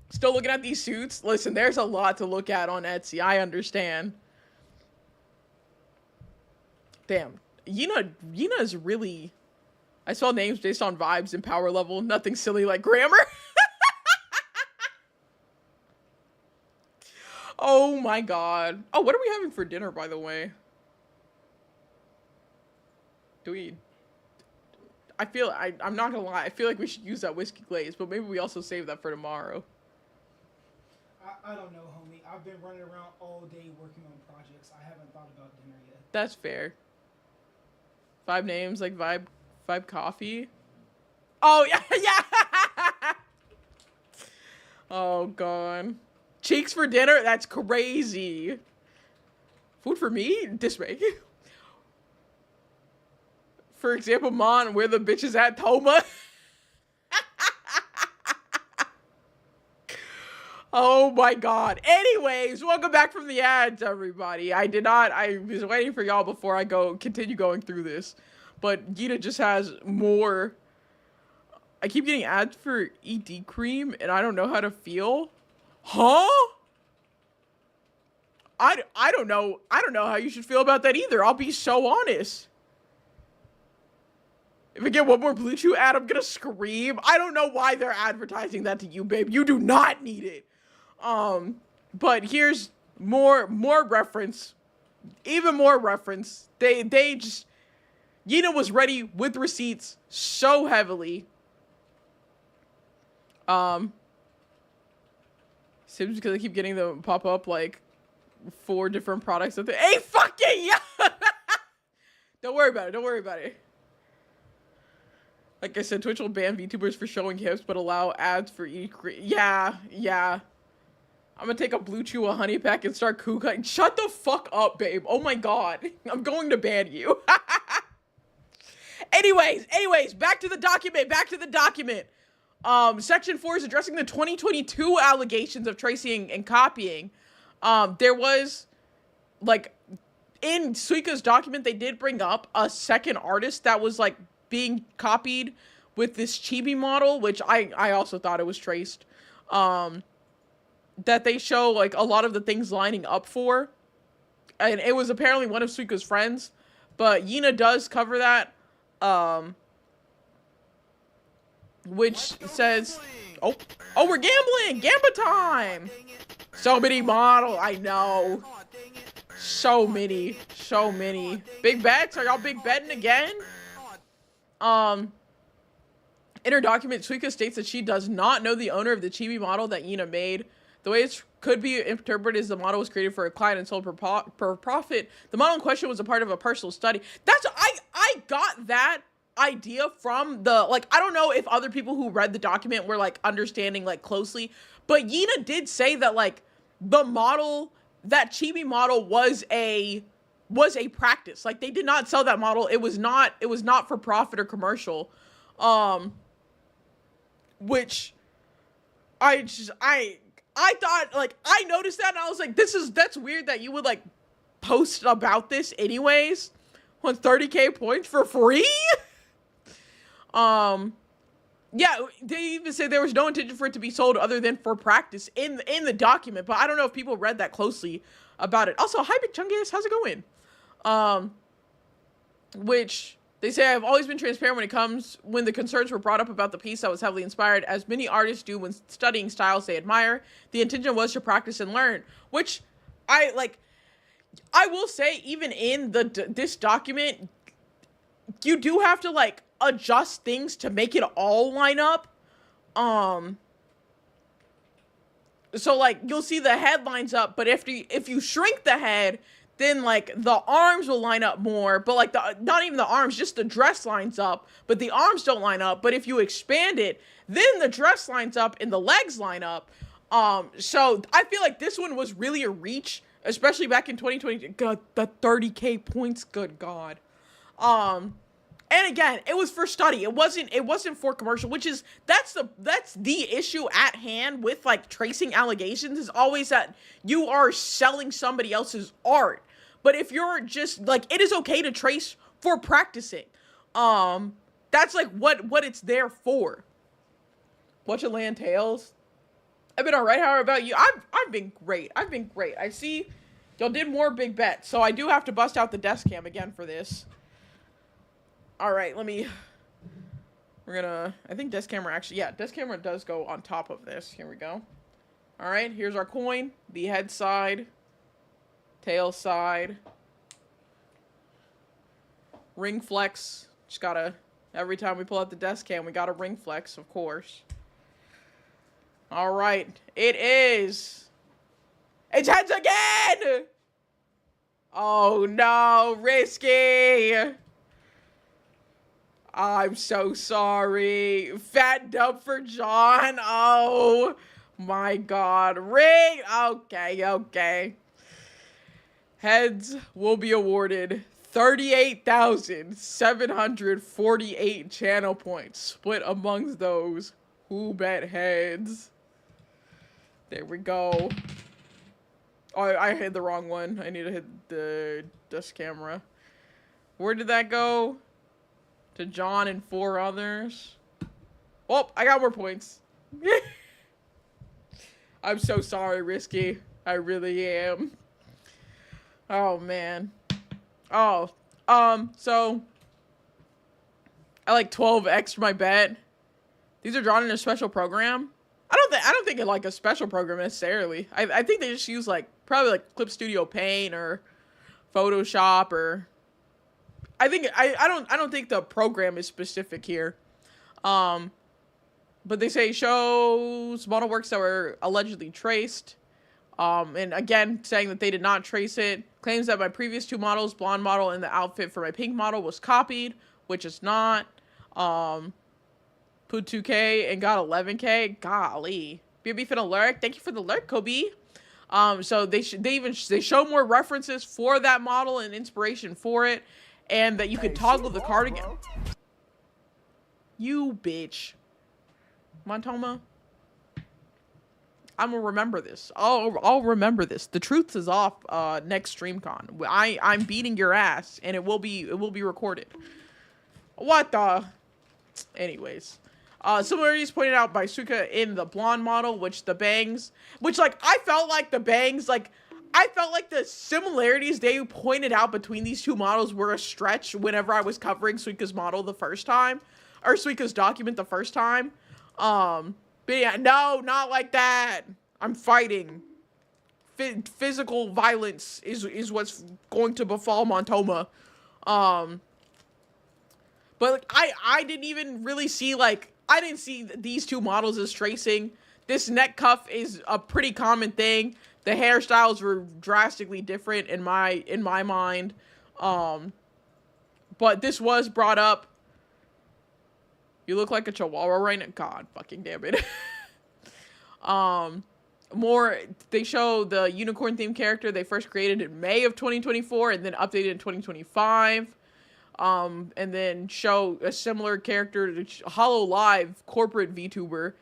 Still looking at these suits? Listen, there's a lot to look at on Etsy. I understand. Damn. Yina is really... I saw names based on vibes and power level. Nothing silly like grammar. Oh my god. Oh, what are we having for dinner, by the way? I'm not gonna lie, I feel like we should use that whiskey glaze, but maybe we also save that for tomorrow. I don't know, homie. I've been running around all day working on projects. I haven't thought about dinner yet. That's fair. 5 names, like vibe coffee. Oh, yeah, yeah! Oh, god. Cheeks for dinner? That's crazy. Food for me? Dismay. For example, Mon, where the bitch is at, Toma. Oh my god. Anyways, welcome back from the ads, everybody. I was waiting for y'all before I continue going through this. But Gita just has more. I keep getting ads for ED cream, and I don't know how to feel. Huh? I don't know. I don't know how you should feel about that either. I'll be so honest. If I get one more Blue Chew ad, I'm gonna scream. I don't know why they're advertising that to you, babe. You do not need it. But here's more reference Even more reference. They just, Yina was ready with receipts so heavily. Seems because I keep getting them pop up like 4 different products. Hey, fucking yeah! Don't worry about it. Don't worry about it. Like I said, Twitch will ban VTubers for showing hips, but allow ads for each. Yeah. I'm gonna take a Blue Chew, a honey pack, and start cutting. Shut the fuck up, babe. Oh my god. I'm going to ban you. Anyways, back to the document. Section 4 is addressing the 2022 allegations of tracing and copying. There was, like, in Suika's document, they did bring up a second artist that was, like, being copied with this chibi model, which I also thought it was traced. That they show, like, a lot of the things lining up for. And it was apparently one of Suika's friends. But Yina does cover that. Which says... Oh, we're gambling! Gamba time! So many models, I know. So many. Big bets? Are y'all big betting again? In her document, Suika states that she does not know the owner of the chibi model that Yina made. The way it could be interpreted is the model was created for a client and sold per profit. The model in question was a part of a personal study. That's, I got that idea from the, like, I don't know if other people who read the document were, like, understanding, like, closely, but Yina did say that, like, the model, that chibi model was a practice. Like, they did not sell that model. It was not for profit or commercial. Which I thought, like, I noticed that and I was like, that's weird that you would, like, post about this anyways. Want 30k points for free? Yeah, they even say there was no intention for it to be sold other than for practice in the document, but I don't know if people read that closely about it. Also, hi Big Chungus, how's it going? Which they say, I've always been transparent when the concerns were brought up about the piece that was heavily inspired, as many artists do when studying styles they admire. The intention was to practice and learn, which I will say, even in this document, you do have to, like, adjust things to make it all line up. So, like, you'll see the head lines up, but if you shrink the head, then, like, the arms will line up more, but, like, not even the arms, just the dress lines up, but the arms don't line up. But if you expand it, then the dress lines up and the legs line up. So I feel like this one was really a reach, especially back in 2020. God, the 30k points, good God. And again, it was for study. It wasn't for commercial, which is, that's the issue at hand with, like, tracing allegations, is always that you are selling somebody else's art. But if you're just, like, it is okay to trace for practicing. That's, like, what it's there for. Watch it land tails. I've been alright. How about you? I've been great. I see y'all did more big bets, so I do have to bust out the desk cam again for this. Alright, I think desk camera actually, yeah, desk camera does go on top of this. Here we go. Alright, here's our coin. The head side. Tail side. Ring flex. Just gotta, every time we pull out the desk cam, we gotta ring flex, of course. Alright, it's heads again! Oh no, risky! I'm so sorry. Fat dub for John. Oh my God. Ring. Okay. Heads will be awarded 38,748 channel points, split amongst those who bet heads. There we go. Oh, I hit the wrong one. I need to hit the desk camera. Where did that go? To John and 4 others. Oh, I got more points. I'm so sorry, Risky. I really am. Oh, man. Oh, so I like 12x for my bet. These are drawn in a special program. I don't think it like a special program necessarily. I think they just use, like, probably like Clip Studio Paint or Photoshop or I think I don't think the program is specific here. But they say shows model works that were allegedly traced. And again, saying that they did not trace it. Claims that my previous two models, blonde model and the outfit for my pink model, was copied, which is not. Put 2K and got 11K. Golly. BB for the lurk. Thank you for the lurk, Kobe. So they show more references for that model and inspiration for it, and that you could toggle the cardigan. You bitch, Montoma. I'm gonna remember this. I'll remember this. The truth is off. Next StreamCon, I'm beating your ass, and it will be recorded. What the? Anyways. Similarities pointed out by Suka in the blonde model, which the bangs, which like I felt like the similarities they pointed out between these two models were a stretch whenever I was covering Suika's model the first time, or Suika's document the first time. But yeah, no, not like that. I'm fighting. Physical violence is what's going to befall Montoma. But like, I didn't even really see like. I didn't see these two models as tracing. This neck cuff is a pretty common thing. The hairstyles were drastically different in my mind. But this was brought up. You look like a chihuahua right now. God fucking damn it. They show the unicorn themed character they first created in May of 2024 and then updated in 2025. And then show a similar character to Hollow Live corporate VTuber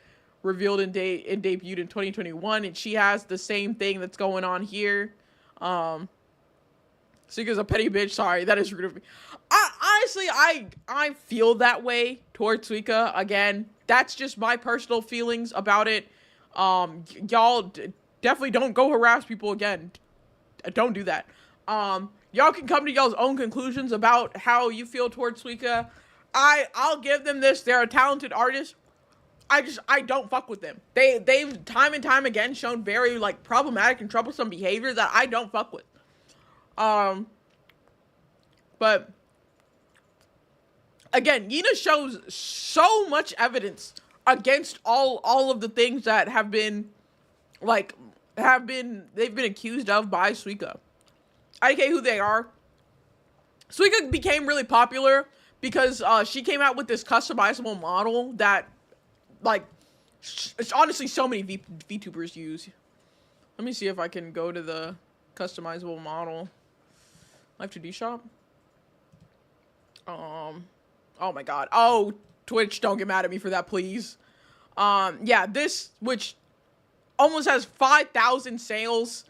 revealed and debuted in 2021, and she has the same thing that's going on here. Suika's a petty bitch. Sorry, that is rude of me. Honestly, I feel that way towards Suika. Again, that's just my personal feelings about it. Y'all definitely don't go harass people again. Don't do that. Y'all can come to y'all's own conclusions about how you feel towards Suika. I'll give them this. They're a talented artist. I don't fuck with them. They've time and time again shown very like problematic and troublesome behavior that I don't fuck with. But again, Yina shows so much evidence against all of the things that they've been accused of by Suika. I don't care who they are. Suika became really popular because she came out with this customizable model that, like, it's honestly so many VTubers use. Let me see if I can go to the customizable model. Live 2D shop. Oh my god. Oh, Twitch, don't get mad at me for that, please. Yeah, this, which almost has 5,000 sales.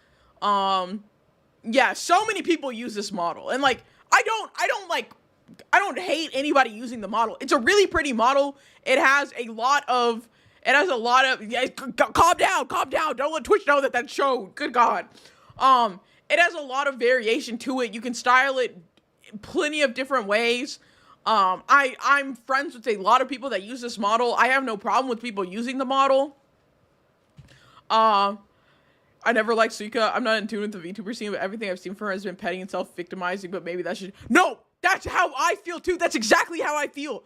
Yeah, so many people use this model, and like I don't hate anybody using the model. It's a really pretty model. It has a lot of yeah, calm down. Don't let Twitch know that that's shown. Good God. It has a lot of variation to it. You can style it plenty of different ways. I'm friends with a lot of people that use this model. I have no problem with people using the model. I never liked Suika. I'm not in tune with the VTuber scene, but everything I've seen from her has been petty and self-victimizing, but maybe that should... No! That's how I feel, too! That's exactly how I feel!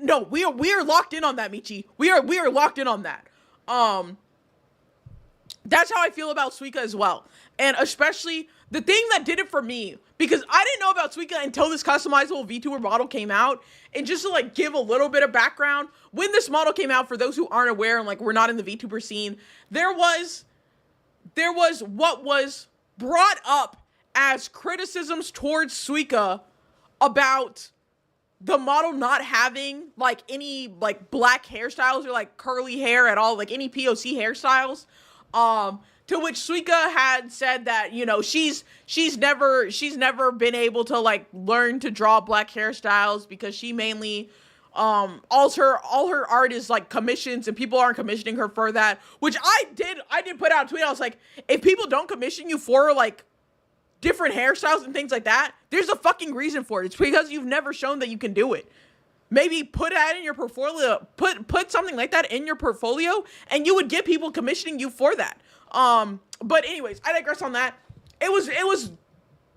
No, we are locked in on that, Michi. We are locked in on that. That's how I feel about Suika as well. And especially, the thing that did it for me, because I didn't know about Suika until this customizable VTuber model came out, and just to, like, give a little bit of background, when this model came out, for those who aren't aware and, like, we're not in the VTuber scene, there was what was brought up as criticisms towards Suika about the model not having like any like black hairstyles or like curly hair at all, like any POC hairstyles. To which Suika had said that, you know, she's never been able to like learn to draw black hairstyles because she mainly all her art is like commissions and people aren't commissioning her for that, which I did put out a tweet. I was like, if people don't commission you for like different hairstyles and things like that, there's a fucking reason for it. It's because you've never shown that you can do it. Maybe put that in your portfolio, put something like that in your portfolio, and you would get people commissioning you for that. But anyways, I digress on that. It was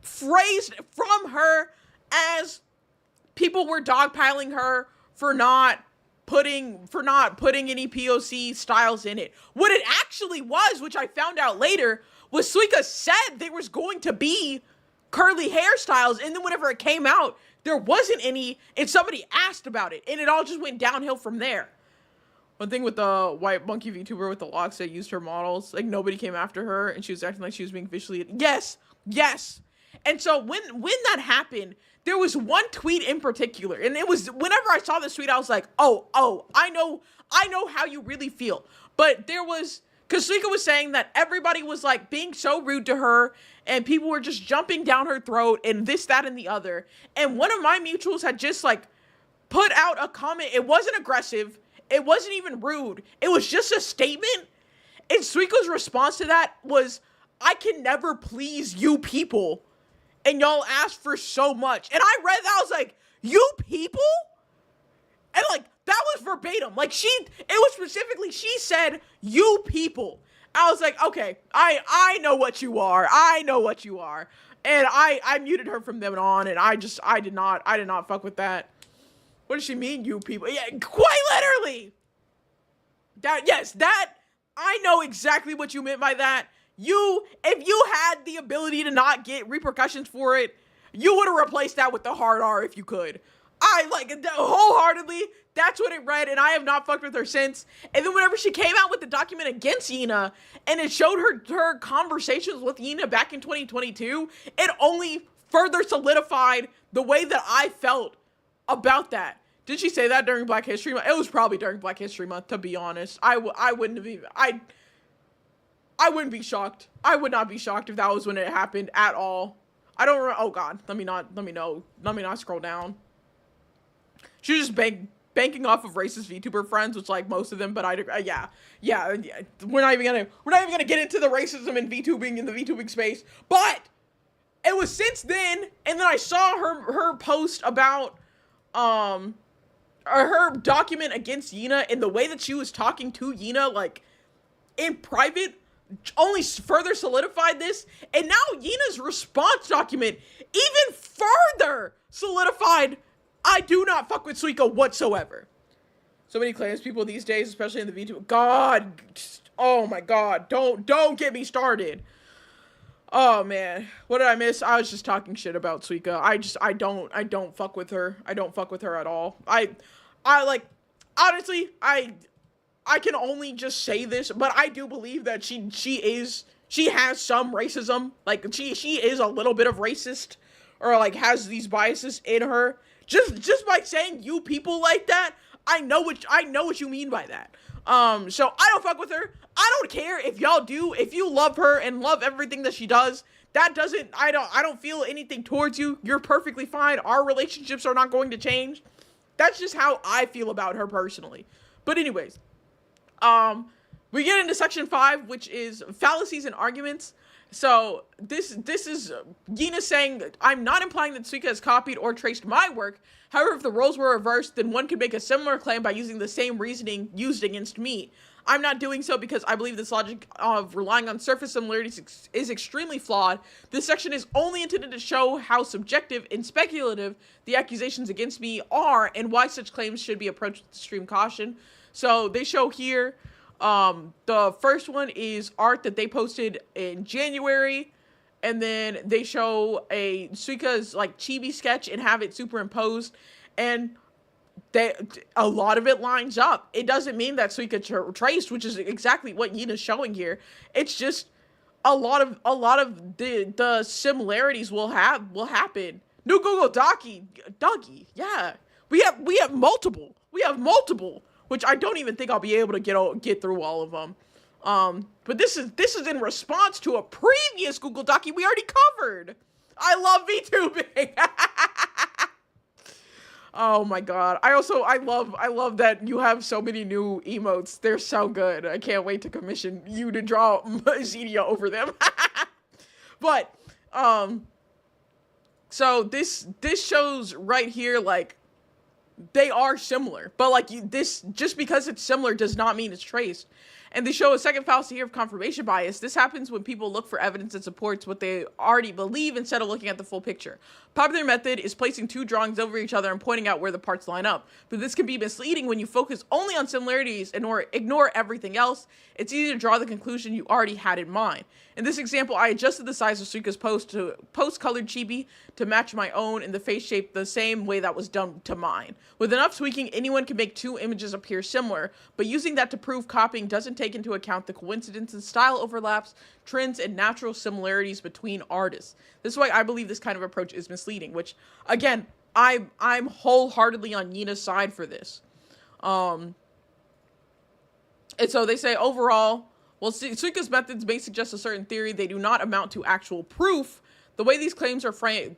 phrased from her as people were dogpiling her for not putting any POC styles in it. What it actually was, which I found out later, was Suika said there was going to be curly hairstyles, and then whenever it came out, there wasn't any, and somebody asked about it, and it all just went downhill from there. One thing with the white monkey VTuber with the locks that used her models, like nobody came after her, and she was acting like she was being visually. Yes. And so when that happened, there was one tweet in particular, and it was whenever I saw this tweet, I was like, oh, I know how you really feel. But there was, because Suika was saying that everybody was like being so rude to her, and people were just jumping down her throat, and this, that, and the other. And one of my mutuals had just like put out a comment. It wasn't aggressive. It wasn't even rude. It was just a statement. And Suika's response to that was, I can never please you people. And y'all asked for so much. And I read that, I was like, you people? And like, that was verbatim. Like it was specifically, she said, you people. I was like, okay, I know what you are. I know what you are. And I muted her from then on, and I did not fuck with that. What does she mean, you people? Yeah, quite literally. That, I know exactly what you meant by that. If you had the ability to not get repercussions for it, you would have replaced that with the hard R if you could. I like it wholeheartedly. That's what it read, and I have not fucked with her since. And then whenever she came out with the document against Yina, and it showed her conversations with Yina back in 2022, it only further solidified the way that I felt about that. Did she say that during Black History Month? It was probably during Black History Month, to be honest. I wouldn't have even, I wouldn't be shocked. I would not be shocked if that was when it happened at all. I don't remember. Oh God, let me not scroll down. She was just banking off of racist VTuber friends, which like most of them, but yeah. We're not even gonna get into the racism in VTubing in the VTubing space. But it was since then, and then I saw her post about her document against Yina, and the way that she was talking to Yina, like in private, only further solidified this. And now Yina's response document even further solidified, I do not fuck with Suika whatsoever. So many claims people these days, especially in the VTuber. God, oh my God, don't get me started. Oh man, what did I miss? I was just talking shit about Suika. I don't fuck with her. I don't fuck with her at all. I like, honestly, I can only just say this, but I do believe that she has some racism. Like she is a little bit of racist, or like has these biases in her. Just by saying you people like that, I know what you mean by that. So I don't fuck with her. I don't care if y'all do. If you love her and love everything that she does, I don't feel anything towards you. You're perfectly fine. Our relationships are not going to change. That's just how I feel about her personally. But anyways, we get into section 5, which is fallacies and arguments. So this is Yina saying that I'm not implying that Suika has copied or traced my work. However, if the roles were reversed, then one could make a similar claim by using the same reasoning used against me. I'm not doing so because I believe this logic of relying on surface similarities is extremely flawed. This section is only intended to show how subjective and speculative the accusations against me are and why such claims should be approached with extreme caution. So they show here, the first one is art that they posted in January, and then they show a Suika's like chibi sketch and have it superimposed, and a lot of it lines up. It doesn't mean that Suika traced, which is exactly what Yina's showing here. It's just a lot of the similarities will happen. New Google Doggy, yeah. We have multiple, which I don't even think I'll be able to get through all of them. But this is in response to a previous Google Docu we already covered. I love VTubing. Oh my God. I love that you have so many new emotes. They're so good. I can't wait to commission you to draw Xenia over them. But, so this shows right here, like, they are similar, but like this, just because it's similar does not mean it's traced. And they show a second fallacy here of confirmation bias. This happens when people look for evidence that supports what they already believe instead of looking at the full picture. Popular method is placing two drawings over each other and pointing out where the parts line up. But this can be misleading when you focus only on similarities and or ignore everything else. It's easy to draw the conclusion you already had in mind. In this example, I adjusted the size of Suika's post-colored chibi to match my own in the face shape the same way that was done to mine. With enough tweaking, anyone can make two images appear similar, but using that to prove copying doesn't take into account the coincidences, style overlaps, trends, and natural similarities between artists. This is why I believe this kind of approach is misleading, which, again, I'm wholeheartedly on Yina's side for this. And so they say, overall, well, Suika's methods may suggest a certain theory. They do not amount to actual proof. The way these claims are framed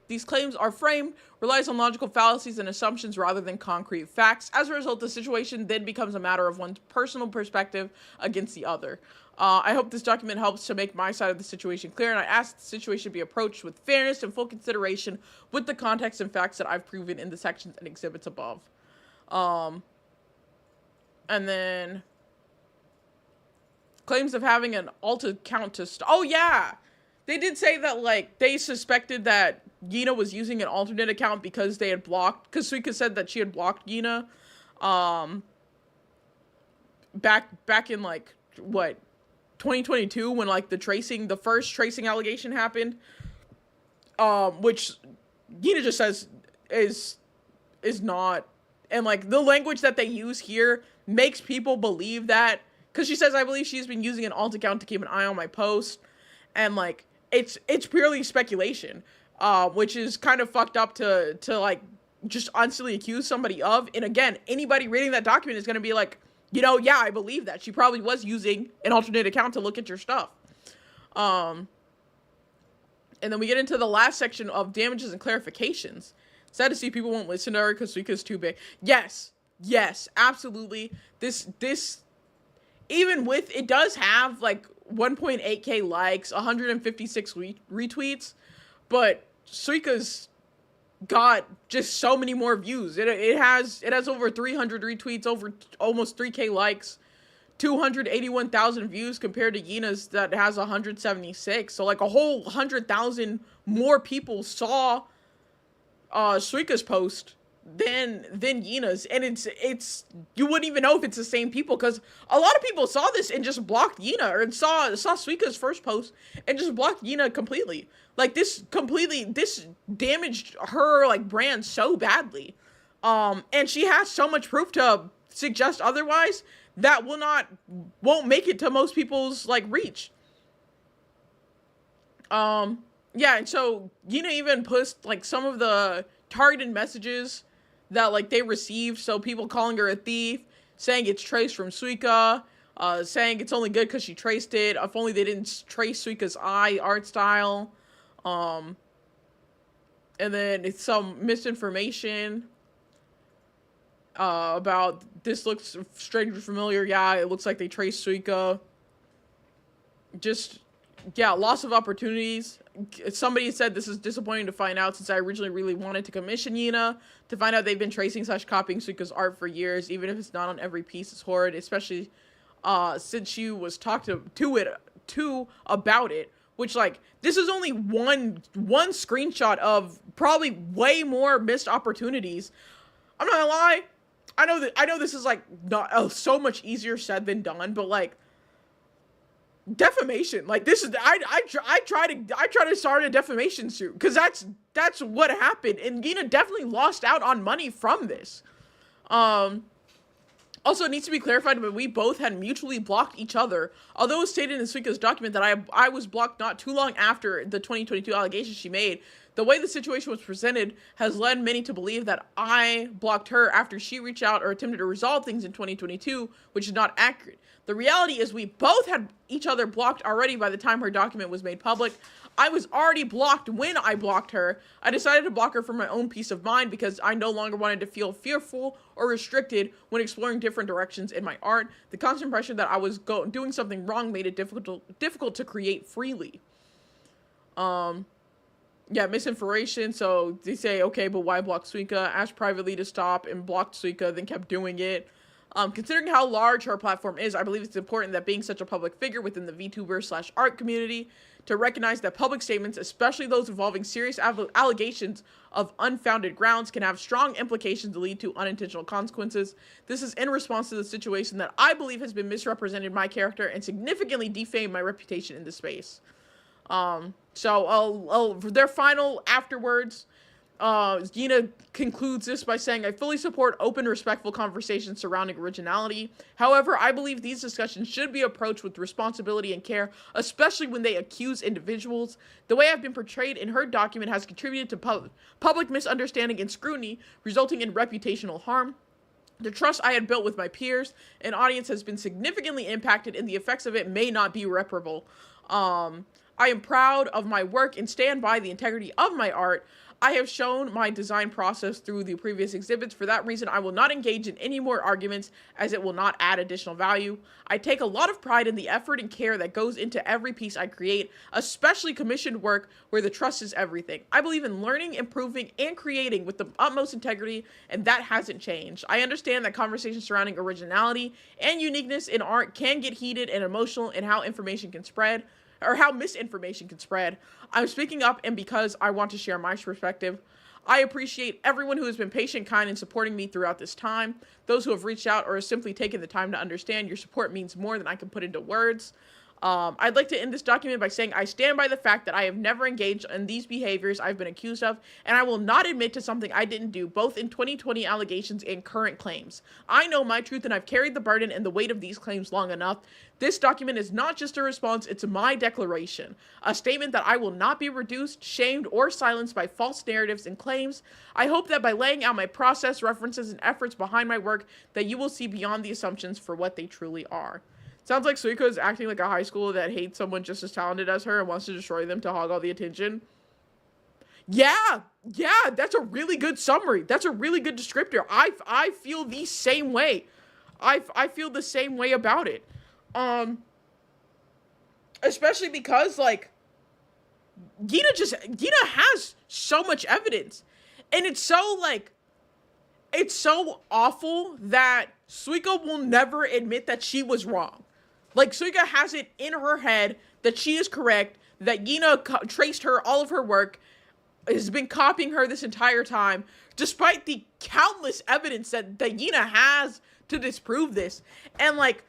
relies on logical fallacies and assumptions rather than concrete facts. As a result, the situation then becomes a matter of one's personal perspective against the other. I hope this document helps to make my side of the situation clear, and I ask the situation be approached with fairness and full consideration with the context and facts that I've proven in the sections and exhibits above. And then claims of having an alt account to oh yeah, they did say that like they suspected that Yina was using an alternate account because they had blocked, because Suika said that she had blocked Yina back in like what, 2022, when like the first tracing allegation happened, which Yina just says is not, and like the language that they use here makes people believe that. Because she says, I believe she's been using an alt account to keep an eye on my post. And, like, it's purely speculation. Which is kind of fucked up to like, just honestly accuse somebody of. And again, anybody reading that document is going to be like, you know, yeah, I believe that. She probably was using an alternate account to look at your stuff. And then we get into the last section of damages and clarifications. Sad to see people won't listen to her because Suika's too big. Yes, absolutely. This even with, it does have like 1.8k likes, 156 retweets, but Suika's got just so many more views. It has over 300 retweets, over almost 3k likes, 281,000 views compared to Yina's that has 176. So like a whole 100,000 more people saw Suika's post than Yina's, and it's you wouldn't even know if it's the same people, because a lot of people saw this and just blocked Yina, or saw Suika's first post and just blocked Yina completely. Like this damaged her like brand so badly, and she has so much proof to suggest otherwise that won't make it to most people's like reach. Yeah, and so Yina even posted like some of the targeted messages that like they received, so people calling her a thief, saying it's traced from Suika, saying it's only good because she traced it, if only they didn't trace Suika's art style, and then it's some misinformation about this looks strangely familiar. Yeah, it looks like they traced Suika. Just, yeah, loss of opportunities. Somebody said this is disappointing to find out, since I originally really wanted to commission Yina. To find out they've been tracing / copying Suika's art for years, even if it's not on every piece, is horrid, especially since she was talked to about it. Which, like, this is only one screenshot of probably way more missed opportunities. I'm not gonna lie, I know this is like not so much easier said than done, but like, defamation, like this is I try to start a defamation suit, because that's what happened, and Yina definitely lost out on money from this. Also, it needs to be clarified that we both had mutually blocked each other. Although it was stated in Suika's document that I was blocked not too long after the 2022 allegations she made, the way the situation was presented has led many to believe that I blocked her after she reached out or attempted to resolve things in 2022, which is not accurate. The reality is we both had each other blocked already by the time her document was made public. I was already blocked when I blocked her. I decided to block her for my own peace of mind because I no longer wanted to feel fearful or restricted when exploring different directions in my art. The constant pressure that I was doing something wrong made it difficult to create freely. misinformation. So they say, okay, but why block Suika? Asked privately to stop and blocked Suika, then kept doing it. Considering how large her platform is, I believe it's important that being such a public figure within the VTuber/art community to recognize that public statements, especially those involving serious allegations of unfounded grounds, can have strong implications to lead to unintentional consequences. This is in response to the situation that I believe has been misrepresented my character and significantly defamed my reputation in the space. So their final afterwards, Gina concludes this by saying, I fully support open, respectful conversations surrounding originality. However, I believe these discussions should be approached with responsibility and care, especially when they accuse individuals. The way I've been portrayed in her document has contributed to public misunderstanding and scrutiny, resulting in reputational harm. The trust I had built with my peers and audience has been significantly impacted, and the effects of it may not be reparable. I am proud of my work and stand by the integrity of my art. I have shown my design process through the previous exhibits. For that reason, I will not engage in any more arguments, as it will not add additional value. I take a lot of pride in the effort and care that goes into every piece I create, especially commissioned work where the trust is everything. I believe in learning, improving, and creating with the utmost integrity, and that hasn't changed. I understand that conversations surrounding originality and uniqueness in art can get heated and emotional in how information can spread, or how misinformation can spread. I'm speaking up, and because I want to share my perspective. I appreciate everyone who has been patient, kind, and supporting me throughout this time. Those who have reached out or have simply taken the time to understand, your support means more than I can put into words. I'd like to end this document by saying I stand by the fact that I have never engaged in these behaviors I've been accused of, and I will not admit to something I didn't do, both in 2020 allegations and current claims. I know my truth, and I've carried the burden and the weight of these claims long enough. This document is not just a response, it's my declaration, a statement that I will not be reduced, shamed, or silenced by false narratives and claims. I hope that by laying out my process, references, and efforts behind my work, that you will see beyond the assumptions for what they truly are. Sounds like Suika is acting like a high schooler that hates someone just as talented as her and wants to destroy them to hog all the attention. Yeah, that's a really good summary. That's a really good descriptor. I feel the same way. I feel the same way about it. Especially because, like, Gina has so much evidence. And it's so, like, it's so awful that Suika will never admit that she was wrong. Like, Suika has it in her head that she is correct, that Gina traced her, all of her work, has been copying her this entire time, despite the countless evidence that Gina has to disprove this. And, like,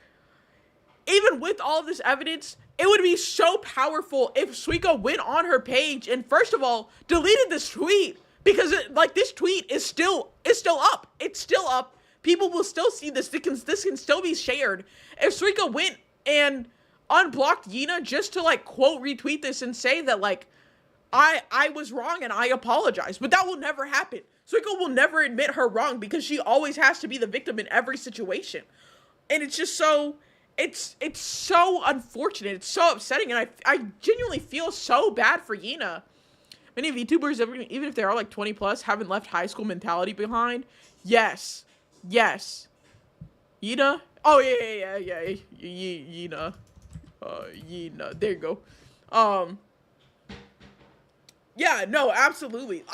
even with all of this evidence, it would be so powerful if Suika went on her page and, first of all, deleted this tweet. Because, this tweet is still up. It's still up. People will still see this. This can still be shared. If Suika went and unblocked Gina just to, like, quote retweet this and say that, like, I was wrong and I apologize. But that will never happen. Suika will never admit her wrong because she always has to be the victim in every situation. And it's just so... It's so unfortunate. It's so upsetting. And I genuinely feel so bad for Gina. Many VTubers, even if they are like 20 plus, haven't left high school mentality behind. Yes. Gina? Oh, yeah. Gina. Gina. There you go. Yeah, no, absolutely.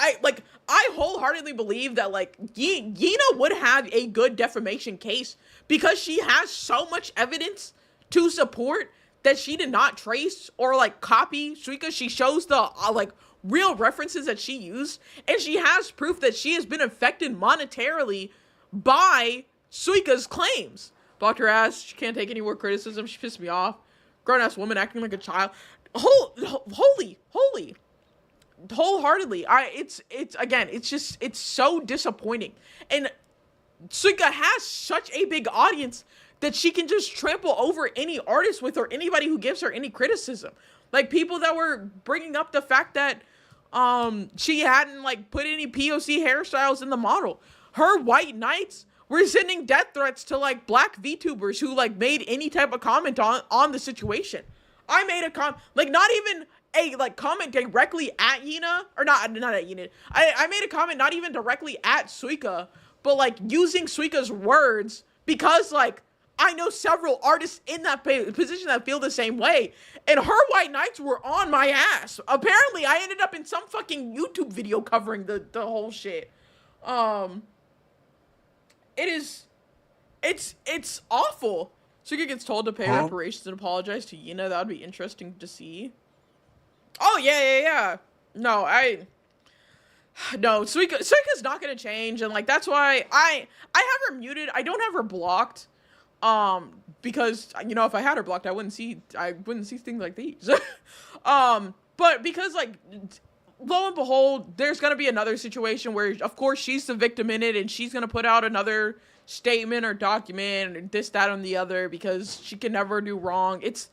I wholeheartedly believe that, like, Gina would have a good defamation case because she has so much evidence to support that she did not trace or, like, copy Suika. She shows the, real references that she used, and she has proof that she has been affected monetarily by Suika's claims. Blocked her ass. She can't take any more criticism. She pissed me off. Grown-ass woman acting like a child. Holy. Wholeheartedly. It's so disappointing. And Suika has such a big audience that she can just trample over any artist with or anybody who gives her any criticism. Like, people that were bringing up the fact that she hadn't, like, put any POC hairstyles in the model. Her white knights were sending death threats to, like, black VTubers who, like, made any type of comment on the situation. I made a comment, like, not even a, like, comment directly at Gina, or not at Gina. I made a comment not even directly at Suika, but, like, using Suika's words because, like, I know several artists in that position that feel the same way. And her white knights were on my ass. Apparently, I ended up in some fucking YouTube video covering the whole shit. It's awful. Suika gets told to pay reparations and apologize to Yina. That would be interesting to see. Oh, yeah. No, Suika's not gonna change, and like that's why I have her muted. I don't have her blocked, because if I had her blocked, I wouldn't see things like these. But because like lo and behold, there's gonna be another situation where of course she's the victim in it, and she's gonna put out another statement or document or this, that, and the other because she can never do wrong. It's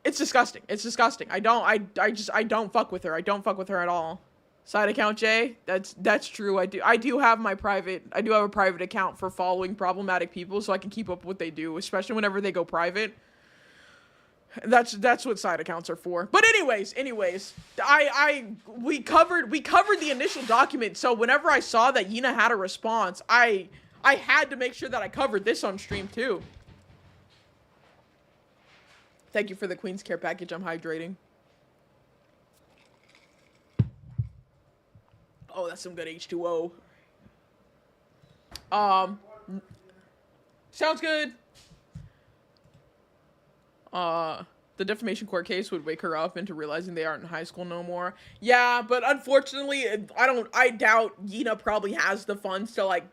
disgusting. It's disgusting. I don't fuck with her. I don't fuck with her at all. Side account Jay, that's true. I do have a private account for following problematic people so I can keep up with what they do, especially whenever they go private. That's what side accounts are for. But anyways, we covered the initial document, so whenever I saw that Yina had a response, I had to make sure that I covered this on stream too. Thank you for the Queen's Care package. I'm hydrating. Oh, that's some good H2O. Sounds good. The defamation court case would wake her up into realizing they aren't in high school no more. Yeah, but unfortunately, I doubt Yina probably has the funds to like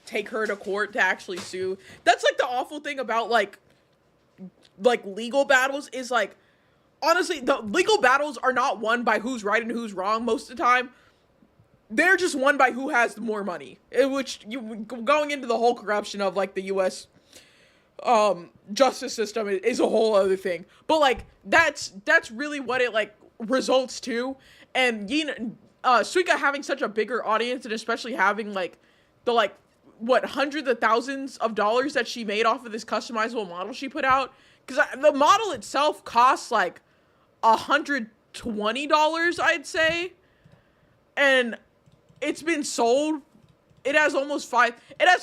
take her to court to actually sue. That's like the awful thing about like legal battles is like, honestly, the legal battles are not won by who's right and who's wrong most of the time. They're just won by who has more money, which going into the whole corruption of like the U.S. Justice system is a whole other thing. But like that's really what it like results to. And Suika having such a bigger audience, and especially having like the hundreds of thousands of dollars that she made off of this customizable model she put out, because the model itself costs like $120, I'd say, and it's been sold. It has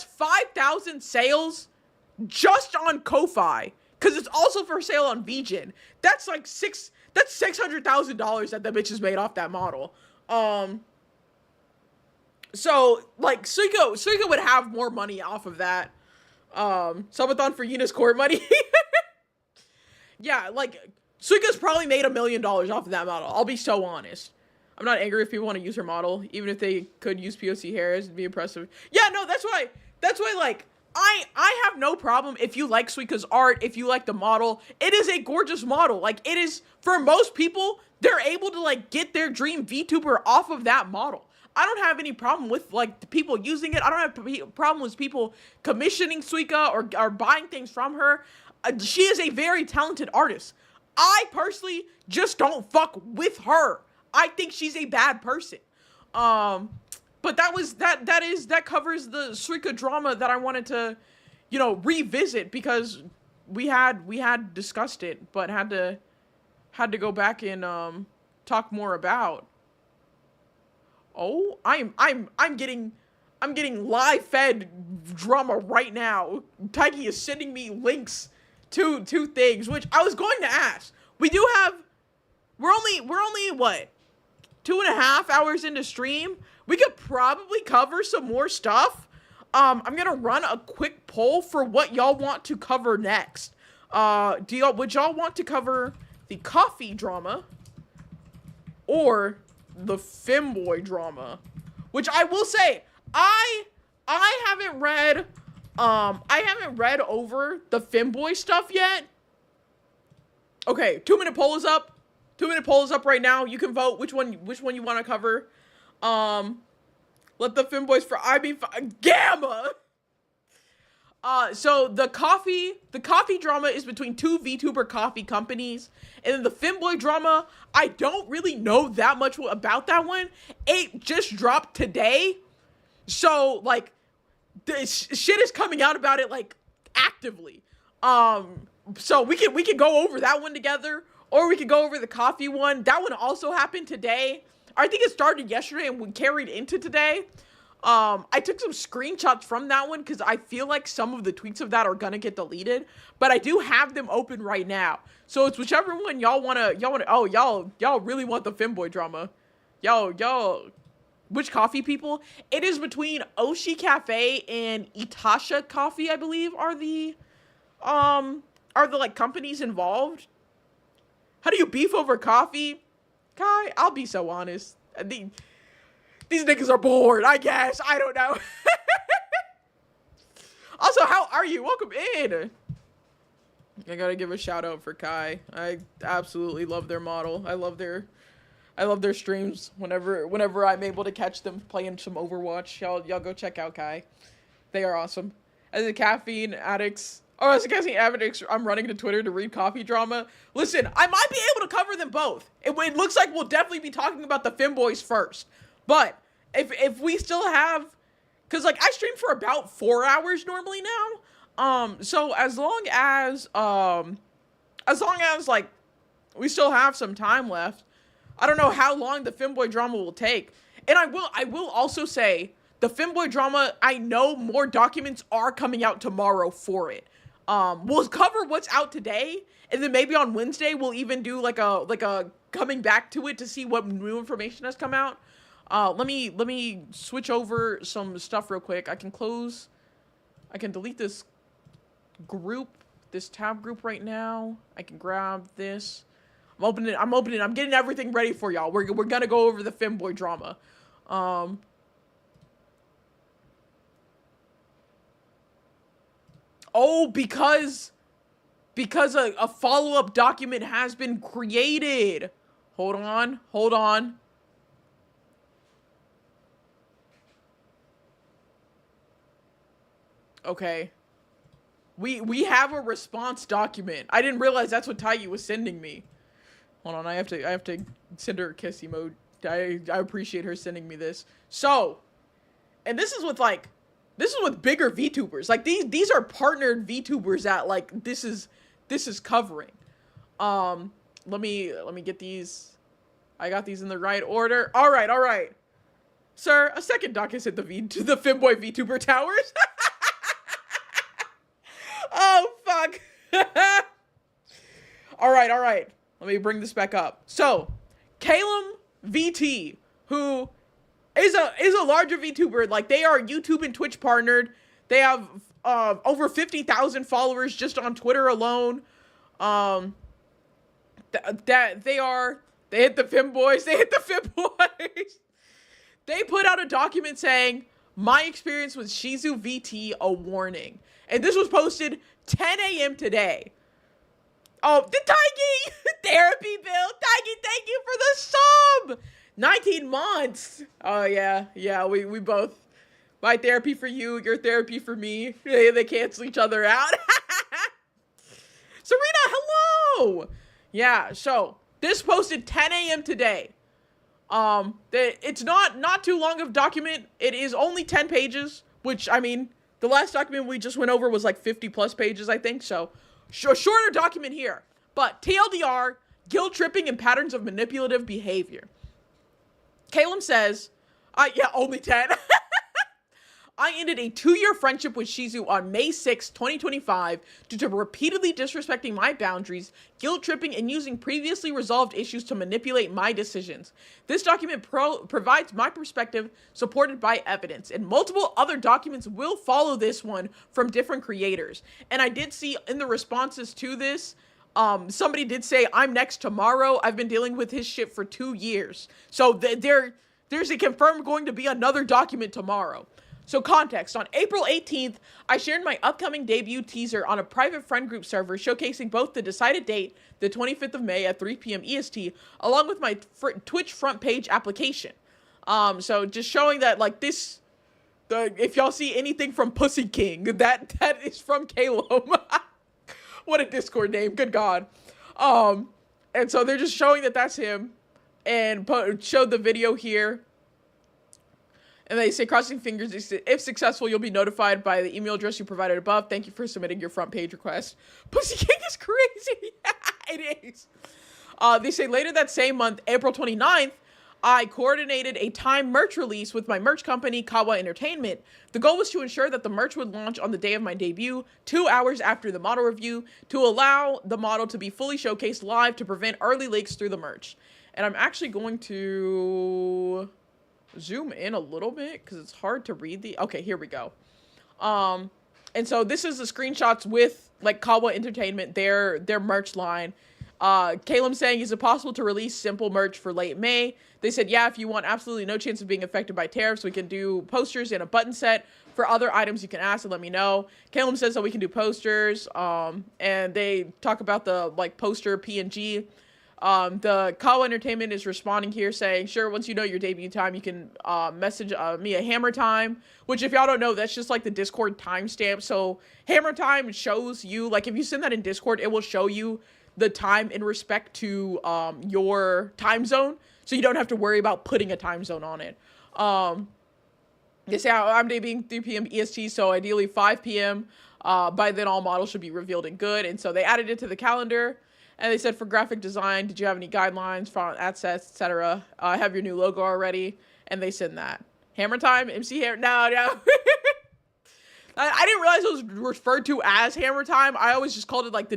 5,000 sales just on Ko-Fi, because it's also for sale on VGen. That's like $600,000 that the bitch has made off that model. So like Suika would have more money off of that. Subathon for Yina's court money. Yeah, like Suika's probably made $1 million off of that model. I'll be so honest. I'm not angry if people want to use her model, even if they could use POC hairs. It'd be impressive. Yeah, no, that's why like I have no problem if you like Suika's art, if you like the model. It is a gorgeous model. Like, it is, for most people, they're able to like get their dream VTuber off of that model. I don't have any problem with like the people using it. I don't have a problem with people commissioning Suika or buying things from her. She is a very talented artist. I personally just don't fuck with her. I think she's a bad person. But that covers the Suika drama that I wanted to, revisit, because we had discussed it, but had to go back and talk more about. Oh, I'm getting live fed drama right now. Taiki is sending me links to things, which I was going to ask. We're only what, 2.5 hours into stream? We could probably cover some more stuff. I'm gonna run a quick poll for what y'all want to cover next. Would y'all want to cover the coffee drama or the femboy drama? Which I will say, I haven't read over the femboy stuff yet. Okay, 2-minute poll is up. 2-minute poll is up right now. You can vote which one you want to cover. Let the femboys Gamma. So the coffee drama is between two VTuber coffee companies, and then the femboy drama, I don't really know that much about that one. It just dropped today, so like this shit is coming out about it like actively. So we can go over that one together, or we could go over the coffee one. That one also happened today. I think it started yesterday and we carried into today. I took some screenshots from that one because I feel like some of the tweets of that are gonna get deleted, but I do have them open right now. So it's whichever one y'all wanna, oh, y'all really want the femboy drama. Y'all, which coffee people? It is between Oshi Cafe and Itasha Coffee, I believe, are the like companies involved. How do you beef over coffee? Kai, I'll be so honest. These niggas are bored, I guess. I don't know. Also, how are you? Welcome in. I gotta give a shout out for Kai. I absolutely love their model. I love their streams whenever I'm able to catch them playing some Overwatch. Y'all go check out Kai. They are awesome. As a caffeine addicts, I'm running to Twitter to read coffee drama. Listen, I might be able to cover them both. It looks like we'll definitely be talking about the femboys first. But if we still have, cause like I stream for about 4 hours normally now. So as long as like we still have some time left, I don't know how long the femboy drama will take. And I will also say the femboy drama, I know more documents are coming out tomorrow for it. We'll cover what's out today, and then maybe on Wednesday we'll even do like a coming back to it to see what new information has come out. Let me switch over some stuff real quick. I can delete this tab group right now. I can grab this. I'm getting everything ready for y'all. We're gonna go over the femboy drama. Oh, because a follow-up document has been created. Hold on. Okay. We have a response document. I didn't realize that's what Taiyi was sending me. Hold on, I have to send her a kiss emoji. I appreciate her sending me this. So, and this is with bigger VTubers. Like these are partnered VTubers that like this is covering. Let me get these. I got these in the right order. All right. Sir, a second doc has hit the femboy VTuber towers. Oh fuck. All right. Let me bring this back up. So, Calum VT, who is a larger VTuber, like they are YouTube and Twitch partnered. They have over 50,000 followers just on Twitter alone. That they hit the femboys. They put out a document saying, "My experience with Shizu VT, a warning." And this was posted 10 a.m. today. Oh, the Taigi therapy bill. Taigi, thank you for the sub. 19 months. Oh yeah. We both. My therapy for you, your therapy for me. They cancel each other out. Serena, hello. Yeah. So this posted 10 a.m. today. It's not too long of a document. It is only 10 pages, which I mean, the last document we just went over was like 50 plus pages, I think. So shorter document here, but TLDR, guilt tripping and patterns of manipulative behavior. Calum says, only 10. I ended a 2-year friendship with Shizu on May 6, 2025 due to repeatedly disrespecting my boundaries, guilt tripping, and using previously resolved issues to manipulate my decisions. This document provides my perspective supported by evidence, and multiple other documents will follow this one from different creators. And I did see in the responses to this, somebody did say, "I'm next tomorrow. I've been dealing with his shit for 2 years." So there's a confirmed going to be another document tomorrow. So context, on April 18th, I shared my upcoming debut teaser on a private friend group server showcasing both the decided date, the 25th of May at 3 p.m. EST, along with my Twitch front page application. So just showing that like this, if y'all see anything from Pussy King, that is from Calum. What a Discord name, good God. And so they're just showing that that's him, and showed the video here. And they say, crossing fingers, if successful, you'll be notified by the email address you provided above. Thank you for submitting your front page request. Pussy King is crazy. It is. They say later that same month, April 29th, I coordinated a timed merch release with my merch company, Kawa Entertainment. The goal was to ensure that the merch would launch on the day of my debut, 2 hours after the model review, to allow the model to be fully showcased live to prevent early leaks through the merch. And I'm actually going to zoom in a little bit because it's hard to read the... Okay, here we go. And so this is the screenshots with, like, Kawa Entertainment, their merch line. Caleb saying, is it possible to release simple merch for late May? They said, yeah, if you want absolutely no chance of being affected by tariffs, we can do posters and a button set. For other items, you can ask and let me know. Caleb says that we can do posters. And they talk about the, like, poster PNG. The Kawa Entertainment is responding here saying, sure, once you know your debut time, you can message me a hammer time, which if y'all don't know, that's just like the Discord timestamp. So hammer time shows you, like, if you send that in Discord, it will show you the time in respect to your time zone, so you don't have to worry about putting a time zone on it. Yes, yeah, I'm debuting 3 p.m. EST, so ideally 5 p.m. By then, all models should be revealed and good. And so they added it to the calendar, and they said for graphic design, did you have any guidelines, font assets, etc.? I have your new logo already, and they send that. Hammer time, MC Hammer. No. I didn't realize it was referred to as hammer time. I always just called it like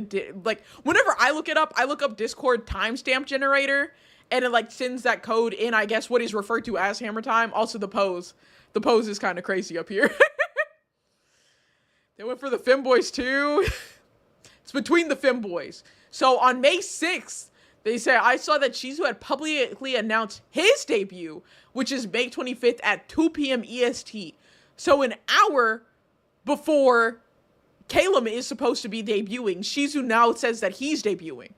whenever I look it up, I look up Discord timestamp generator, and it like sends that code in, I guess, what is referred to as hammer time. Also the pose. The pose is kind of crazy up here. They went for the femboys too. It's between the femboys. So on May 6th, they say, I saw that Shizu had publicly announced his debut, which is May 25th at 2 p.m. EST. So an hour before Caleb is supposed to be debuting, Shizu now says that he's debuting.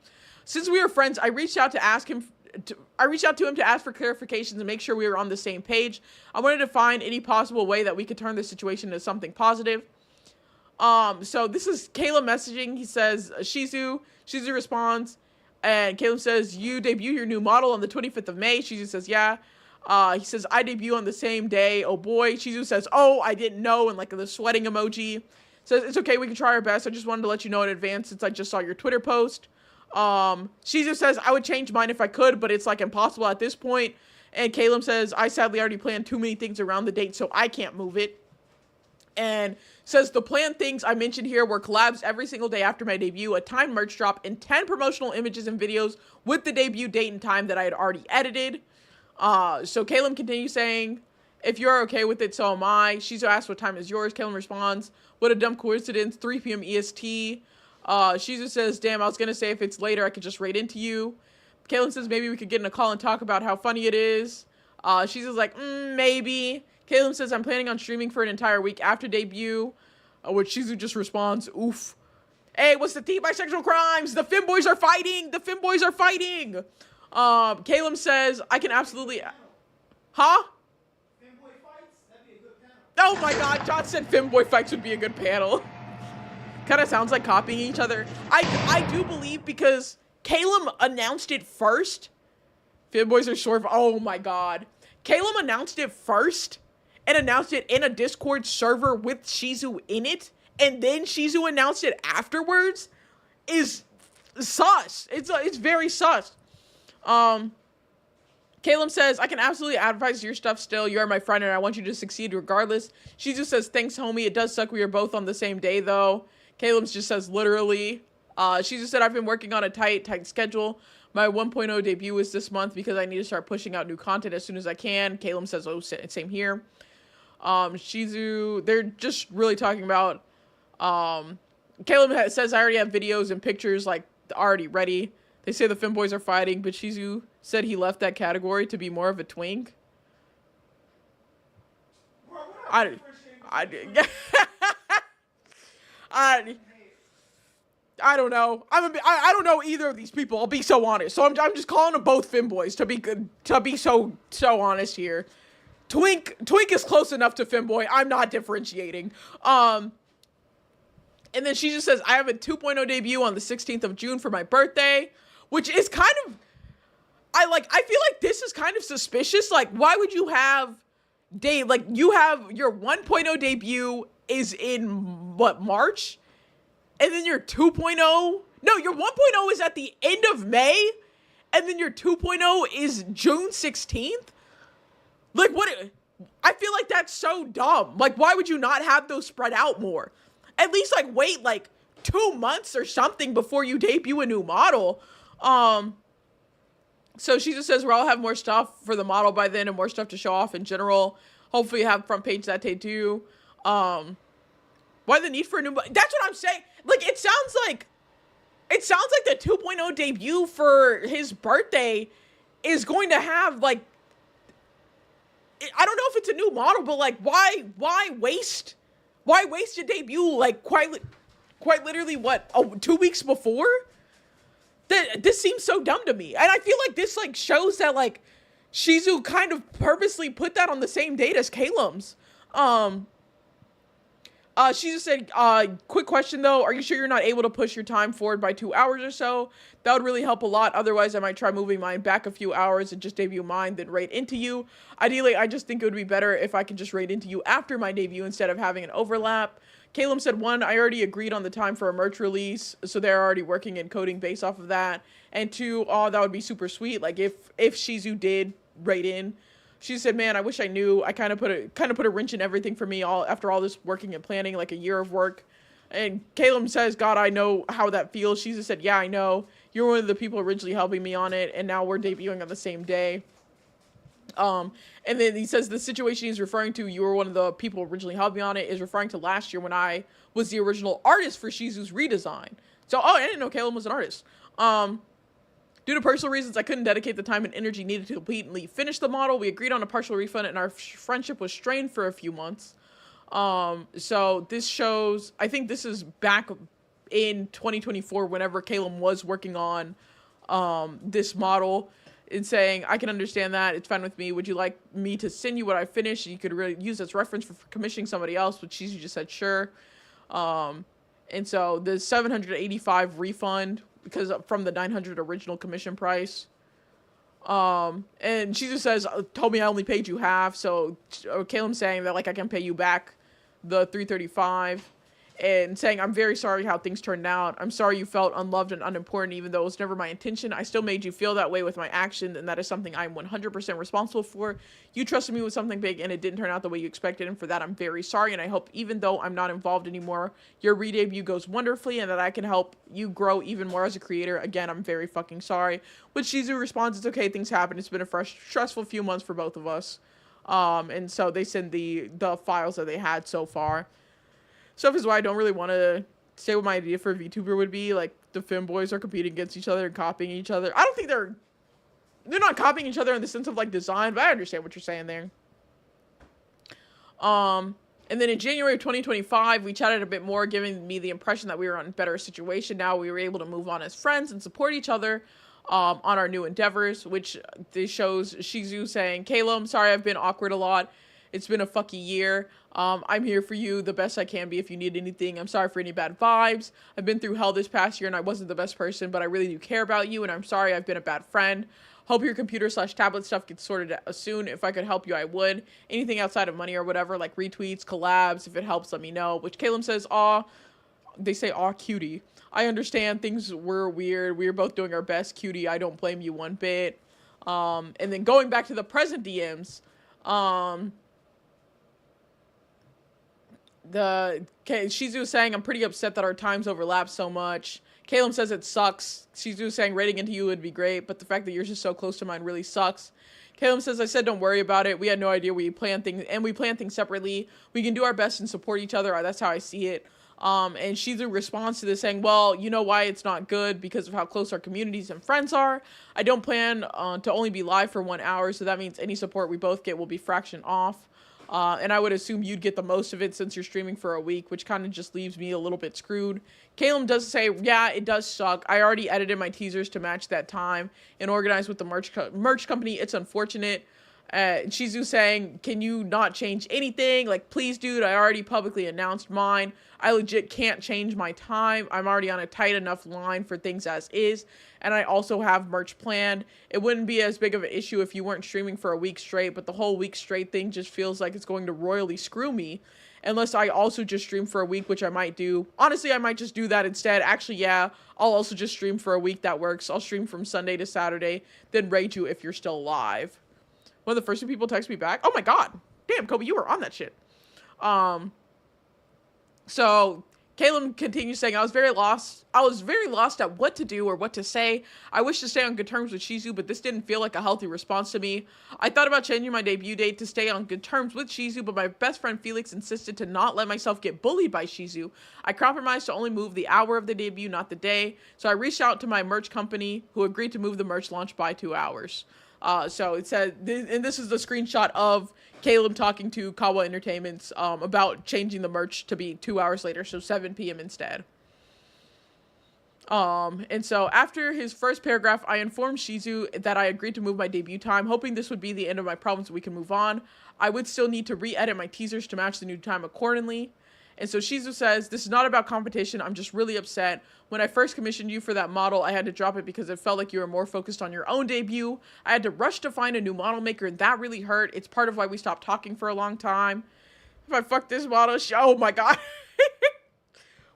Since we are friends, I reached out to him to ask for clarifications and make sure we were on the same page. I wanted to find any possible way that we could turn this situation into something positive. So this is Caleb messaging. He says, Shizu responds, and Caleb says, you debut your new model on the 25th of May. Shizu says, yeah. He says, I debut on the same day. Oh boy. Shizu says, oh, I didn't know. And like the sweating emoji. Says, it's okay. We can try our best. I just wanted to let you know in advance since I just saw your Twitter post. Shizu says, I would change mine if I could, but it's like impossible at this point. And Caleb says, I sadly already planned too many things around the date, so I can't move it. And says the planned things I mentioned here were collabs every single day after my debut, a timed merch drop, and 10 promotional images and videos with the debut date and time that I had already edited. So Caleb continues saying, if you're okay with it, so am I. Shizu asks, what time is yours? Caleb responds, what a dumb coincidence, 3 p.m. EST. Shizu says, damn, I was going to say if it's later, I could just raid into you. Caleb says, maybe we could get in a call and talk about how funny it is. Shizu's like, maybe. Caleb says, I'm planning on streaming for an entire week after debut. Which Shizu just responds, oof. Hey, what's the tea? Bisexual crimes? The femboys are fighting! The femboys are fighting! Caleb says, I can absolutely... Huh? Femboy fights? That'd be a good panel. Oh my god, John said femboy fights would be a good panel. Kind of sounds like copying each other. I do believe because Caleb announced it first. Femboys are sort of... Oh my god. Caleb announced it first and announced it in a Discord server with Shizu in it, and then Shizu announced it afterwards, is sus. It's very sus. Caleb says, I can absolutely advertise your stuff still. You are my friend, and I want you to succeed regardless. Shizu says, thanks, homie. It does suck we are both on the same day, though. Caleb just says, literally. Shizu said, I've been working on a tight schedule. My 1.0 debut is this month because I need to start pushing out new content as soon as I can. Caleb says, oh, same here. Shizu, they're just really talking about, Caleb says, I already have videos and pictures, like, already ready. They say the femboys are fighting, but Shizu said he left that category to be more of a twink. I don't know. I don't know either of these people. I'll be so honest. So I'm just calling them both femboys to be good. To be so honest here. Twink is close enough to femboy. I'm not differentiating. And then she just says, I have a 2.0 debut on the 16th of June for my birthday, which is kind of, I feel like this is kind of suspicious. Like, why would you have you have your 1.0 debut is in what, March? And then your 2.0, no, your 1.0 is at the end of May. and then your 2.0 is June 16th? Like, what? I feel like that's so dumb. Like, why would you not have those spread out more? At least, like, wait, like, 2 months or something before you debut a new model. So she just says we'll all have more stuff for the model by then and more stuff to show off in general. Hopefully you have front page that day too. Why the need for a new... That's what I'm saying. Like, it sounds like the 2.0 debut for his birthday is going to have, like... I don't know if it's a new model, but, like, why waste your debut, like, quite literally, what, 2 weeks before? This seems so dumb to me. And I feel like this, like, shows that, like, Shizu kind of purposely put that on the same date as Calum's. She just said, quick question though, are you sure you're not able to push your time forward by 2 hours or so? That would really help a lot. Otherwise, I might try moving mine back a few hours and just debut mine, then raid into you. Ideally, I just think it would be better if I could just raid into you after my debut instead of having an overlap. Calum said, 1, I already agreed on the time for a merch release, so they're already working and coding based off of that. And 2, that would be super sweet. Like, if Shizu did raid in, she said, man, I wish I knew. I kind of put a wrench in everything for me after all this working and planning, like a year of work. And Caleb says, God, I know how that feels. She just said, yeah, I know. You're one of the people originally helping me on it, and now we're debuting on the same day. And then he says the situation he's referring to, you were one of the people originally helping me on it, is referring to last year when I was the original artist for Shizu's redesign. So, I didn't know Caleb was an artist. Due to personal reasons, I couldn't dedicate the time and energy needed to completely finish the model. We agreed on a partial refund, and our friendship was strained for a few months. So this shows, I think this is back in 2024, whenever Caleb was working on this model, and saying, I can understand that. It's fine with me. Would you like me to send you what I finished? You could really use as reference for commissioning somebody else, which she just said, sure. And so the 785 refund, because from the 900 original commission price. And she just says, told me I only paid you half. So Caleb's saying that, like, I can pay you back the 335, and saying, I'm very sorry how things turned out. I'm sorry you felt unloved and unimportant, even though it was never my intention. I still made you feel that way with my actions, and that is something I'm 100% responsible for. You trusted me with something big, and it didn't turn out the way you expected, and for that, I'm very sorry, and I hope even though I'm not involved anymore, your re-debut goes wonderfully, and that I can help you grow even more as a creator. Again, I'm very fucking sorry. But Shizu responds, it's okay, things happen. It's been a stressful few months for both of us. And so they send the files that they had so far. Stuff is why I don't really want to say what my idea for a VTuber would be. Like, the femboys are competing against each other and copying each other. I don't think they're not copying each other in the sense of, like, design, but I understand what you're saying there. And then in January of 2025, we chatted a bit more, giving me the impression that we were in a better situation now. We were able to move on as friends and support each other on our new endeavors, which this shows Shizu saying, Caleb, sorry I've been awkward a lot. It's been a fucking year. I'm here for you the best I can be if you need anything. I'm sorry for any bad vibes. I've been through hell this past year and I wasn't the best person, but I really do care about you, and I'm sorry I've been a bad friend. Hope your computer/tablet stuff gets sorted out soon. If I could help you, I would. Anything outside of money or whatever, like retweets, collabs, if it helps, let me know. Which Caleb says, aw, they say, aw, cutie. I understand things were weird. We were both doing our best, cutie. I don't blame you one bit. And then going back to the present DMs, Shizu saying, I'm pretty upset that our times overlap so much. Caleb says it sucks. Shizu saying rating into you would be great, but the fact that yours is so close to mine really sucks. Caleb says, I said don't worry about it. We had no idea we plan things separately. We can do our best and support each other. That's how I see it. And Shizu responds to this saying, well, you know why it's not good? Because of how close our communities and friends are. I don't plan to only be live for 1 hour, so that means any support we both get will be fraction off. And I would assume you'd get the most of it since you're streaming for a week, which kind of just leaves me a little bit screwed. Caleb does say, yeah, it does suck. I already edited my teasers to match that time and organized with the merch company. It's unfortunate. Shizu saying, can you not change anything? Like, please, dude, I already publicly announced mine. I legit can't change my time. I'm already on a tight enough line for things as is. And I also have merch planned. It wouldn't be as big of an issue if you weren't streaming for a week straight, but the whole week straight thing just feels like it's going to royally screw me. unless I also just stream for a week, which I might do. Honestly, I might just do that instead. Actually, yeah, I'll also just stream for a week. That works. I'll stream from Sunday to Saturday, then raid you if you're still alive. One of the first two people text me back. Oh my god. Damn, Kobe, you were on that shit. So Caleb continues saying, I was very lost at what to do or what to say. I wish to stay on good terms with Shizu, but this didn't feel like a healthy response to me. I thought about changing my debut date to stay on good terms with Shizu, but my best friend Felix insisted to not let myself get bullied by Shizu. I compromised to only move the hour of the debut, not the day. So I reached out to my merch company, who agreed to move the merch launch by 2 hours. So it said, and this is the screenshot of Caleb talking to Kawa Entertainments about changing the merch to be 2 hours later, so 7 p.m. instead. And so after his first paragraph, I informed Shizu that I agreed to move my debut time, hoping this would be the end of my problems so we can move on. I would still need to re-edit my teasers to match the new time accordingly. And so Shizu says, this is not about competition, I'm just really upset. When I first commissioned you for that model, I had to drop it because it felt like you were more focused on your own debut. I had to rush to find a new model maker, and that really hurt. It's part of why we stopped talking for a long time. If I fuck this model, oh my god.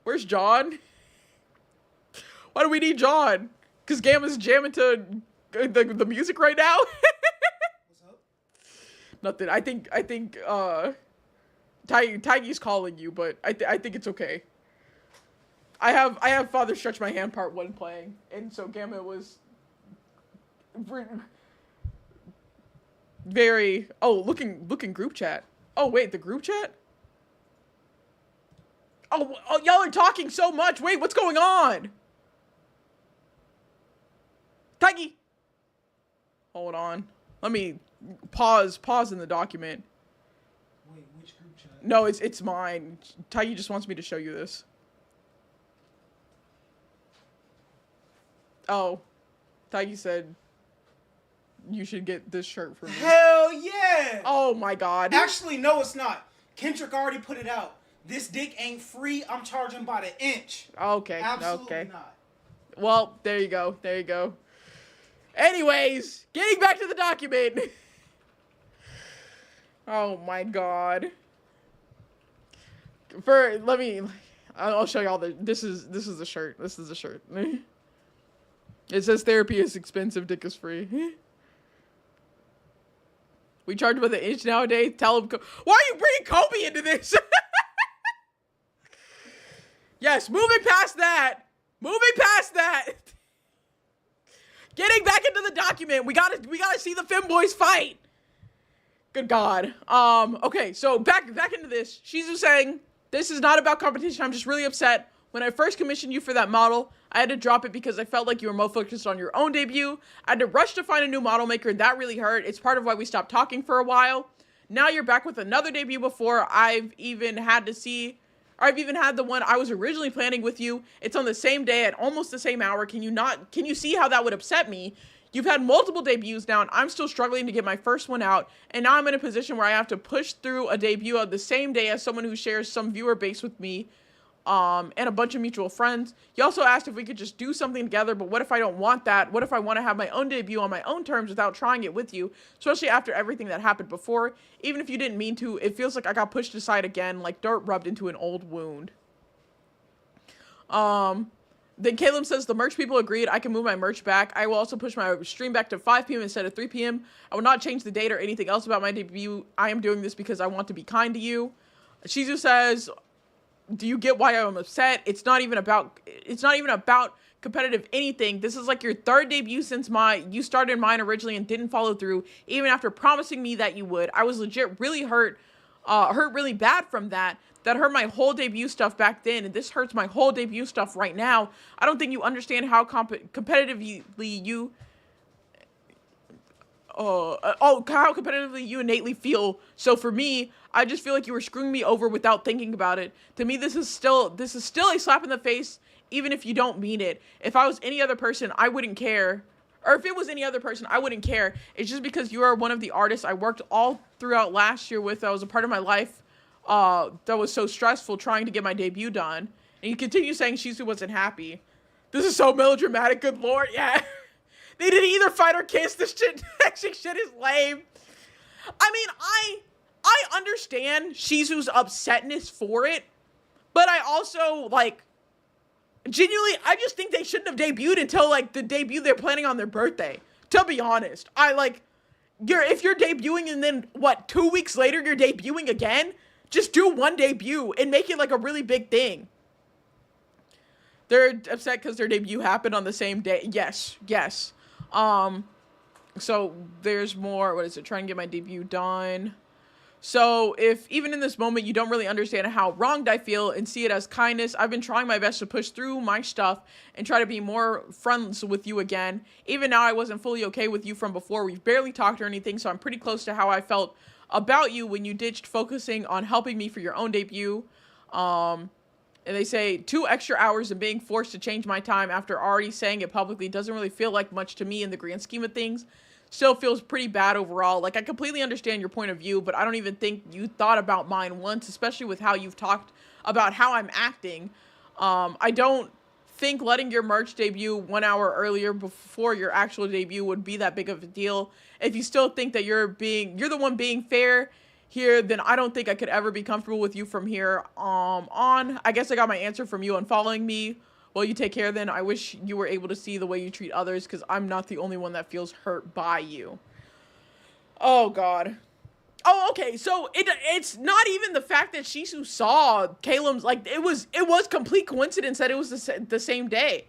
Where's John? Why do we need John? Because Gamma's jamming to the music right now? What's up? Nothing. I think, Taigi's calling you, but I think it's okay. I have Father Stretch My Hand part 1 playing, and so Gamma was very looking group chat. Oh wait, the group chat? Oh, y'all are talking so much. Wait, what's going on? Taigi! Hold on. Let me pause in the document. Wait, which group chat? No, it's mine. Taigi just wants me to show you this. Oh, Taigi said you should get this shirt for me. Hell yeah! Oh my god. Actually, no, it's not. Kendrick already put it out. This dick ain't free. I'm charging by the inch. Okay. Absolutely Okay. not. Well, there you go. There you go. Anyways, getting back to the document. Oh my god. I'll show y'all this is the shirt. This is the shirt. It says therapy is expensive, dick is free. We charge by the inch nowadays. Tell him, why are you bringing Kobe into this? Yes, moving past that. Getting back into the document. We gotta see the femboys fight. Good God. Okay, so back into this. Shizu saying, this is not about competition. I'm just really upset. When I first commissioned you for that model, I had to drop it because I felt like you were more focused on your own debut. I had to rush to find a new model maker, and that really hurt. It's part of why we stopped talking for a while. Now you're back with another debut before I've even had the one I was originally planning with you. It's on the same day at almost the same hour. Can you see how that would upset me? You've had multiple debuts now, and I'm still struggling to get my first one out. And now I'm in a position where I have to push through a debut on the same day as someone who shares some viewer base with me, and a bunch of mutual friends. You also asked if we could just do something together, but what if I don't want that? What if I want to have my own debut on my own terms without trying it with you? Especially after everything that happened before. Even if you didn't mean to, it feels like I got pushed aside again, like dirt rubbed into an old wound. Then Caleb says the merch people agreed I can move my merch back. I will also push my stream back to 5 p.m. instead of 3 p.m. I will not change the date or anything else about my debut. I am doing this because I want to be kind to you. Shizu says, do you get why I'm upset? It's not even about competitive anything. This is like your third debut since you started mine originally and didn't follow through, even after promising me that you would. I was legit really hurt really bad from that. That hurt my whole debut stuff back then, and this hurts my whole debut stuff right now. I don't think you understand how competitively you innately feel. So for me, I just feel like you were screwing me over without thinking about it. To me, this is still a slap in the face, even if you don't mean it. If I was any other person, I wouldn't care. Or if it was any other person, I wouldn't care. It's just because you are one of the artists I worked all throughout last year with. That was a part of my life that was so stressful trying to get my debut done. And you continue saying Shizu wasn't happy. This is so melodramatic, good lord, yeah. They didn't either fight or kiss. This shit is lame. I mean, I understand Shizu's upsetness for it, but I also, like, genuinely, I just think they shouldn't have debuted until, like, the debut they're planning on their birthday. To be honest. If you're debuting and then, 2 weeks later you're debuting again? Just do one debut and make it, like, a really big thing. They're upset because their debut happened on the same day. Yes. So there's more. What is it? Try and get my debut done. So if even in this moment you don't really understand how wronged I feel and see it as kindness, I've been trying my best to push through my stuff and try to be more friends with you again. Even now I wasn't fully okay with you from before. We've barely talked or anything, so I'm pretty close to how I felt about you when you ditched focusing on helping me for your own debut. And they say 2 extra hours and being forced to change my time after already saying it publicly doesn't really feel like much to me in the grand scheme of things. Still feels pretty bad overall. Like, I completely understand your point of view, but I don't even think you thought about mine once, especially with how you've talked about how I'm acting. I don't think letting your merch debut 1 hour earlier before your actual debut would be that big of a deal. If you still think that you're the one being fair here, then I don't think I could ever be comfortable with you from here on. I guess I got my answer from you unfollowing me. Well, you take care then. I wish you were able to see the way you treat others, because I'm not the only one that feels hurt by you. Oh, God. Oh, okay. So it's not even the fact that Shizu saw Caleb's, like, it was complete coincidence that it was the same day.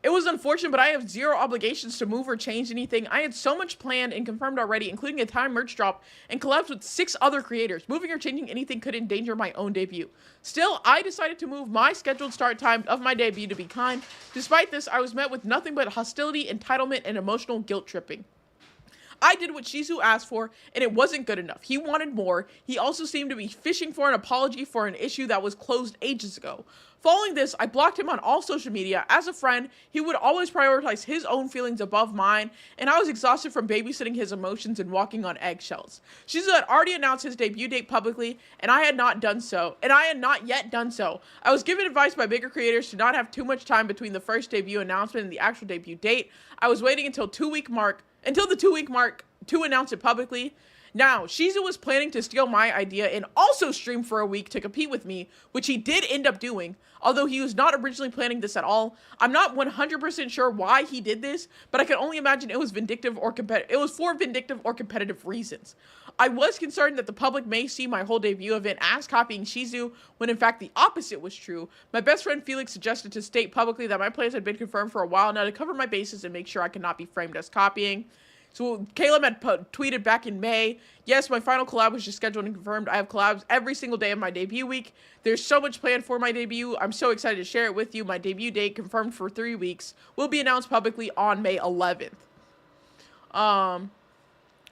It was unfortunate, but I have zero obligations to move or change anything. I had so much planned and confirmed already, including a time merch drop and collabs with 6 other creators. Moving or changing anything could endanger my own debut. Still, I decided to move my scheduled start time of my debut to be kind. Despite this, I was met with nothing but hostility, entitlement, and emotional guilt tripping. I did what Shizu asked for, and it wasn't good enough. He wanted more. He also seemed to be fishing for an apology for an issue that was closed ages ago. Following this, I blocked him on all social media. As a friend, he would always prioritize his own feelings above mine, and I was exhausted from babysitting his emotions and walking on eggshells. Shizu had already announced his debut date publicly, and I had not yet done so. I was given advice by bigger creators to not have too much time between the first debut announcement and the actual debut date. I was waiting until the 2-week mark to announce it publicly. Now, Shizu was planning to steal my idea and also stream for a week to compete with me, which he did end up doing, although he was not originally planning this at all. I'm not 100% sure why he did this, but I can only imagine it was for vindictive or competitive reasons. I was concerned that the public may see my whole debut event as copying Shizu, when in fact the opposite was true. My best friend Felix suggested to state publicly that my plans had been confirmed for a while now to cover my bases and make sure I could not be framed as copying. So Caleb had tweeted back in May, yes, my final collab was just scheduled and confirmed. I have collabs every single day of my debut week. There's so much planned for my debut. I'm so excited to share it with you. My debut date, confirmed for 3 weeks, will be announced publicly on May 11th.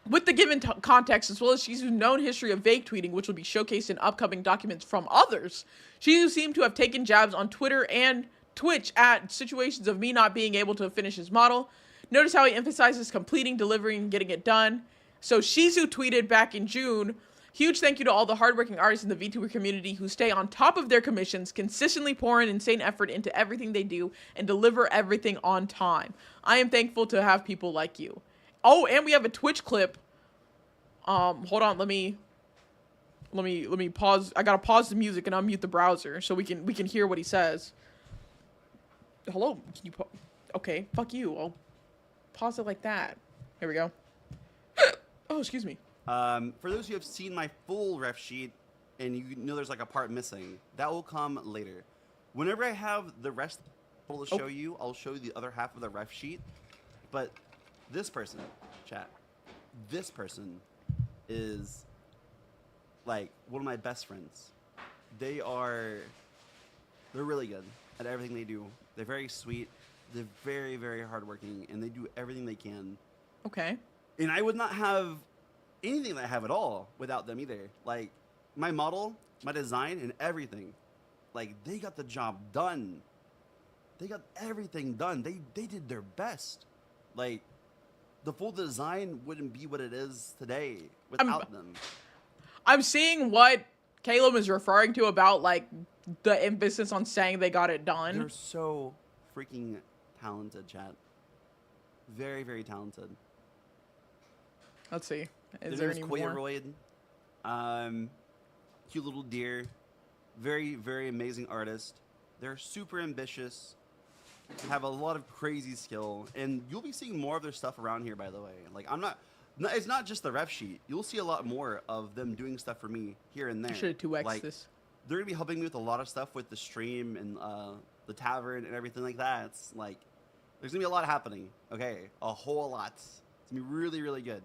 With the given context, as well as Shizu's known history of vague tweeting, which will be showcased in upcoming documents from others, Shizu seemed to have taken jabs on Twitter and Twitch at situations of me not being able to finish his model. Notice how he emphasizes completing, delivering, and getting it done. So Shizu tweeted back in June, huge thank you to all the hardworking artists in the VTuber community who stay on top of their commissions, consistently pour in insane effort into everything they do, and deliver everything on time. I am thankful to have people like you. Oh, and we have a Twitch clip. Hold on, let me pause. I gotta pause the music and unmute the browser so we can hear what he says. Hello, can you okay, fuck you. I'll pause it like that. Here we go. Oh, excuse me. For those who have seen my full ref sheet and you know there's like a part missing, that will come later. Whenever I have the rest to show you, I'll show you the other half of the ref sheet. But this person, chat, this person is like one of my best friends. They're really good at everything they do. They're very sweet. They're very, very hardworking, and they do everything they can. Okay. And I would not have anything that I have at all without them either. Like, my model, my design, and everything. Like, they got the job done. They got everything done. They did their best. Like, the full design wouldn't be what it is today without them. I'm seeing what Caleb is referring to about, like, the emphasis on saying they got it done. They're so freaking talented, chat. Very, very talented. Let's see. Is Their there name's any more? Koyoroid. Cute little deer. Very, very amazing artist. They're super ambitious. Have a lot of crazy skill, and you'll be seeing more of their stuff around here. By the way, like it's not just the ref sheet. You'll see a lot more of them doing stuff for me here and there. Should have 2x like, this. They're gonna be helping me with a lot of stuff with the stream and the tavern and everything like that. It's like there's gonna be a lot happening. Okay, a whole lot. It's gonna be really, really good.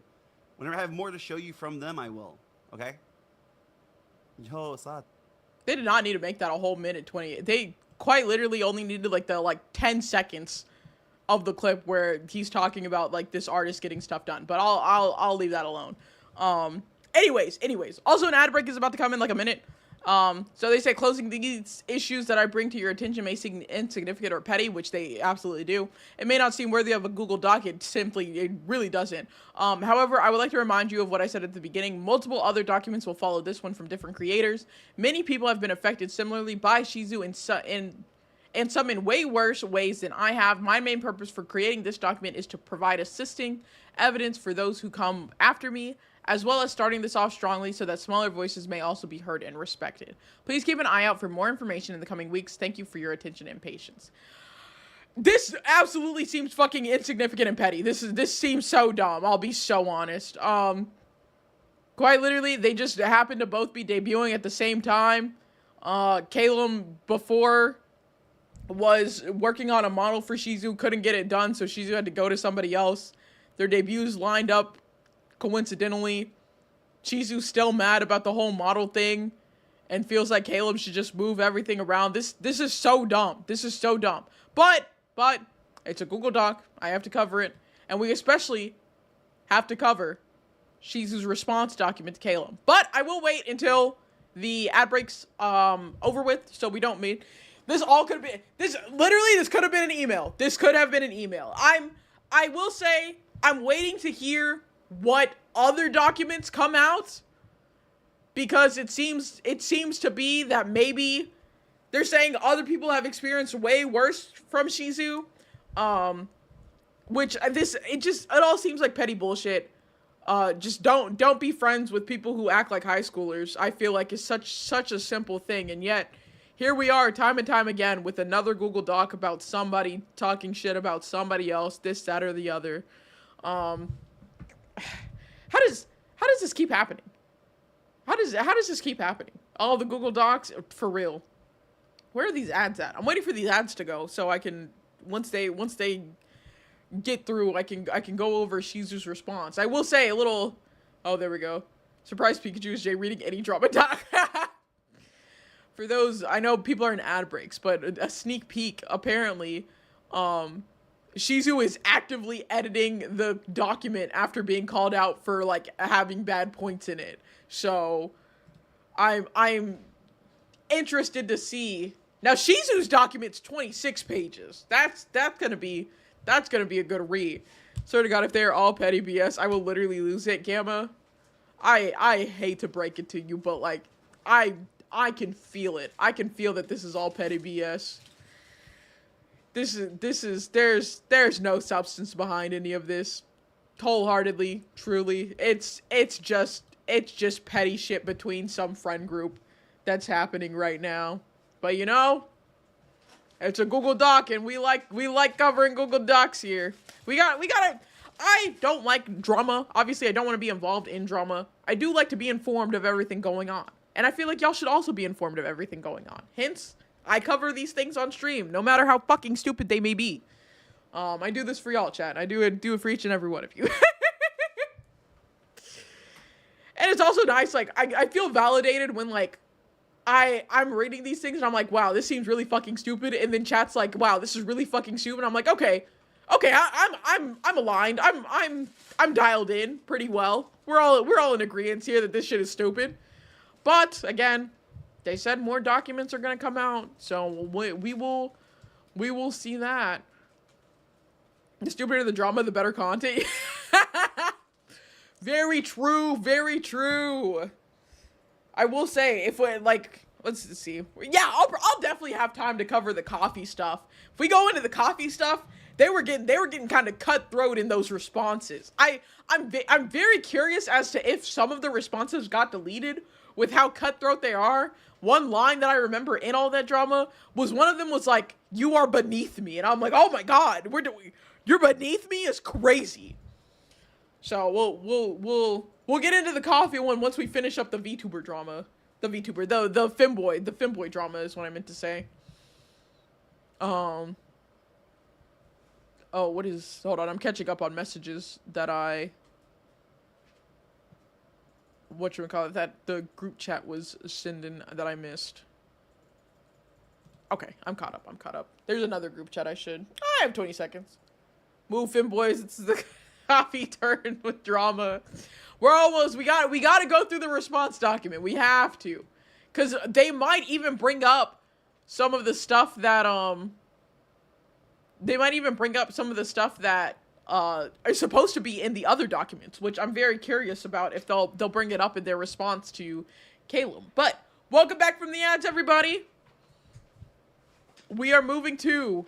Whenever I have more to show you from them, I will. Okay. Yo, what's up? They did not need to make that a whole minute 20. They quite literally only needed like the 10 seconds of the clip where he's talking about like this artist getting stuff done. But I'll leave that alone. Anyways. Also, an ad break is about to come in like a minute. So they say closing these issues that I bring to your attention may seem insignificant or petty, which they absolutely do. It may not seem worthy of a Google Doc. It really doesn't. However, I would like to remind you of what I said at the beginning. Multiple other documents will follow this one from different creators. Many people have been affected similarly by Shizu and some in way worse ways than I have. My main purpose for creating this document is to provide assisting evidence for those who come after me, as well as starting this off strongly so that smaller voices may also be heard and respected. Please keep an eye out for more information in the coming weeks. Thank you for your attention and patience. This absolutely seems fucking insignificant and petty. This seems so dumb. I'll be so honest. Quite literally, they just happened to both be debuting at the same time. Caleb before was working on a model for Shizu, couldn't get it done, so Shizu had to go to somebody else. Their debuts lined up coincidentally. Shizu's still mad about the whole model thing and feels like Caleb should just move everything around. This is so dumb. This is so dumb. But it's a Google Doc. I have to cover it. And we especially have to cover Shizu's response document to Caleb. But I will wait until the ad break's over with so we don't meet. This all could have been this could have been an email. This could have been an email. I will say I'm waiting to hear what other documents come out, because it seems to be that maybe they're saying other people have experienced way worse from Shizu, which it all seems like petty bullshit. Just don't be friends with people who act like high schoolers. I feel like it's such a simple thing, and yet here we are time and time again with another Google Doc about somebody talking shit about somebody else, this, that, or the other. How does this keep happening? How does this keep happening? All the Google Docs, for real. Where are these ads at? I'm waiting for these ads to go so I can once they get through, I can go over Shizu's response. I will say a little. Oh, there we go. Surprise Pikachu is Jay reading any drama doc. For those, I know people are in ad breaks, but a sneak peek, apparently, Shizu is actively editing the document after being called out for like having bad points in it. So I'm interested to see. Now Shizu's document's 26 pages. That's gonna be a good read. Swear to God, if they're all petty BS, I will literally lose it, Gamma. I hate to break it to you, but like I can feel it. I can feel that this is all petty BS. There's no substance behind any of this. Wholeheartedly, truly. It's just petty shit between some friend group that's happening right now. But you know, it's a Google Doc and we like covering Google Docs here. We gotta I don't like drama. Obviously, I don't want to be involved in drama. I do like to be informed of everything going on. And I feel like y'all should also be informed of everything going on. Hence, I cover these things on stream, no matter how fucking stupid they may be. I do this for y'all, chat. I do it for each and every one of you. And it's also nice, like, I feel validated when, like, I'm reading these things and I'm like, wow, this seems really fucking stupid. And then chat's like, wow, this is really fucking stupid. I'm like, okay, I'm aligned. I'm dialed in pretty well. We're all in agreement here that this shit is stupid. But again, they said more documents are gonna come out, so we will see that. The stupider the drama, the better content. Very true, very true. I will say, if we, like, let's see. Yeah, I'll definitely have time to cover the coffee stuff. If we go into the coffee stuff, they were getting kind of cutthroat in those responses. I'm very curious as to if some of the responses got deleted with how cutthroat they are. One line that I remember in all that drama was one of them was like, "You are beneath me," and I'm like, "Oh my god, you're beneath me" is crazy. So we'll get into the coffee one once we finish up the VTuber drama. The femboy drama is what I meant to say. Oh, hold on, I'm catching up on messages that that the group chat was sending that I missed. Okay, I'm caught up. There's another group chat I have 20 seconds. Move, femboys, it's the coffee turn with drama. We're almost, we gotta go through the response document. We have to. Because they might even bring up some of the stuff that, is supposed to be in the other documents, which I'm very curious about if they'll bring it up in their response to Caleb. But, welcome back from the ads, everybody. We are moving to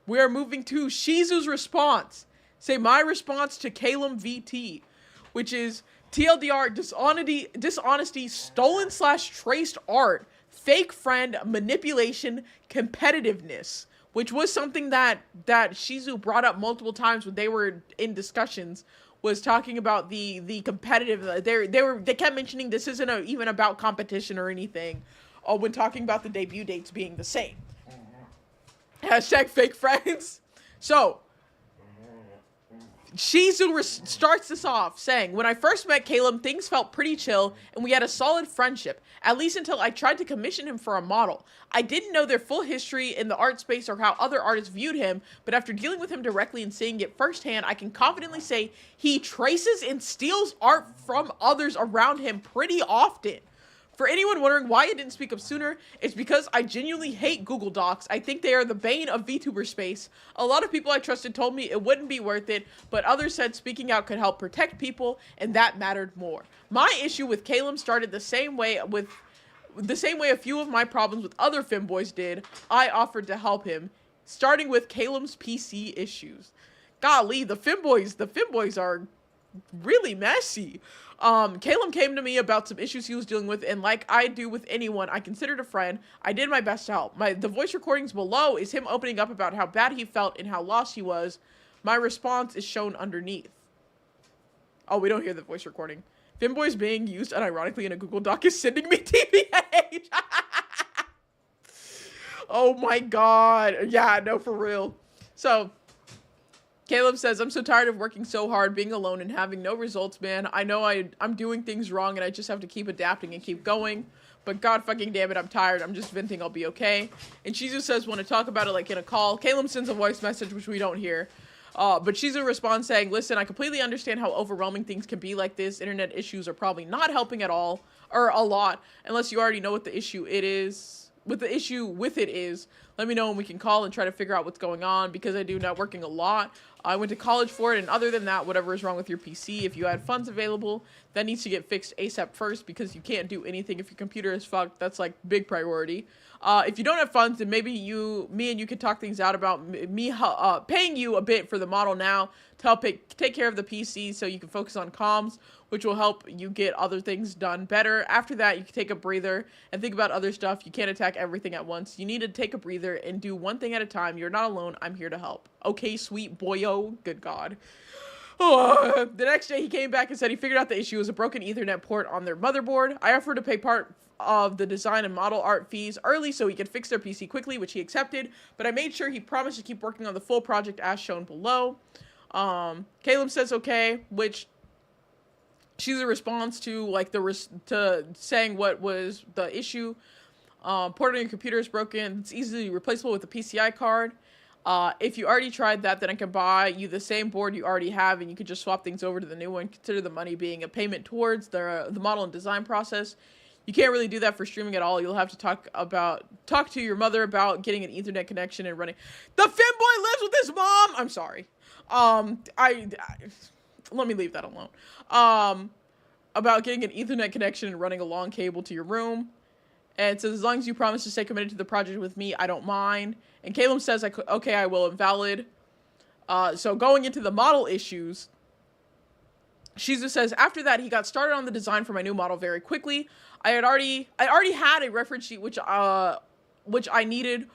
Shizu's response. Say my response to Caleb VT, which is TLDR, dishonesty, stolen/traced art, fake friend, manipulation, competitiveness, which was something that Shizu brought up multiple times when they were in discussions, was talking about the competitive. They kept mentioning this isn't even about competition or anything, when talking about the debut dates being the same. Hashtag fake friends. So Shizu starts this off saying, "When I first met Caleb, things felt pretty chill, and we had a solid friendship, at least until I tried to commission him for a model. I didn't know their full history in the art space or how other artists viewed him, but after dealing with him directly and seeing it firsthand, I can confidently say he traces and steals art from others around him pretty often. For anyone wondering why I didn't speak up sooner, it's because I genuinely hate Google Docs. I think they are the bane of VTuber space. A lot of people I trusted told me it wouldn't be worth it, but others said speaking out could help protect people, and that mattered more. My issue with Caleb started the same way a few of my problems with other femboys did. I offered to help him, starting with Caleb's PC issues." Golly, the femboys are really messy. Caleb came to me about some issues he was dealing with, and like I do with anyone I considered a friend, I did my best to help. The voice recordings below is him opening up about how bad he felt and how lost he was. My response is shown underneath. Oh, we don't hear the voice recording. Femboys being used unironically in a Google Doc is sending me TBH. Oh my god. Yeah, no, for real. So Caleb says, "I'm so tired of working so hard, being alone, and having no results, man. I know I'm doing things wrong, and I just have to keep adapting and keep going. But god fucking damn it, I'm tired. I'm just venting. I'll be okay." And Shizu says, "Want to talk about it like in a call." Caleb sends a voice message, which we don't hear. But Shizu responds saying, "Listen, I completely understand how overwhelming things can be like this. Internet issues are probably not helping at all, or a lot, unless you already know what the issue is. Let me know and we can call and try to figure out what's going on, because I do networking a lot. I went to college for it, and other than that, whatever is wrong with your PC, if you had funds available, that needs to get fixed ASAP first, because you can't do anything if your computer is fucked. That's like big priority. If you don't have funds, then maybe me and you could talk things out about me paying you a bit for the model now to help take care of the PC so you can focus on comms, which will help you get other things done better. After that, you can take a breather and think about other stuff. You can't attack everything at once. You need to take a breather and do one thing at a time. You're not alone. I'm here to help. Okay, sweet boyo. Good God." The next day, he came back and said he figured out the issue was a broken Ethernet port on their motherboard. I offered to pay part of the design and model art fees early so he could fix their PC quickly, which he accepted, but I made sure he promised to keep working on the full project as shown below. Caleb says okay, which she's a response to like to saying what was the issue. Port on your computer is broken. It's easily replaceable with a PCI card. If you already tried that, then I can buy you the same board you already have, and you could just swap things over to the new one. Consider the money being a payment towards the model and design process. You can't really do that for streaming at all. You'll have to talk to your mother about getting an Ethernet connection and running. The femboy lives with his mom. I'm sorry. Let me leave that alone. About getting an Ethernet connection and running a long cable to your room. And it says, as long as you promise to stay committed to the project with me, I don't mind. And Caleb says, okay, I will. Invalid. So going into the model issues, Shizu says, after that, he got started on the design for my new model very quickly. I already had a reference sheet, which I needed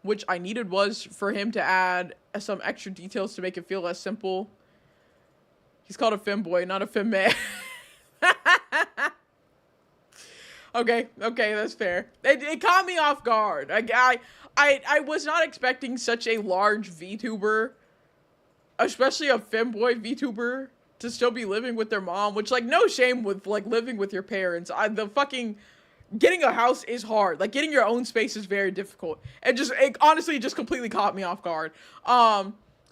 was for him to add some extra details to make it feel less simple. He's called a femboy, not a femman. Okay, that's fair. It caught me off guard. I was not expecting such a large VTuber, especially a femboy VTuber, to still be living with their mom, which, like, no shame with, like, living with your parents. Getting a house is hard. Like, getting your own space is very difficult. It honestly just completely caught me off guard.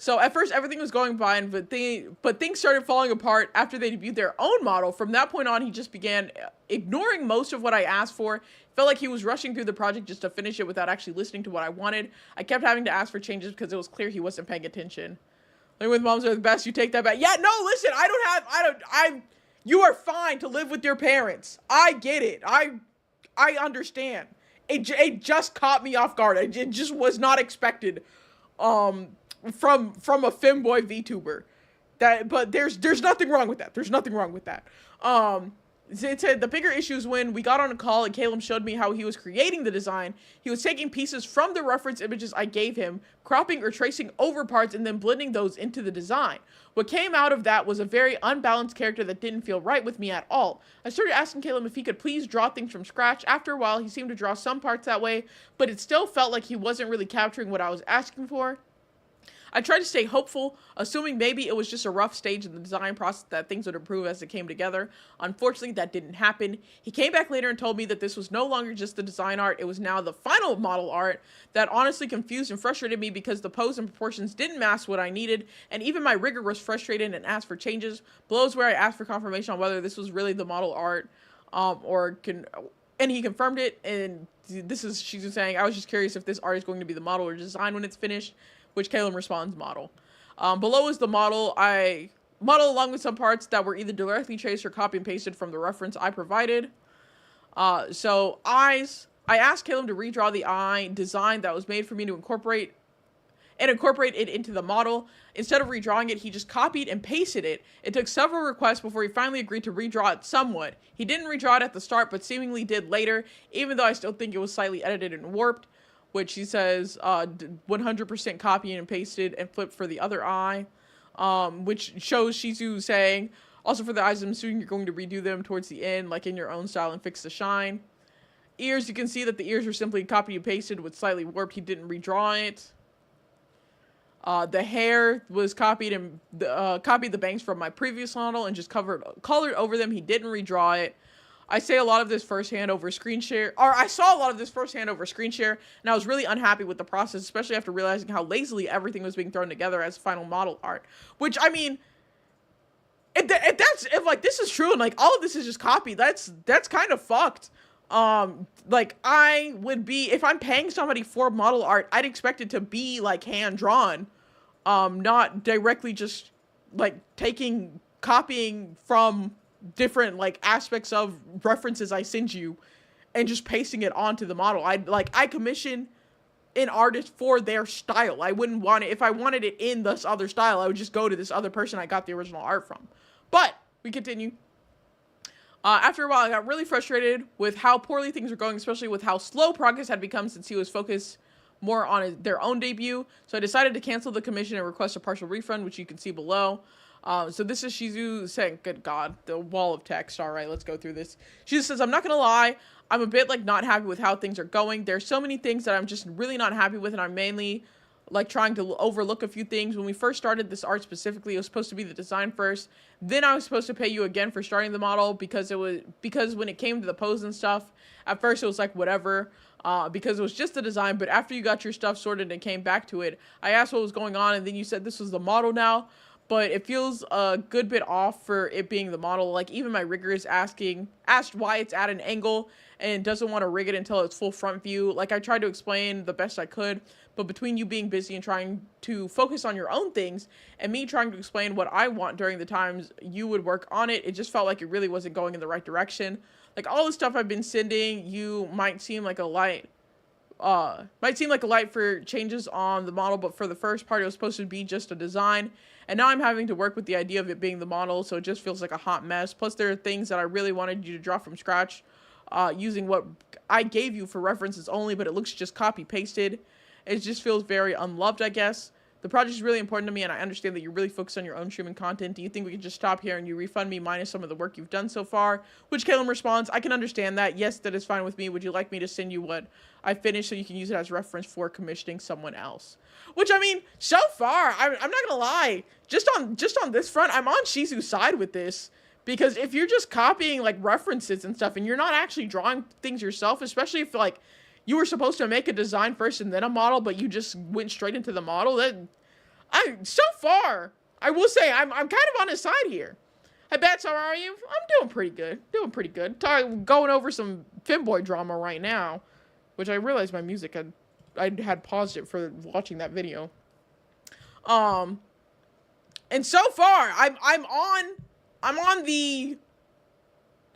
So at first everything was going fine, but things started falling apart after they debuted their own model. From that point on, he just began ignoring most of what I asked for. Felt like he was rushing through the project just to finish it without actually listening to what I wanted. I kept having to ask for changes because it was clear he wasn't paying attention. Living with moms are the best. You take that back. Yeah, no, listen, you are fine to live with your parents. I get it. I understand. It just caught me off guard. It just was not expected, from a femboy VTuber. But there's nothing wrong with that. There's nothing wrong with that. It said the bigger issue is when we got on a call and Caleb showed me how he was creating the design. He was taking pieces from the reference images I gave him, cropping or tracing over parts, and then blending those into the design. What came out of that was a very unbalanced character that didn't feel right with me at all. I started asking Caleb if he could please draw things from scratch. After a while, he seemed to draw some parts that way, but it still felt like he wasn't really capturing what I was asking for. I tried to stay hopeful, assuming maybe it was just a rough stage in the design process that things would improve as it came together. Unfortunately, that didn't happen. He came back later and told me that this was no longer just the design art, it was now the final model art. That honestly confused and frustrated me because the pose and proportions didn't match what I needed, and even my rigger was frustrated and asked for changes. Below is where I asked for confirmation on whether this was really the model art, and he confirmed it, and she's saying, I was just curious if this art is going to be the model or design when it's finished. Which Caleb responds, model. Below is the model. I model along with some parts that were either directly traced or copy and pasted from the reference I provided. So eyes. I asked Caleb to redraw the eye design that was made for me to incorporate it into the model. Instead of redrawing it, he just copied and pasted it. It took several requests before he finally agreed to redraw it somewhat. He didn't redraw it at the start, but seemingly did later, even though I still think it was slightly edited and warped. Which he says 100% copied and pasted and flipped for the other eye, which shows Shizu saying, also for the eyes, I'm assuming you're going to redo them towards the end, like in your own style, and fix the shine. Ears, you can see that the ears were simply copied and pasted with slightly warped. He didn't redraw it. The hair was copied and copied the bangs from my previous model and just colored over them. He didn't redraw it. I saw a lot of this firsthand over screen share, and I was really unhappy with the process, especially after realizing how lazily everything was being thrown together as final model art. Which, I mean, if like this is true and like all of this is just copied, that's kind of fucked. Like I would be, if I'm paying somebody for model art, I'd expect it to be like hand drawn, not directly just like copying from different like aspects of references I send you and just pasting it onto the model. I commission an artist for their style. I wouldn't want it if I wanted it in this other style. I would just go to this other person I got the original art from. But we continue. After a while, I got really frustrated with how poorly things were going, especially with how slow progress had become since he was focused more on their own debut. So I decided to cancel the commission and request a partial refund, which you can see below. So this is Shizu saying, good God, the wall of text. All right, let's go through this. Shizu says, I'm not going to lie. I'm a bit like not happy with how things are going. There's so many things that I'm just really not happy with. And I'm mainly like trying to overlook a few things. When we first started this art specifically, it was supposed to be the design first. Then I was supposed to pay you again for starting the model because when it came to the pose and stuff, at first it was like whatever, because it was just the design. But after you got your stuff sorted and came back to it, I asked what was going on. And then you said this was the model now. But it feels a good bit off for it being the model. Like, even my rigger is asked why it's at an angle and doesn't want to rig it until it's full front view. Like, I tried to explain the best I could, but between you being busy and trying to focus on your own things and me trying to explain what I want during the times you would work on it, it just felt like it really wasn't going in the right direction. Like, all the stuff I've been sending you might seem like a light might seem like a light for changes on the model, but for the first part, it was supposed to be just a design. And now I'm having to work with the idea of it being the model, so it just feels like a hot mess. Plus, there are things that I really wanted you to draw from scratch, using what I gave you for references only, but it looks just copy-pasted. It just feels very unloved, I guess. The project is really important to me, and I understand that you're really focused on your own streaming content. Do you think we could just stop here and you refund me minus some of the work you've done so far? Which Caleb responds, I can understand that. Yes, that is fine with me. Would you like me to send you what I finished so you can use it as reference for commissioning someone else? Which, I mean, so far, I'm not gonna lie. Just on this front, I'm on Shizu's side with this. Because if you're just copying, like, references and stuff, and you're not actually drawing things yourself, especially if, like, you were supposed to make a design first and then a model, but you just went straight into the model. So far, I will say I'm kind of on his side here. Hi, Bats, how are you? I'm doing pretty good. Going over some Femboy drama right now, which I realized my music I had paused it for watching that video. And so far, I'm on the,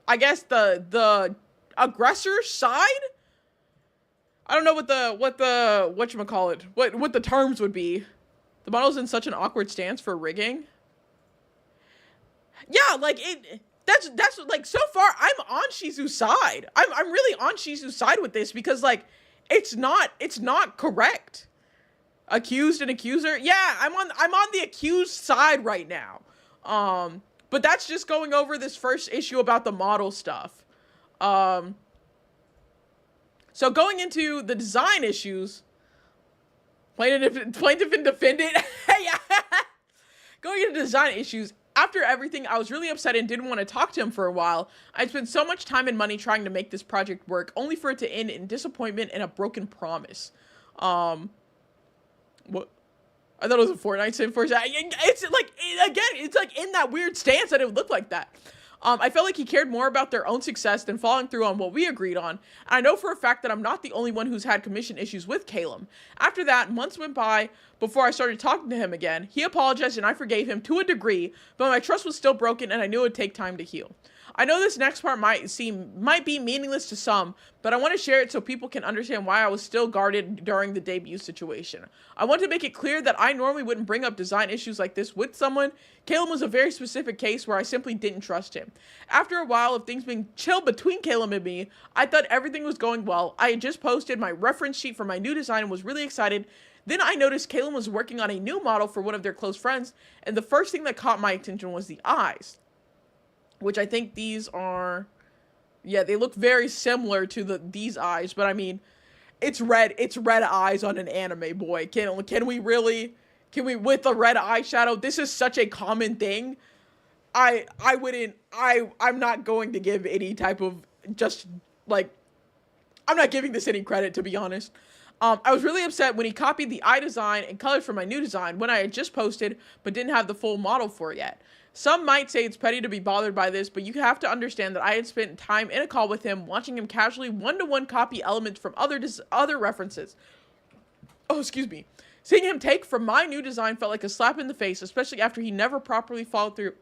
I guess the aggressor side. I don't know what the terms would be. The model's in such an awkward stance for rigging. Yeah, like that's like, so far I'm on Shizu's side. I'm really on Shizu's side with this because, like, it's not correct. Accused and accuser. Yeah, I'm on the accused side right now. But that's just going over this first issue about the model stuff. So going into the design issues, plaintiff and defendant. Going into design issues, after everything, I was really upset and didn't want to talk to him for a while. I'd spent so much time and money trying to make this project work, only for it to end in disappointment and a broken promise. What? I thought it was a Fortnite sim for a second. It's like, again, it's like in that weird stance that it would look like that. I felt like he cared more about their own success than following through on what we agreed on. And I know for a fact that I'm not the only one who's had commission issues with Caleb. After that, months went by before I started talking to him again. He apologized and I forgave him to a degree, but my trust was still broken and I knew it would take time to heal. I know this next part might be meaningless to some, but I want to share it so people can understand why I was still guarded during the debut situation. I want to make it clear that I normally wouldn't bring up design issues like this with someone. Caleb was a very specific case where I simply didn't trust him. After a while of things being chill between Caleb and me, I thought everything was going well. I had just posted my reference sheet for my new design and was really excited. Then I noticed Caleb was working on a new model for one of their close friends, and the first thing that caught my attention was the eyes. Which I think these are, yeah, they look very similar to these eyes, but I mean, it's red eyes on an anime, boy. Can we with the red eyeshadow? This is such a common thing. I'm not going to give any type of, just like, I'm not giving this any credit, to be honest. I was really upset when he copied the eye design and colors for my new design when I had just posted, but didn't have the full model for it yet. Some might say it's petty to be bothered by this, but you have to understand that I had spent time in a call with him, watching him casually one-to-one copy elements from other references. Oh, excuse me. Seeing him take from my new design felt like a slap in the face, especially after he never properly followed through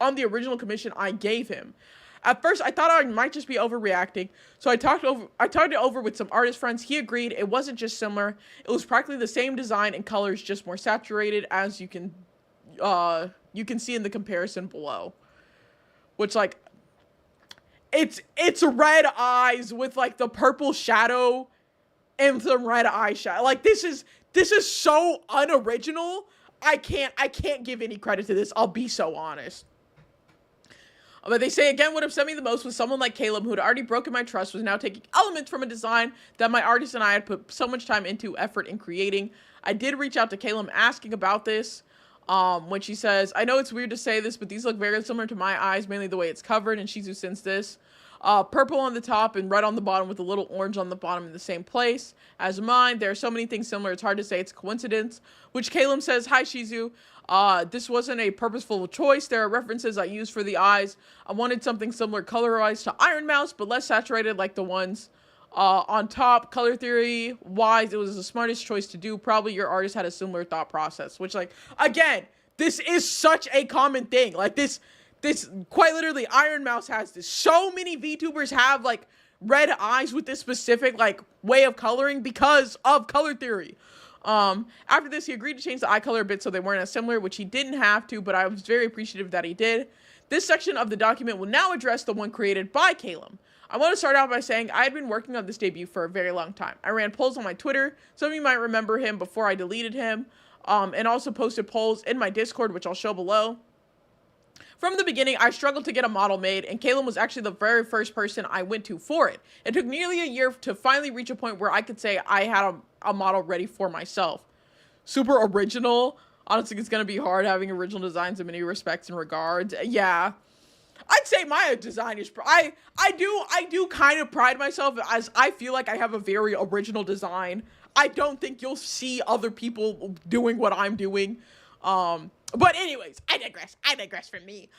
on the original commission I gave him. At first, I thought I might just be overreacting, so I talked it over with some artist friends. He agreed it wasn't just similar. It was practically the same design and colors, just more saturated, as you can see in the comparison below. Which, like, it's red eyes with, like, the purple shadow and some red eyeshadow. Like, this is so unoriginal. I can't give any credit to this. I'll be so honest. But they say, again, what upset me the most was someone like Caleb, who had already broken my trust, was now taking elements from a design that my artist and I had put so much time into effort in creating. I did reach out to Caleb asking about this, when she says, I know it's weird to say this, but these look very similar to my eyes, mainly the way it's covered, and Shizu sends this. Purple on the top and red on the bottom with a little orange on the bottom in the same place as mine. There are so many things similar, it's hard to say it's a coincidence. Which Caleb says, hi Shizu, this wasn't a purposeful choice. There are references I used for the eyes. I wanted something similar color-wise to Iron Mouse, but less saturated like the ones on top. Color theory wise, it was the smartest choice to do. Probably your artist had a similar thought process, which, like, again, this is such a common thing. Like, this quite literally, Iron Mouse has this. So many VTubers have, like, red eyes with this specific like way of coloring because of color theory. After this, he agreed to change the eye color a bit so they weren't as similar, which he didn't have to, but I was very appreciative that he did. This section of the document will now address the one created by Calum. I want to start out by saying I had been working on this debut for a very long time. I ran polls on my Twitter. Some of you might remember him before I deleted him, and also posted polls in my Discord, which I'll show below. From the beginning, I struggled to get a model made, and Calum was actually the very first person I went to for it. It took nearly a year to finally reach a point where I could say I had a model ready for myself. Super original. Honestly, it's going to be hard having original designs in many respects and regards. Yeah. I'd say my design is... I do kind of pride myself as I feel like I have a very original design. I don't think you'll see other people doing what I'm doing. But anyways, I digress from me.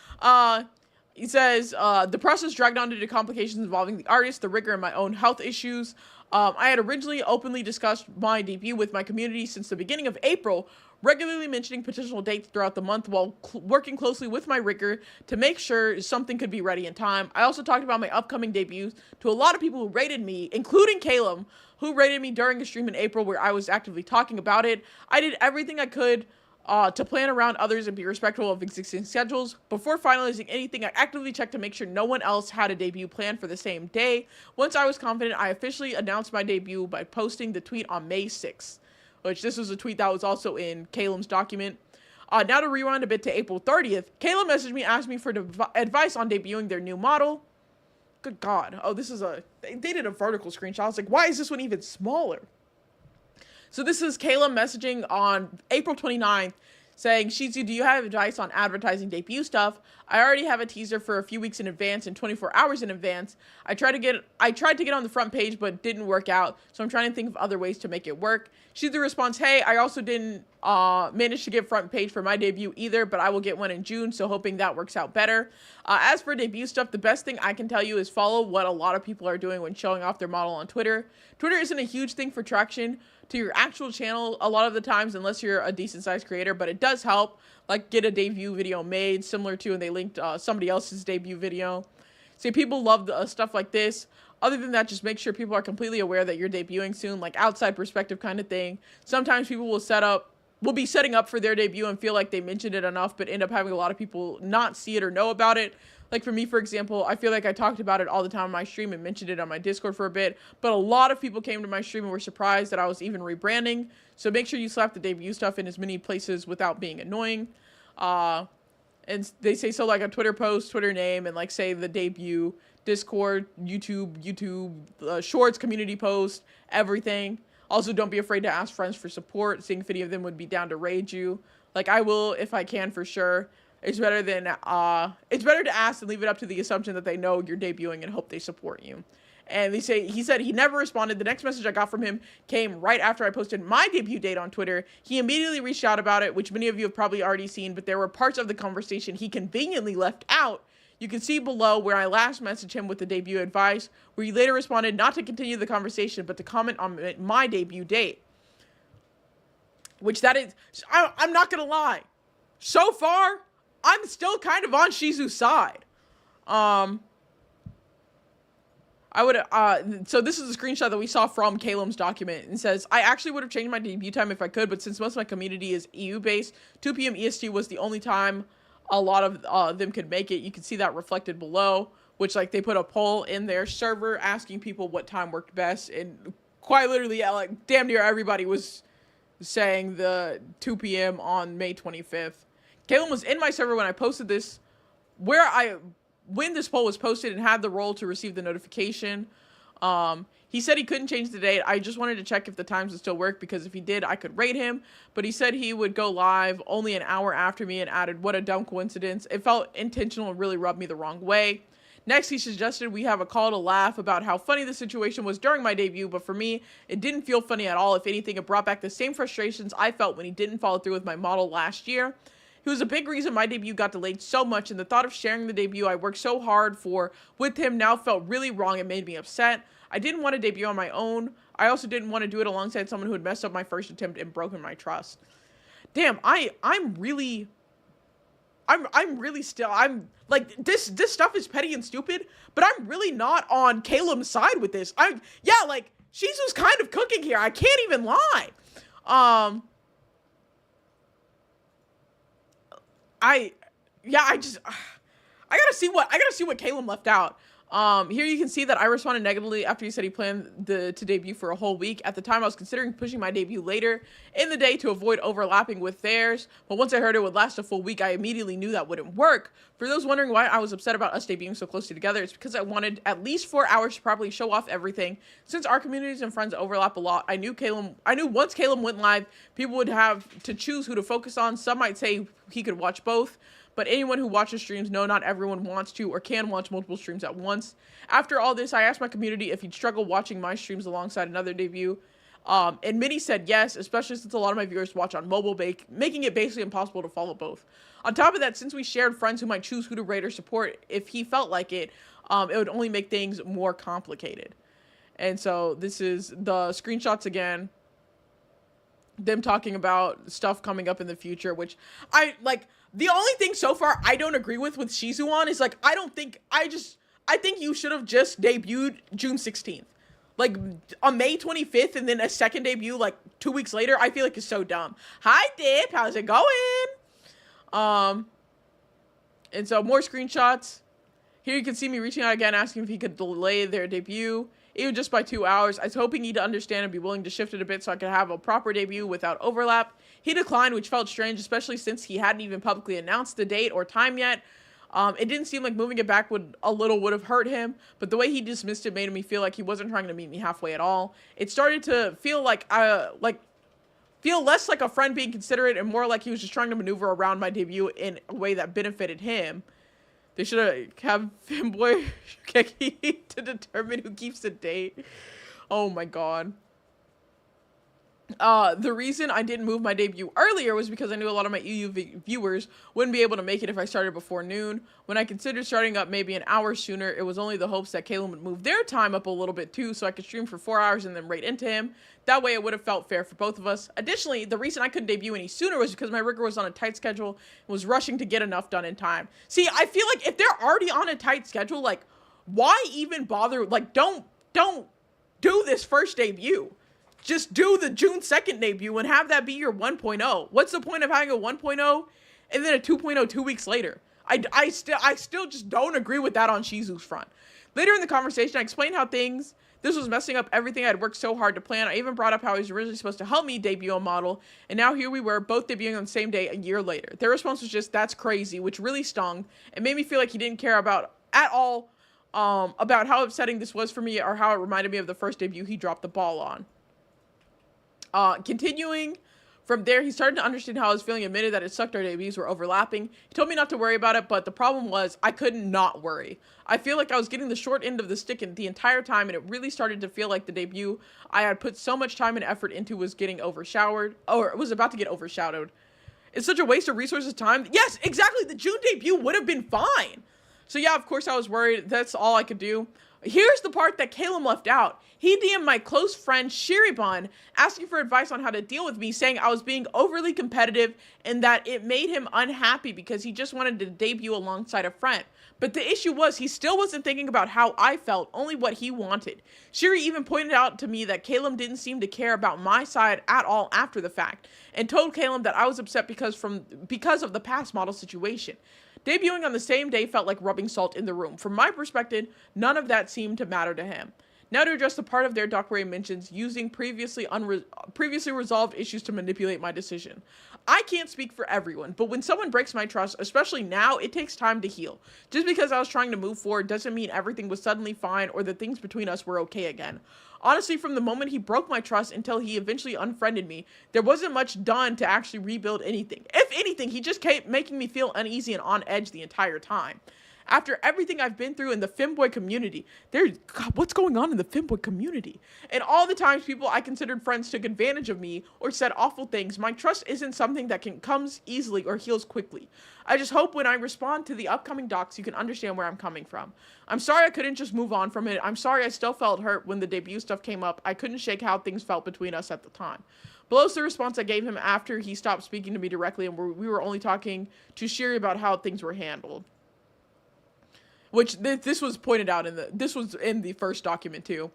He says, the process dragged on due to complications involving the artist, the rigor, and my own health issues. I had originally openly discussed my debut with my community since the beginning of April, regularly mentioning potential dates throughout the month while working closely with my rigger to make sure something could be ready in time. I also talked about my upcoming debuts to a lot of people who rated me, including Calum, who rated me during a stream in April where I was actively talking about it. I did everything I could to plan around others and be respectful of existing schedules. Before finalizing anything, I actively checked to make sure no one else had a debut planned for the same day. Once I was confident, I officially announced my debut by posting the tweet on May 6th, which this was a tweet that was also in Calum's document. Now to rewind a bit to April 30th, Calum messaged me, asked me for advice on debuting their new model. Good God. Oh, this is they did a vertical screenshot. I was like, why is this one even smaller? So this is Calum messaging on April 29th saying, Shizu, do you have advice on advertising debut stuff? I already have a teaser for a few weeks in advance and 24 hours in advance. I tried to get on the front page, but didn't work out. So I'm trying to think of other ways to make it work. Shizu responds, hey, I also didn't manage to get front page for my debut either, but I will get one in June. So hoping that works out better. As for debut stuff, the best thing I can tell you is follow what a lot of people are doing when showing off their model on Twitter. Twitter isn't a huge thing for traction to your actual channel a lot of the times, unless you're a decent sized creator, but it does help, like get a debut video made similar to, and they linked somebody else's debut video. See, people love stuff like this. Other than that, just make sure people are completely aware that you're debuting soon, like outside perspective kind of thing. Sometimes people will be setting up for their debut and feel like they mentioned it enough, but end up having a lot of people not see it or know about it. Like for me, for example, I feel like I talked about it all the time on my stream and mentioned it on my Discord for a bit, but a lot of people came to my stream and were surprised that I was even rebranding. So make sure you slap the debut stuff in as many places without being annoying. And they say so like a Twitter post, Twitter name, and like say the debut, Discord, YouTube, Shorts, community post, everything. Also, don't be afraid to ask friends for support, seeing if any of them would be down to raid you. Like I will if I can for sure. It's better to ask and leave it up to the assumption that they know you're debuting and hope they support you. And he said he never responded. The next message I got from him came right after I posted my debut date on Twitter. He immediately reached out about it, which many of you have probably already seen, but there were parts of the conversation he conveniently left out. You can see below where I last messaged him with the debut advice, where he later responded not to continue the conversation, but to comment on my debut date. Which that is, I'm not gonna lie. So far, I'm still kind of on Shizu's side. So this is a screenshot that we saw from Calum's document and says, I actually would have changed my debut time if I could, but since most of my community is EU based, 2 p.m. EST was the only time a lot of them could make it. You can see that reflected below, which like they put a poll in their server asking people what time worked best, and quite literally like damn near everybody was saying the 2 p.m. on May 25th. Calum was in my server when I posted this, when this poll was posted, and had the role to receive the notification. He said he couldn't change the date. I just wanted to check if the times would still work, because if he did, I could rate him. But he said he would go live only an hour after me and added, what a dumb coincidence. It felt intentional and really rubbed me the wrong way. Next, he suggested we have a call to laugh about how funny the situation was during my debut, but for me, it didn't feel funny at all. If anything, it brought back the same frustrations I felt when he didn't follow through with my model last year. He was a big reason my debut got delayed so much, and the thought of sharing the debut I worked so hard for with him now felt really wrong and made me upset. I didn't want to debut on my own. I also didn't want to do it alongside someone who had messed up my first attempt and broken my trust. Damn, I I'm really still, I'm like, this stuff is petty and stupid, but I'm really not on Caleb's side with this. Yeah, like, Shizu's kind of cooking here. I can't even lie. I gotta see what Caleb left out. Here you can see that I responded negatively after he said he planned to debut for a whole week. At the time, I was considering pushing my debut later in the day to avoid overlapping with theirs. But once I heard it would last a full week, I immediately knew that wouldn't work. For those wondering why I was upset about us debuting so closely together, it's because I wanted at least 4 hours to properly show off everything. Since our communities and friends overlap a lot, I knew once Caleb went live, people would have to choose who to focus on. Some might say he could watch both. But anyone who watches streams know not everyone wants to or can watch multiple streams at once. After all this, I asked my community if he'd struggle watching my streams alongside another debut. And many said yes, especially since a lot of my viewers watch on mobile, making it basically impossible to follow both. On top of that, since we shared friends who might choose who to raid or support if he felt like it, it would only make things more complicated. And so this is the screenshots again. Them talking about stuff coming up in the future, which I like. The only thing so far I don't agree with Shizu on is like, I think you should have just debuted June 16th. Like on May 25th and then a second debut like 2 weeks later, I feel like is so dumb. Hi Dip, how's it going? And so more screenshots. Here you can see me reaching out again, asking if he could delay their debut, even just by 2 hours. I was hoping he'd understand and be willing to shift it a bit so I could have a proper debut without overlap. He declined, which felt strange, especially since he hadn't even publicly announced the date or time yet. It didn't seem like moving it back would have hurt him, but the way he dismissed it made me feel like he wasn't trying to meet me halfway at all. It started to feel feel less like a friend being considerate and more like he was just trying to maneuver around my debut in a way that benefited him. They should have Fanboy Shukeki to determine who keeps the date. Oh my god. The reason I didn't move my debut earlier was because I knew a lot of my EU viewers wouldn't be able to make it if I started before noon. When I considered starting up maybe an hour sooner, it was only the hopes that Caleb would move their time up a little bit too, so I could stream for 4 hours and then raid into him. That way it would have felt fair for both of us. Additionally, the reason I couldn't debut any sooner was because my rigger was on a tight schedule and was rushing to get enough done in time. See, I feel like if they're already on a tight schedule, like, why even bother? Like, don't do this first debut. Just do the June 2nd debut and have that be your 1.0. What's the point of having a 1.0 and then a 2.0 2 weeks later? I still just don't agree with that on Shizu's front. Later in the conversation, I explained how this was messing up everything I'd worked so hard to plan. I even brought up how he was originally supposed to help me debut a model, and now here we were, both debuting on the same day a year later. Their response was just, that's crazy, which really stung. It made me feel like he didn't care about how upsetting this was for me or how it reminded me of the first debut he dropped the ball on. Continuing from there, he started to understand how I was feeling, admitted that it sucked our debuts were overlapping. He told me not to worry about it, but the problem was I couldn't not worry. I feel like I was getting the short end of the stick the entire time, and it really started to feel like the debut I had put so much time and effort into was getting overshadowed, or it was about to get overshadowed. It's such a waste of resources, time. Yes, exactly. The June debut would have been fine. So yeah, of course I was worried. That's all I could do. Here's the part that Caleb left out. He DM'd my close friend Shiribun asking for advice on how to deal with me, saying I was being overly competitive and that it made him unhappy because he just wanted to debut alongside a friend. But the issue was he still wasn't thinking about how I felt, only what he wanted. Shiri even pointed out to me that Caleb didn't seem to care about my side at all after the fact, and told Caleb that I was upset because of the past model situation. Debuting on the same day felt like rubbing salt in the room. From my perspective, none of that seemed to matter to him. Now to address the part of their doc where he mentions using previously resolved issues to manipulate my decision. I can't speak for everyone, but when someone breaks my trust, especially now, it takes time to heal. Just because I was trying to move forward doesn't mean everything was suddenly fine or that things between us were okay again. Honestly, from the moment he broke my trust until he eventually unfriended me, there wasn't much done to actually rebuild anything. If anything, he just kept making me feel uneasy and on edge the entire time. After everything I've been through in the femboy community, God, what's going on in the femboy community? And all the times people I considered friends took advantage of me or said awful things, my trust isn't something that comes easily or heals quickly. I just hope when I respond to the upcoming docs, you can understand where I'm coming from. I'm sorry I couldn't just move on from it. I'm sorry I still felt hurt when the debut stuff came up. I couldn't shake how things felt between us at the time. Below's the response I gave him after he stopped speaking to me directly and we were only talking to Shiri about how things were handled. Which this was pointed out this was in the first document too.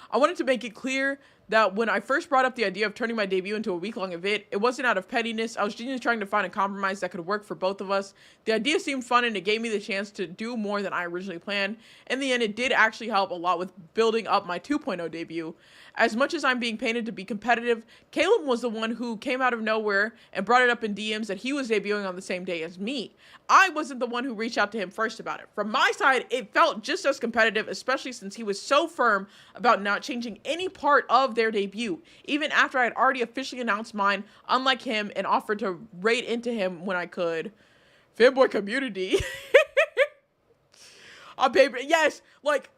I wanted to make it clear that when I first brought up the idea of turning my debut into a week-long event, it wasn't out of pettiness. I was genuinely trying to find a compromise that could work for both of us. The idea seemed fun and it gave me the chance to do more than I originally planned. In the end, it did actually help a lot with building up my 2.0 debut. As much as I'm being painted to be competitive, Caleb was the one who came out of nowhere and brought it up in DMs that he was debuting on the same day as me. I wasn't the one who reached out to him first about it. From my side, it felt just as competitive, especially since he was so firm about not changing any part of their debut, even after I had already officially announced mine, unlike him, and offered to raid into him when I could. Fanboy community. On paper, yes, like,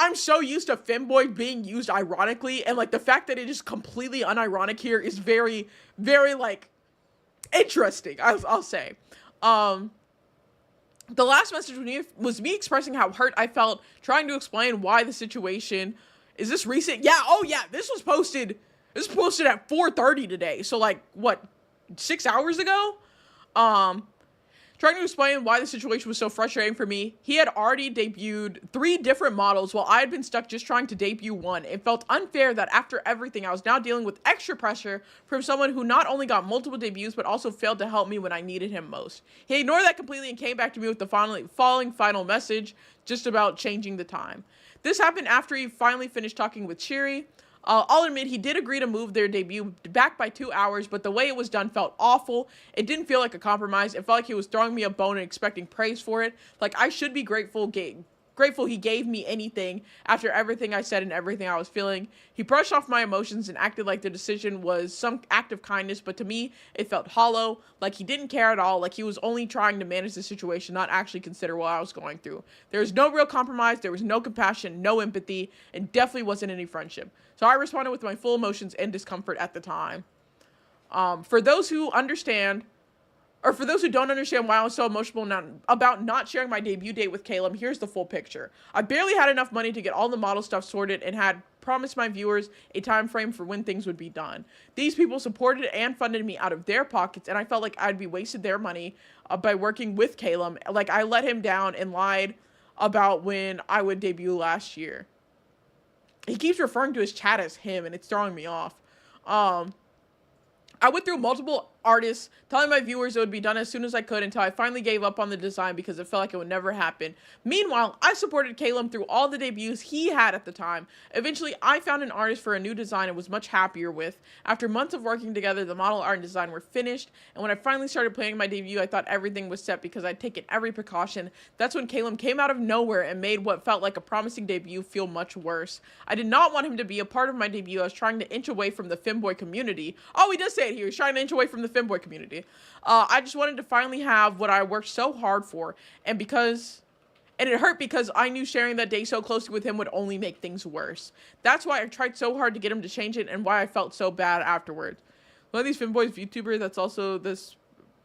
I'm so used to femboy being used ironically, and like the fact that it is completely unironic here is very, very like interesting. I'll say. The last message was me expressing how hurt I felt, trying to explain why the situation. Is this recent? Yeah. Oh yeah. This was posted. This was posted at 4:30 today. So like what, 6 hours ago? Trying to explain why the situation was so frustrating for me. He had already debuted 3 different models while I had been stuck just trying to debut one. It felt unfair that after everything, I was now dealing with extra pressure from someone who not only got multiple debuts, but also failed to help me when I needed him most. He ignored that completely and came back to me with the following final message, just about changing the time. This happened after he finally finished talking with Shiri. I'll admit he did agree to move their debut back by 2 hours, but the way it was done felt awful. It didn't feel like a compromise. It felt like he was throwing me a bone and expecting praise for it. Like I should be grateful he gave me anything after everything I said and everything I was feeling. He brushed off my emotions and acted like the decision was some act of kindness, but to me, it felt hollow, like he didn't care at all, like he was only trying to manage the situation, not actually consider what I was going through. There was no real compromise, there was no compassion, no empathy, and definitely wasn't any friendship. So I responded with my full emotions and discomfort at the time. For those who understand, or for those who don't understand why I was so emotional about not sharing my debut date with Caleb, here's the full picture. I barely had enough money to get all the model stuff sorted and had promised my viewers a time frame for when things would be done. These people supported and funded me out of their pockets, and I felt like I'd be wasted their money by working with Caleb. Like I let him down and lied about when I would debut last year. He keeps referring to his chat as him, and it's throwing me off. I went through multiple artists, telling my viewers it would be done as soon as I could until I finally gave up on the design because it felt like it would never happen. Meanwhile, I supported Caleb through all the debuts he had at the time. Eventually, I found an artist for a new design and was much happier with. After months of working together, the model art and design were finished, and when I finally started planning my debut, I thought everything was set because I'd taken every precaution. That's when Caleb came out of nowhere and made what felt like a promising debut feel much worse. I did not want him to be a part of my debut. I was trying to inch away from the femboy community. Oh, he does say it here. He's trying to inch away from the femboy community. I just wanted to finally have what I worked so hard for, and it hurt because I knew sharing that day so closely with him would only make things worse. That's why I tried so hard to get him to change it, and why I felt so bad afterwards. One of these femboys VTuber that's also this.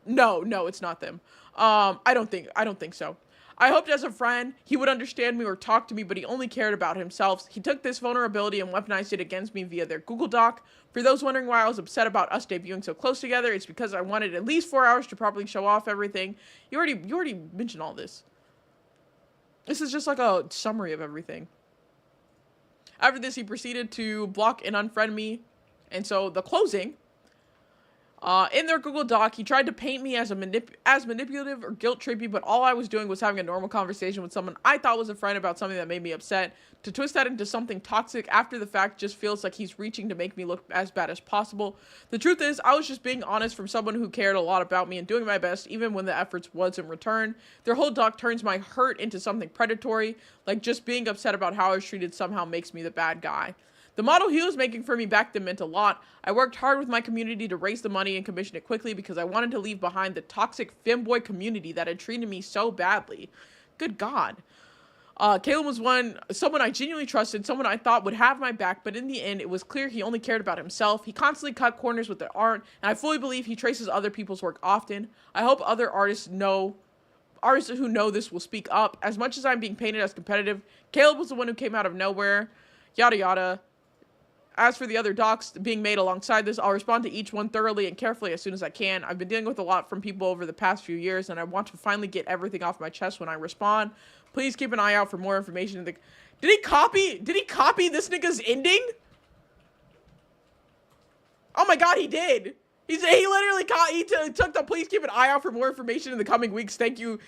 No, it's not them. I don't think so. I hoped as a friend he would understand me or talk to me, but he only cared about himself. He took this vulnerability and weaponized it against me via their Google Doc. For those wondering why I was upset about us debuting so close together, it's because I wanted at least 4 hours to properly show off everything. You already mentioned all this. This is just like a summary of everything. After this, he proceeded to block and unfriend me. And so the closing. In their Google Doc, he tried to paint me as manipulative or guilt-trippy, but all I was doing was having a normal conversation with someone I thought was a friend about something that made me upset. To twist that into something toxic after the fact just feels like he's reaching to make me look as bad as possible. The truth is, I was just being honest from someone who cared a lot about me and doing my best, even when the efforts wasn't returned. Their whole doc turns my hurt into something predatory, like just being upset about how I was treated somehow makes me the bad guy. The model he was making for me back then meant a lot. I worked hard with my community to raise the money and commission it quickly because I wanted to leave behind the toxic femboy community that had treated me so badly. Good God. Caleb was someone I genuinely trusted, someone I thought would have my back, but in the end, it was clear he only cared about himself. He constantly cut corners with the art, and I fully believe he traces other people's work often. I hope other artists who know this will speak up. As much as I'm being painted as competitive, Caleb was the one who came out of nowhere. Yada yada. As for the other docs being made alongside this, I'll respond to each one thoroughly and carefully as soon as I can. I've been dealing with a lot from people over the past few years, and I want to finally get everything off my chest when I respond. Please keep an eye out for more information. Did he copy this nigga's ending? Oh my god, he did. He literally took the please keep an eye out for more information in the coming weeks. Thank you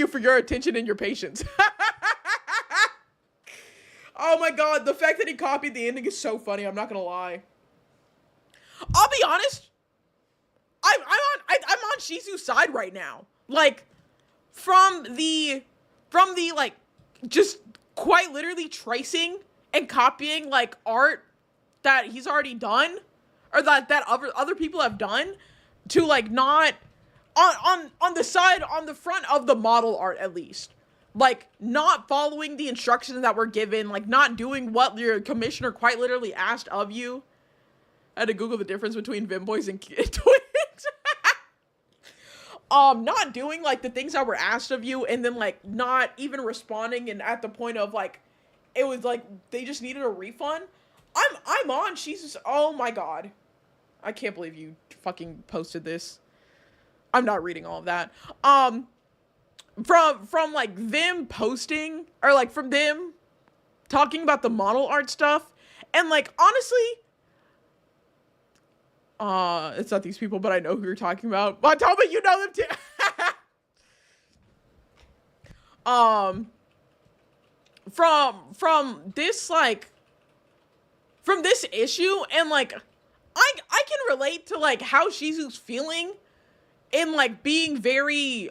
for your attention and your patience. Oh my god, the fact that he copied the ending is so funny. I'm not gonna lie. I'll be honest. I'm on Shizu's side right now. Like, from the like, just quite literally tracing and copying like art that he's already done, or that other people have done, to like not on the front of the model art at least. Like, not following the instructions that were given, like, not doing what your commissioner quite literally asked of you. I had to Google the difference between Vimboys and Twins. Not doing, like, the things that were asked of you, and then, like, not even responding, and at the point of, like, it was, like, they just needed a refund. I'm on, she's, oh my god. I can't believe you fucking posted this. I'm not reading all of that. From like them posting, or like from them talking about the model art stuff, and like honestly, it's not these people, but I know who you're talking about. But tell me you know them too. From this like, from this issue, and like I can relate to like how Shizu's feeling, and like being very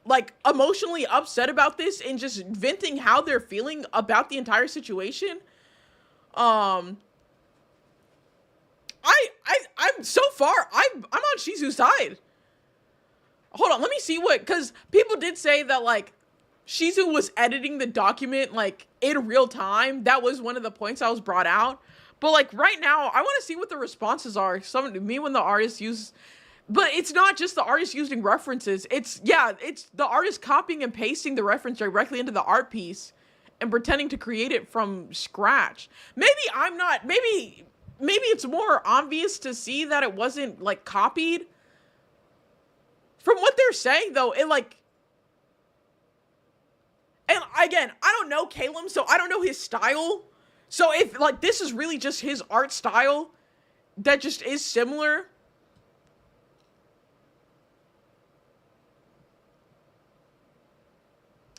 like emotionally upset about this, and just venting how they're feeling about the entire situation. I'm so far, I'm on Shizu's side. Hold on, let me see what, because people did say that like Shizu was editing the document like in real time. That was one of the points that was brought out. But like right now, I want to see what the responses are. When the artist uses. But it's not just the artist using references. It's the artist copying and pasting the reference directly into the art piece and pretending to create it from scratch. Maybe it's more obvious to see that it wasn't like copied. From what they're saying though, it like, and again, I don't know Caleb, so I don't know his style. So if like this is really just his art style that just is similar.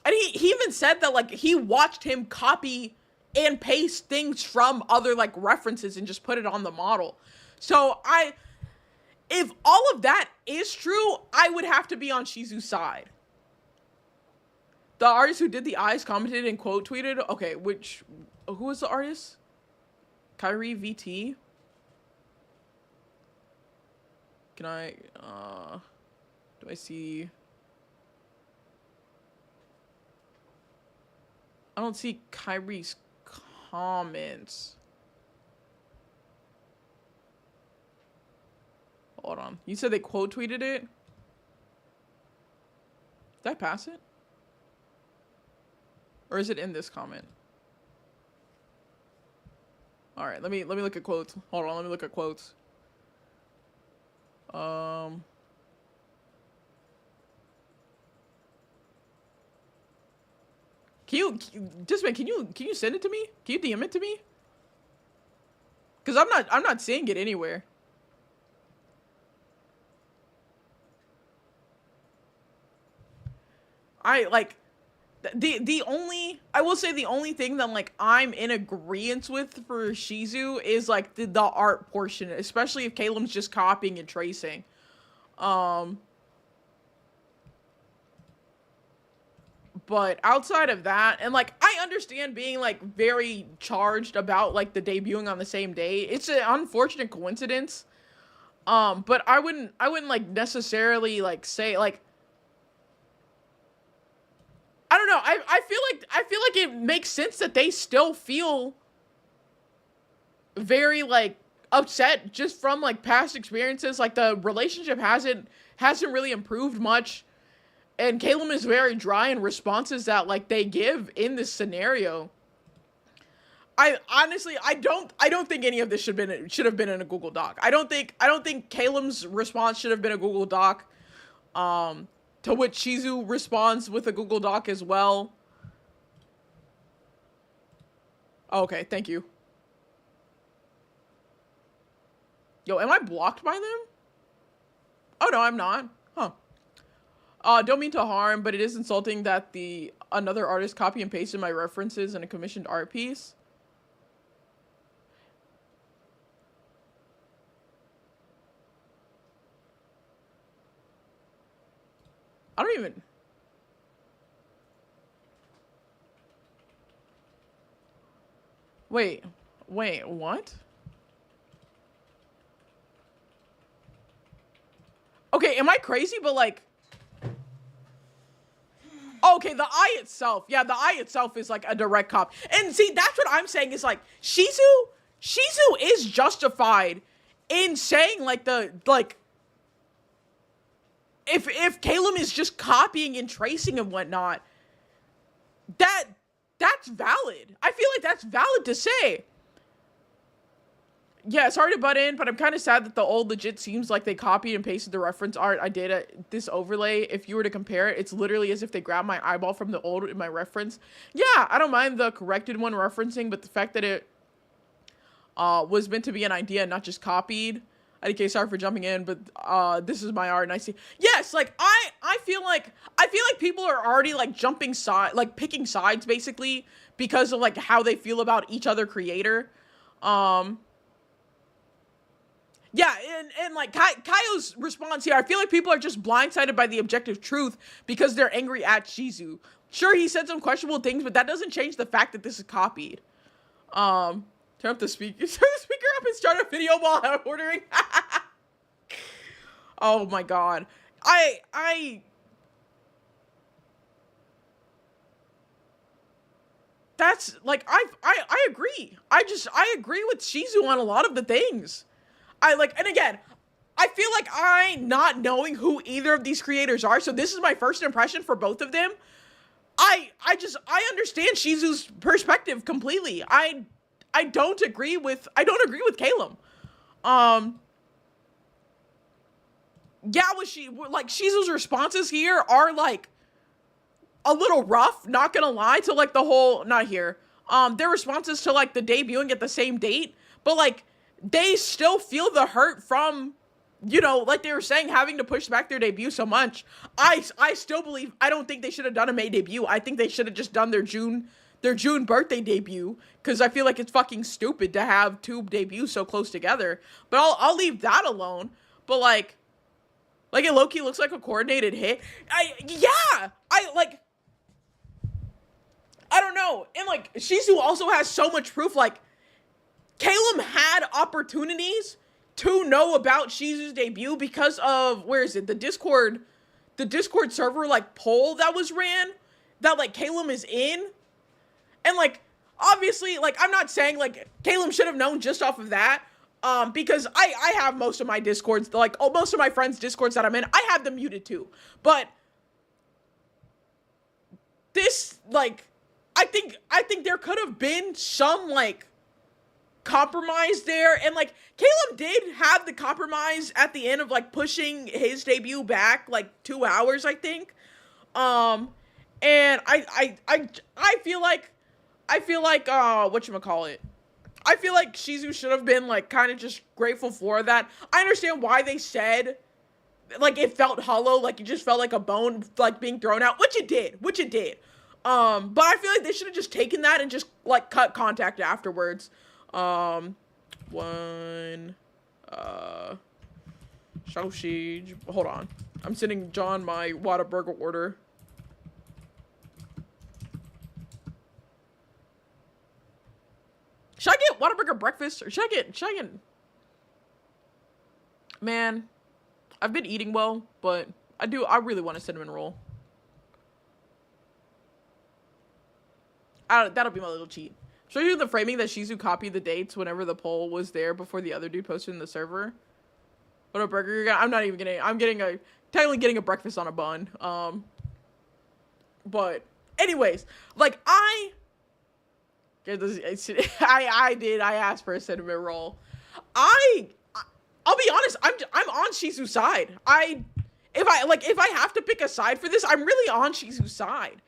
And he even said that, like, he watched him copy and paste things from other, like, references and just put it on the model. So, if all of that is true, I would have to be on Shizu's side. The artist who did the eyes commented and quote tweeted. Okay, who was the artist? Kyrie VT? Can I, do I see... I don't see Kyrie's comments. Hold on. You said they quote tweeted it? Did I pass it? Or is it in this comment? Alright, let me look at quotes. Hold on, let me look at quotes. Can you send it to me? Can you DM it to me? Cause I'm not seeing it anywhere. I will say the only thing that like I'm in agreement with for Shizu is like the art portion, especially if Caleb's just copying and tracing. But outside of that, and like I understand being like very charged about like the debuting on the same day. It's an unfortunate coincidence. But I wouldn't like necessarily like say like, I don't know. I feel like it makes sense that they still feel very like upset just from like past experiences. Like the relationship hasn't really improved much. And Caleb is very dry in responses that like they give in this scenario. I honestly, I don't think any of this should have been in a Google Doc. I don't think Caleb's response should have been a Google Doc. To which Shizu responds with a Google Doc as well. Okay, thank you. Yo, am I blocked by them? Oh no, I'm not. Huh. Don't mean to harm, but it is insulting that another artist copy and pasted my references in a commissioned art piece. I don't even... Wait, what? Okay, am I crazy? But like... Okay, the eye itself. Yeah, the eye itself is like a direct cop. And see, that's what I'm saying is like, Shizu is justified in saying like if Caleb is just copying and tracing and whatnot, that's valid. I feel like that's valid to say. Yeah, sorry to butt in, but I'm kind of sad that the old legit seems like they copied and pasted the reference art I did this overlay. If you were to compare it, it's literally as if they grabbed my eyeball from the old in my reference. Yeah, I don't mind the corrected one referencing, but the fact that it was meant to be an idea and not just copied. IDK, sorry for jumping in, but this is my art and I see. Yes, like I feel like people are already like jumping side, like picking sides basically because of like how they feel about each other creator. Yeah, and like Kaio's response here, I feel like people are just blindsided by the objective truth because they're angry at Shizu. Sure, he said some questionable things, but that doesn't change the fact that this is copied. Turn up the speaker. Turn the speaker up and start a video while I'm ordering. Oh my god. That's like I agree. I agree with Shizu on a lot of the things. And again, I feel like I not knowing who either of these creators are, so this is my first impression for both of them. I understand Shizu's perspective completely. I don't agree with Caleb. Yeah, Shizu's responses here are like a little rough, not gonna lie, to like the whole their responses to like the debuting at the same date, but like they still feel the hurt from, like they were saying, having to push back their debut so much. I still believe, I don't think they should have done a May debut. I think they should have just done their June birthday debut, because I feel like it's fucking stupid to have two debuts so close together. But I'll leave that alone. But like it low-key looks like a coordinated hit. I don't know. And like Shizu also has so much proof. Like Caleb had opportunities to know about Shizu's debut because of, where is it? The Discord server like poll that was ran that like Caleb is in. And like obviously, like I'm not saying like Caleb should have known just off of that. Because I have most of my Discords, like most of my friends' Discords that I'm in, I have them muted too. But this, like, I think there could have been some like compromise there, and like Caleb did have the compromise at the end of like pushing his debut back like 2 hours, I think. And I feel like whatchamacallit, I feel like Shizu should have been like kind of just grateful for that. I understand why they said like it felt hollow, like it just felt like a bone like being thrown out, which it did. But I feel like they should have just taken that and just like cut contact afterwards. Shoshi, hold on. I'm sending John my Whataburger order. Should I get Whataburger breakfast, or should I get... Man, I've been eating well, but I really want a cinnamon roll. That'll be my little cheat. Show you the framing that Shizu copied the dates whenever the poll was there before the other dude posted in the server. What a burger you're getting? I'm not even getting. I'm technically getting a breakfast on a bun. But anyways, like I did. I asked for a cinnamon roll. I'll be honest. I'm on Shizu's side. If I have to pick a side for this, I'm really on Shizu's side.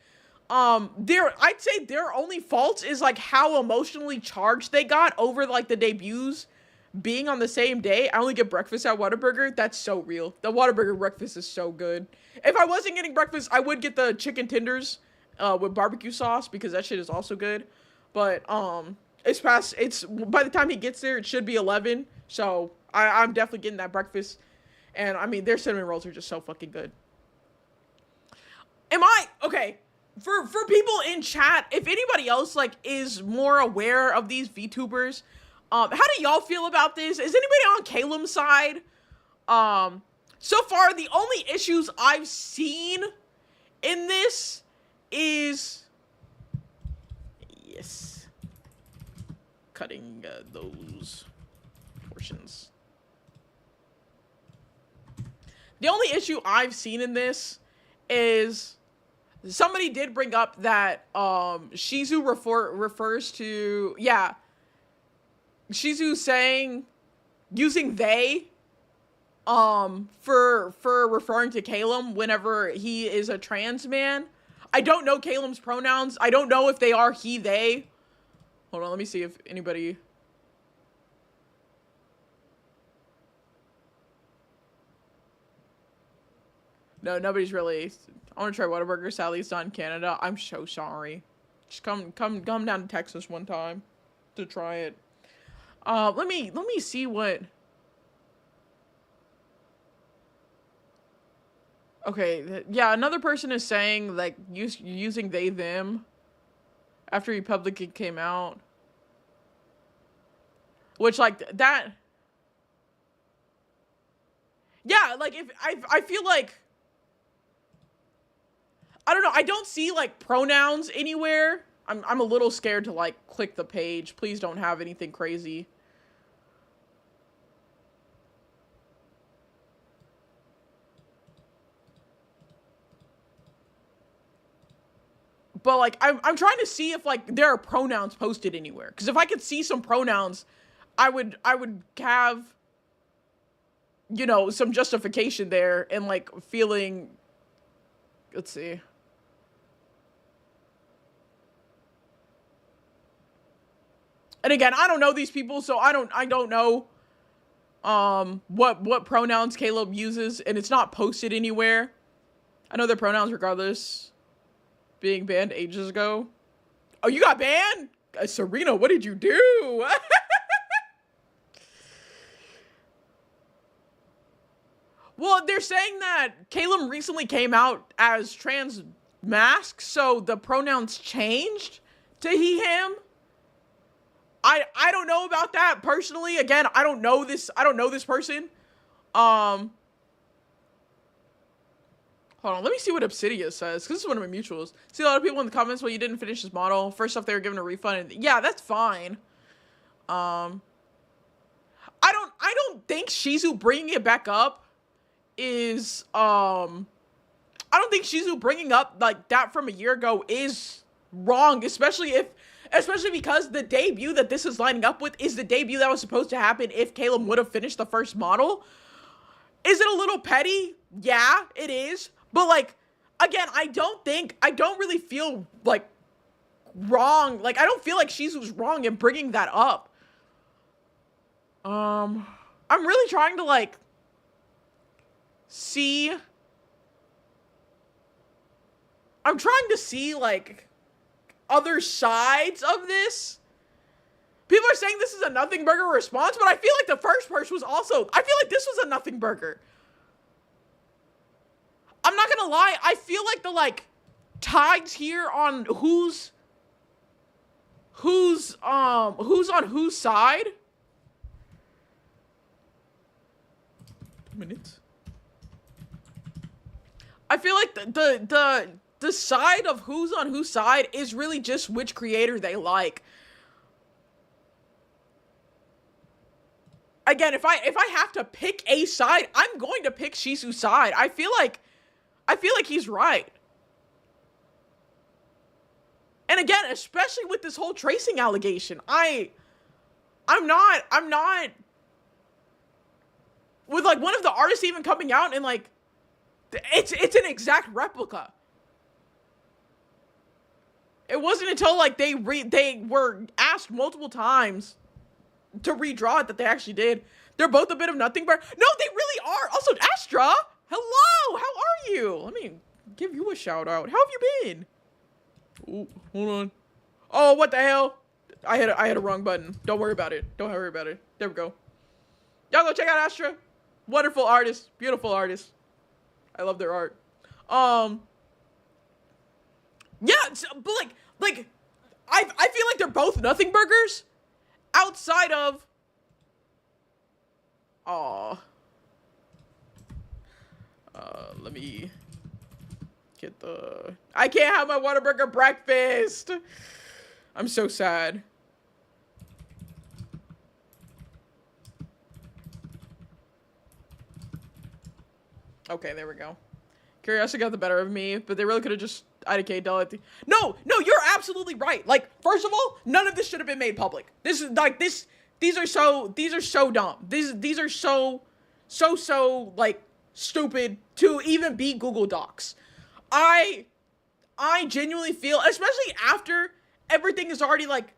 I'd say their only fault is like how emotionally charged they got over like the debuts being on the same day. I only get breakfast at Whataburger. That's so real. The Whataburger breakfast is so good. If I wasn't getting breakfast, I would get the chicken tenders with barbecue sauce because that shit is also good. But it's by the time he gets there, it should be 11. So I'm definitely getting that breakfast. And I mean, their cinnamon rolls are just so fucking good. Okay? For people in chat, if anybody else like is more aware of these VTubers, how do y'all feel about this? Is anybody on Calum's side? So far, the only issues I've seen in this is yes, cutting those portions. The only issue I've seen in this is somebody did bring up that Shizu refers to, yeah, Shizu saying using they for referring to Calum whenever he is a trans man. I don't know Calum's pronouns. I don't know if they are he, they. Hold on, let me see if anybody... No, nobody's really... I want to try Whataburger. Sadly, it's not in Canada. I'm so sorry. Just come down to Texas one time to try it. Let me see what... Okay, yeah, another person is saying, like, using they, them after he publicly came out. Which, like, that... Yeah, like, if I feel like... I don't know, I don't see, like, pronouns anywhere. I'm a little scared to, like, click the page. Please don't have anything crazy. But, like, I'm trying to see if, like, there are pronouns posted anywhere. Because if I could see some pronouns, I would have, you know, some justification there and, like, feeling... Let's see. And again, I don't know these people, so I don't know what pronouns Caleb uses, and it's not posted anywhere. I know their pronouns regardless. Being banned ages ago. Oh, you got banned? Serena, what did you do? Well, they're saying that Caleb recently came out as trans mask, so the pronouns changed to he, him. I don't know about that personally. Again, I don't know this person. Hold on, let me see what Obsidia says, because this is one of my mutuals. See a lot of people in the comments, well, you didn't finish this model. First off, they were given a refund. And yeah, that's fine. I don't think Shizu bringing it back up is, I don't think Shizu bringing up, like, that from a year ago is wrong, especially because the debut that this is lining up with is the debut that was supposed to happen if Caleb would have finished the first model. Is it a little petty? Yeah, it is. But, like, again, I don't really feel, like, wrong. Like, I don't feel like Shizu's wrong in bringing that up. I'm really trying to, like, see... I'm trying to see, like, other sides of this. People are saying this is a nothing burger response, but I feel like the first person was also... I feel like this was a nothing burger. I'm not gonna lie, I feel like the, like, tides here on who's on whose side. Minutes. I feel like the side of who's on whose side is really just which creator they like. Again, if I have to pick a side, I'm going to pick Shizu's side. I feel like he's right. And again, especially with this whole tracing allegation, I'm not with like one of the artists even coming out and like it's an exact replica. It wasn't until like they were asked multiple times to redraw it that they actually did. They're both a bit of nothing but no, they really are. Also, Astra, hello, how are you? Let me give you a shout out. How have you been? Ooh, hold on. Oh, what the hell? I hit a wrong button. Don't worry about it. Don't worry about it. There we go. Y'all go check out Astra. Wonderful artist. Beautiful artist. I love their art. Yeah, but like, I feel like they're both nothing burgers outside of, let me get I can't have my Whataburger breakfast. I'm so sad. Okay, there we go. Curiosity got the better of me, but they really could have just IDK Dell. No, you're absolutely right. Like, first of all, none of this should have been made public. This is like these are so dumb. These are so like stupid to even be Google Docs. I genuinely feel, especially after everything is already like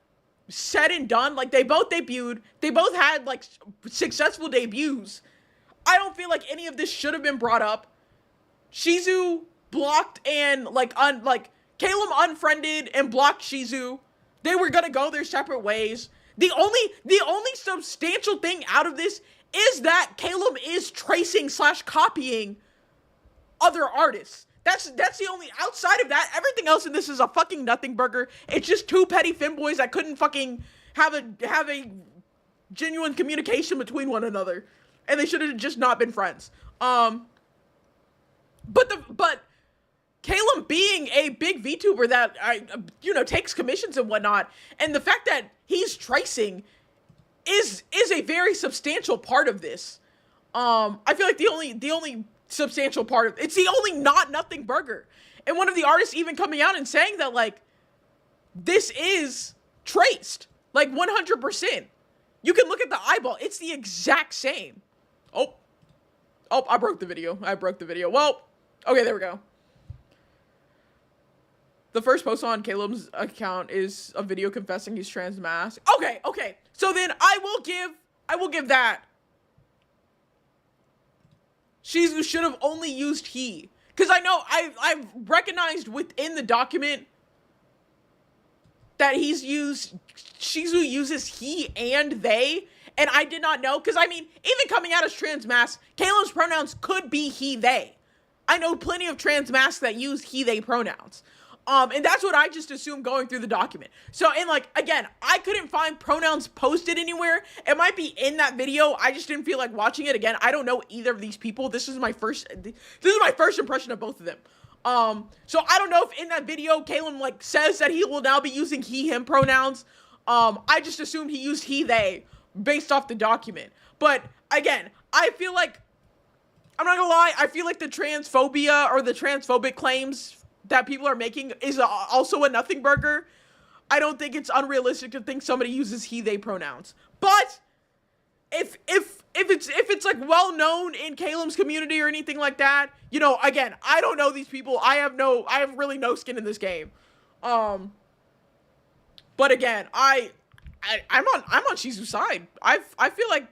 said and done, like they both debuted, they both had like successful debuts. I don't feel like any of this should have been brought up. Shizu blocked and Caleb unfriended and blocked Shizu. They were gonna go their separate ways. The only substantial thing out of this is that Caleb is tracing / copying other artists. That's the only, outside of that, everything else in this is a fucking nothing burger. It's just two petty femboys that couldn't fucking have a genuine communication between one another. And they should have just not been friends. But Caleb being a big VTuber that takes commissions and whatnot, and the fact that he's tracing is a very substantial part of this. I feel like the only substantial part of it's the only not nothing burger. And one of the artists even coming out and saying that like this is traced like 100%. You can look at the eyeball; it's the exact same. Oh, I broke the video. Well, okay, there we go. The first post on Caleb's account is a video confessing he's trans masked. Okay. So then I will give that. Shizu should have only used he. Because I know I've recognized within the document that Shizu uses he and they. And I did not know, because I mean, even coming out as trans masks, Caleb's pronouns could be he, they. I know plenty of trans masks that use he, they pronouns. And that's what I just assumed going through the document. So, and like, again, I couldn't find pronouns posted anywhere. It might be in that video. I just didn't feel like watching it again. I don't know either of these people. This is my first impression of both of them. So I don't know if in that video, Caleb like says that he will now be using he, him pronouns. I just assumed he used he, they based off the document. But again, I feel like, I'm not gonna lie, I feel like the transphobia or the transphobic claims that people are making is also a nothing burger. I don't think it's unrealistic to think somebody uses he, they pronouns. But if it's like well known in Caleb's community or anything like that, again, I don't know these people. I have really no skin in this game. But again, I'm on Shizu's side. I feel like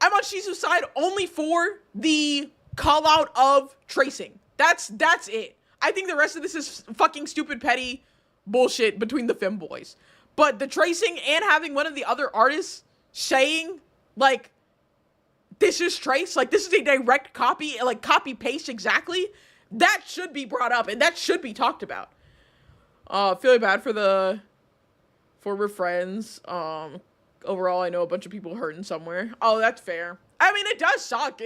I'm on Shizu's side only for the call out of tracing. That's it. I think the rest of this is fucking stupid petty bullshit between the femboys. But the tracing and having one of the other artists saying like this is trace, like this is a direct copy, like copy paste exactly, that should be brought up and that should be talked about. Feeling bad for the former friends. Overall, I know a bunch of people hurting somewhere. Oh, that's fair. I mean, it does suck.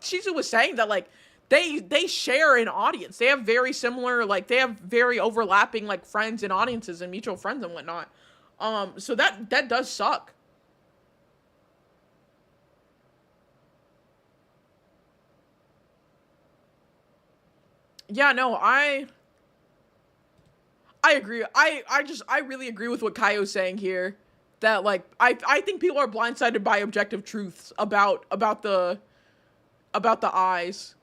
Shizu was saying that, like, they share an audience. They have very similar, like, they have very overlapping, like, friends and audiences and mutual friends and whatnot. So that does suck. Yeah, no, I agree. I really agree with what Kaio's saying here. That like I think people are blindsided by objective truths about the eyes.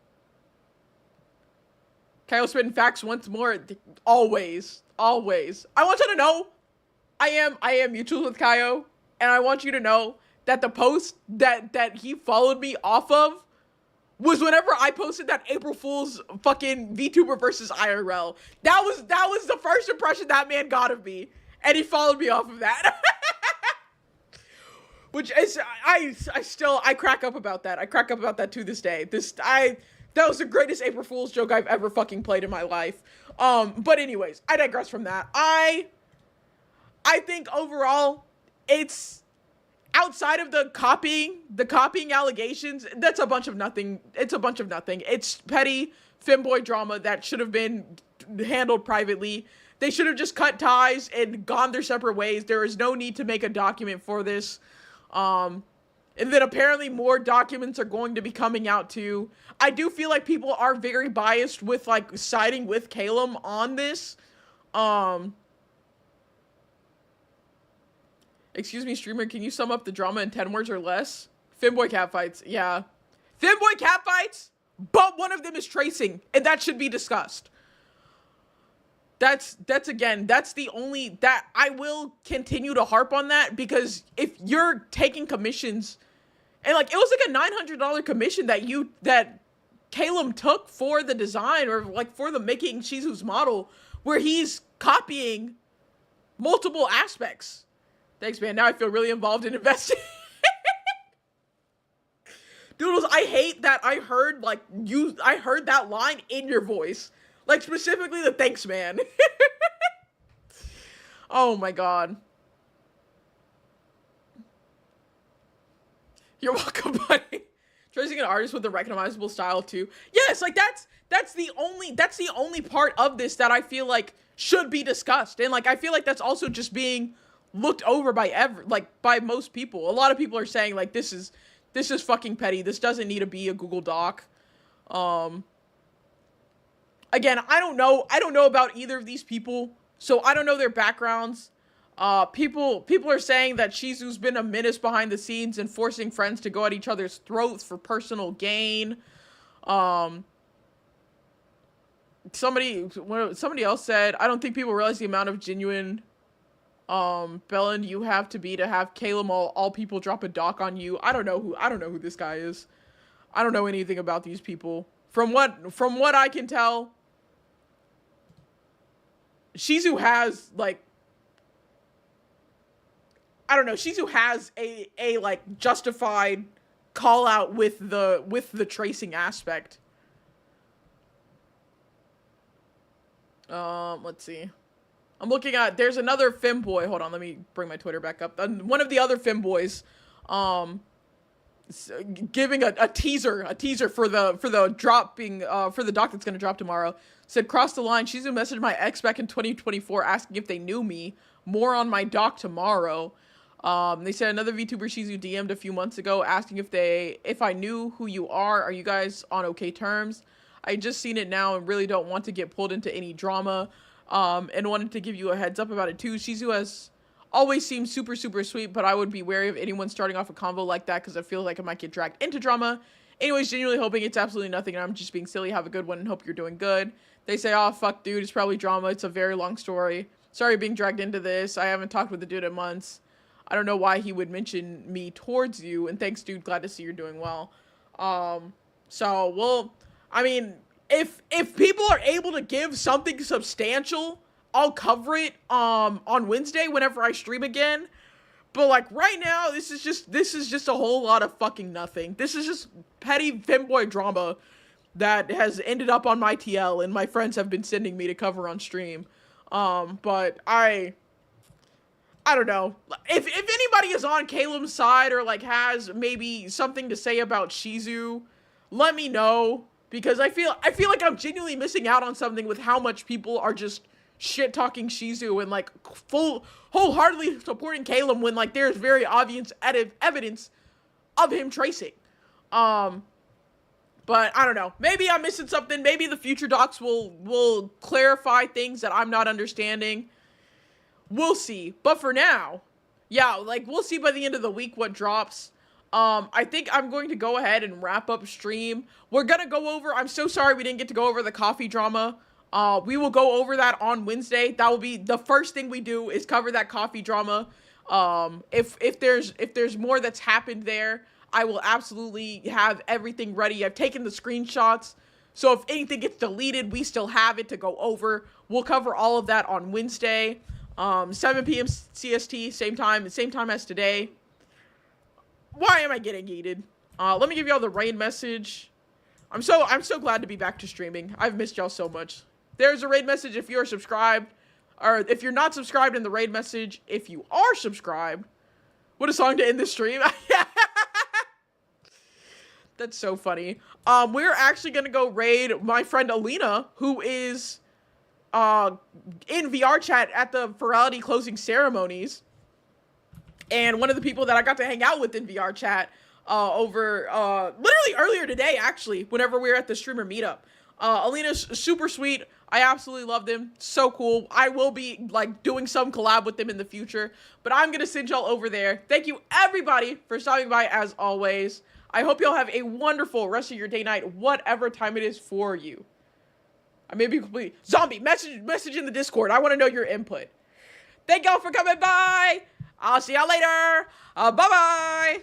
Kaio spitting facts once more. Always. I want you to know I am mutual with Kaio, and I want you to know that the post that he followed me off of was whenever I posted that April Fool's fucking VTuber versus IRL. That was the first impression that man got of me, and he followed me off of that. Which is I crack up about that. I crack up about that to this day. That was the greatest April Fool's joke I've ever fucking played in my life. But anyways, I digress from that. I think overall it's outside of the copying allegations, that's a bunch of nothing. It's a bunch of nothing. It's petty femboy drama that should have been handled privately. They should have just cut ties and gone their separate ways. There is no need to make a document for this. And then apparently more documents are going to be coming out too. I do feel like people are very biased with like siding with Calum on this. Excuse me, streamer, can you sum up the drama in 10 words or less? Femboy catfights, yeah. Femboy catfights, but one of them is tracing, and that should be discussed. That's the only, that I will continue to harp on that, because if you're taking commissions, and like, it was like a $900 commission that Calum took for the design, or like for the making Shizu's model, where he's copying multiple aspects. Thanks, man. Now I feel really involved in investing. Doodles, I hate that I heard that line in your voice. Like, specifically the thanks, man. Oh my god. You're welcome, buddy. Tracing an artist with a recognizable style too. Yes, like that's the only part of this that I feel like should be discussed. And like I feel like that's also just being looked over by most people. A lot of people are saying like this is fucking petty. This doesn't need to be a Google Doc. Again, I don't know about either of these people, so I don't know their backgrounds. People are saying that Shizu's been a menace behind the scenes and forcing friends to go at each other's throats for personal gain. Somebody else said, I don't think people realize the amount of genuine Bellin you have to have Calum all people drop a doc on you. I don't know who this guy is. I don't know anything about these people. From what I can tell, Shizu has like, I don't know, Shizu has a like justified call out with the tracing aspect. Let's see. I'm looking at, there's another femboy. Hold on, let me bring my Twitter back up. One of the other femboys, giving a teaser for the dropping, for the doc that's gonna drop tomorrow. Said, cross the line. Shizu messaged my ex back in 2024 asking if they knew me. More on my doc tomorrow. They said another VTuber Shizu DM'd a few months ago asking if I knew who you are you guys on okay terms? I just seen it now and really don't want to get pulled into any drama. And wanted to give you a heads up about it too. Shizu has always seemed super, super sweet, but I would be wary of anyone starting off a convo like that because I feel like I might get dragged into drama. Anyways, genuinely hoping it's absolutely nothing and I'm just being silly. Have a good one and hope you're doing good. They say, oh, fuck, dude, it's probably drama. It's a very long story. Sorry being dragged into this. I haven't talked with the dude in months. I don't know why he would mention me towards you. And thanks, dude. Glad to see you're doing well. So, well, I mean, if people are able to give something substantial, I'll cover it on Wednesday whenever I stream again. But like right now, this is just a whole lot of fucking nothing. This is just petty femboy drama that has ended up on my TL and my friends have been sending me to cover on stream. But I don't know. If anybody is on Caleb's side or like has maybe something to say about Shizu, let me know. Because I feel like I'm genuinely missing out on something with how much people are just shit talking Shizu and like wholeheartedly supporting Caleb when like there's very obvious evidence of him tracing. But But I don't know. Maybe I'm missing something. Maybe the future docs will clarify things that I'm not understanding. We'll see. But for now, yeah, like, we'll see by the end of the week what drops. I think I'm going to go ahead and wrap up stream. We're gonna go over, I'm so sorry we didn't get to go over the coffee drama. We will go over that on Wednesday. That will be the first thing we do, is cover that coffee drama. If there's more that's happened there, I will absolutely have everything ready. I've taken the screenshots, so if anything gets deleted, we still have it to go over. We'll cover all of that on Wednesday, 7 p.m. CST, same time as today. Why am I getting heated? Let me give y'all the raid message. I'm so glad to be back to streaming. I've missed y'all so much. There's a raid message if you're subscribed, or if you're not subscribed, in the raid message. If you are subscribed, what a song to end the stream. That's so funny. We're actually gonna go raid my friend Alina, who is in VR chat at the Furality closing ceremonies, and one of the people that I got to hang out with in VR chat over literally earlier today, actually, whenever we were at the streamer meetup. Alina's super sweet. I absolutely loved him. So cool. I will be, like, doing some collab with them in the future, but I'm gonna send y'all over there. Thank you, everybody, for stopping by, as always. I hope y'all have a wonderful rest of your day, night, whatever time it is for you. I may be complete. Zombie, message in the Discord. I want to know your input. Thank y'all for coming by. I'll see y'all later. Bye-bye.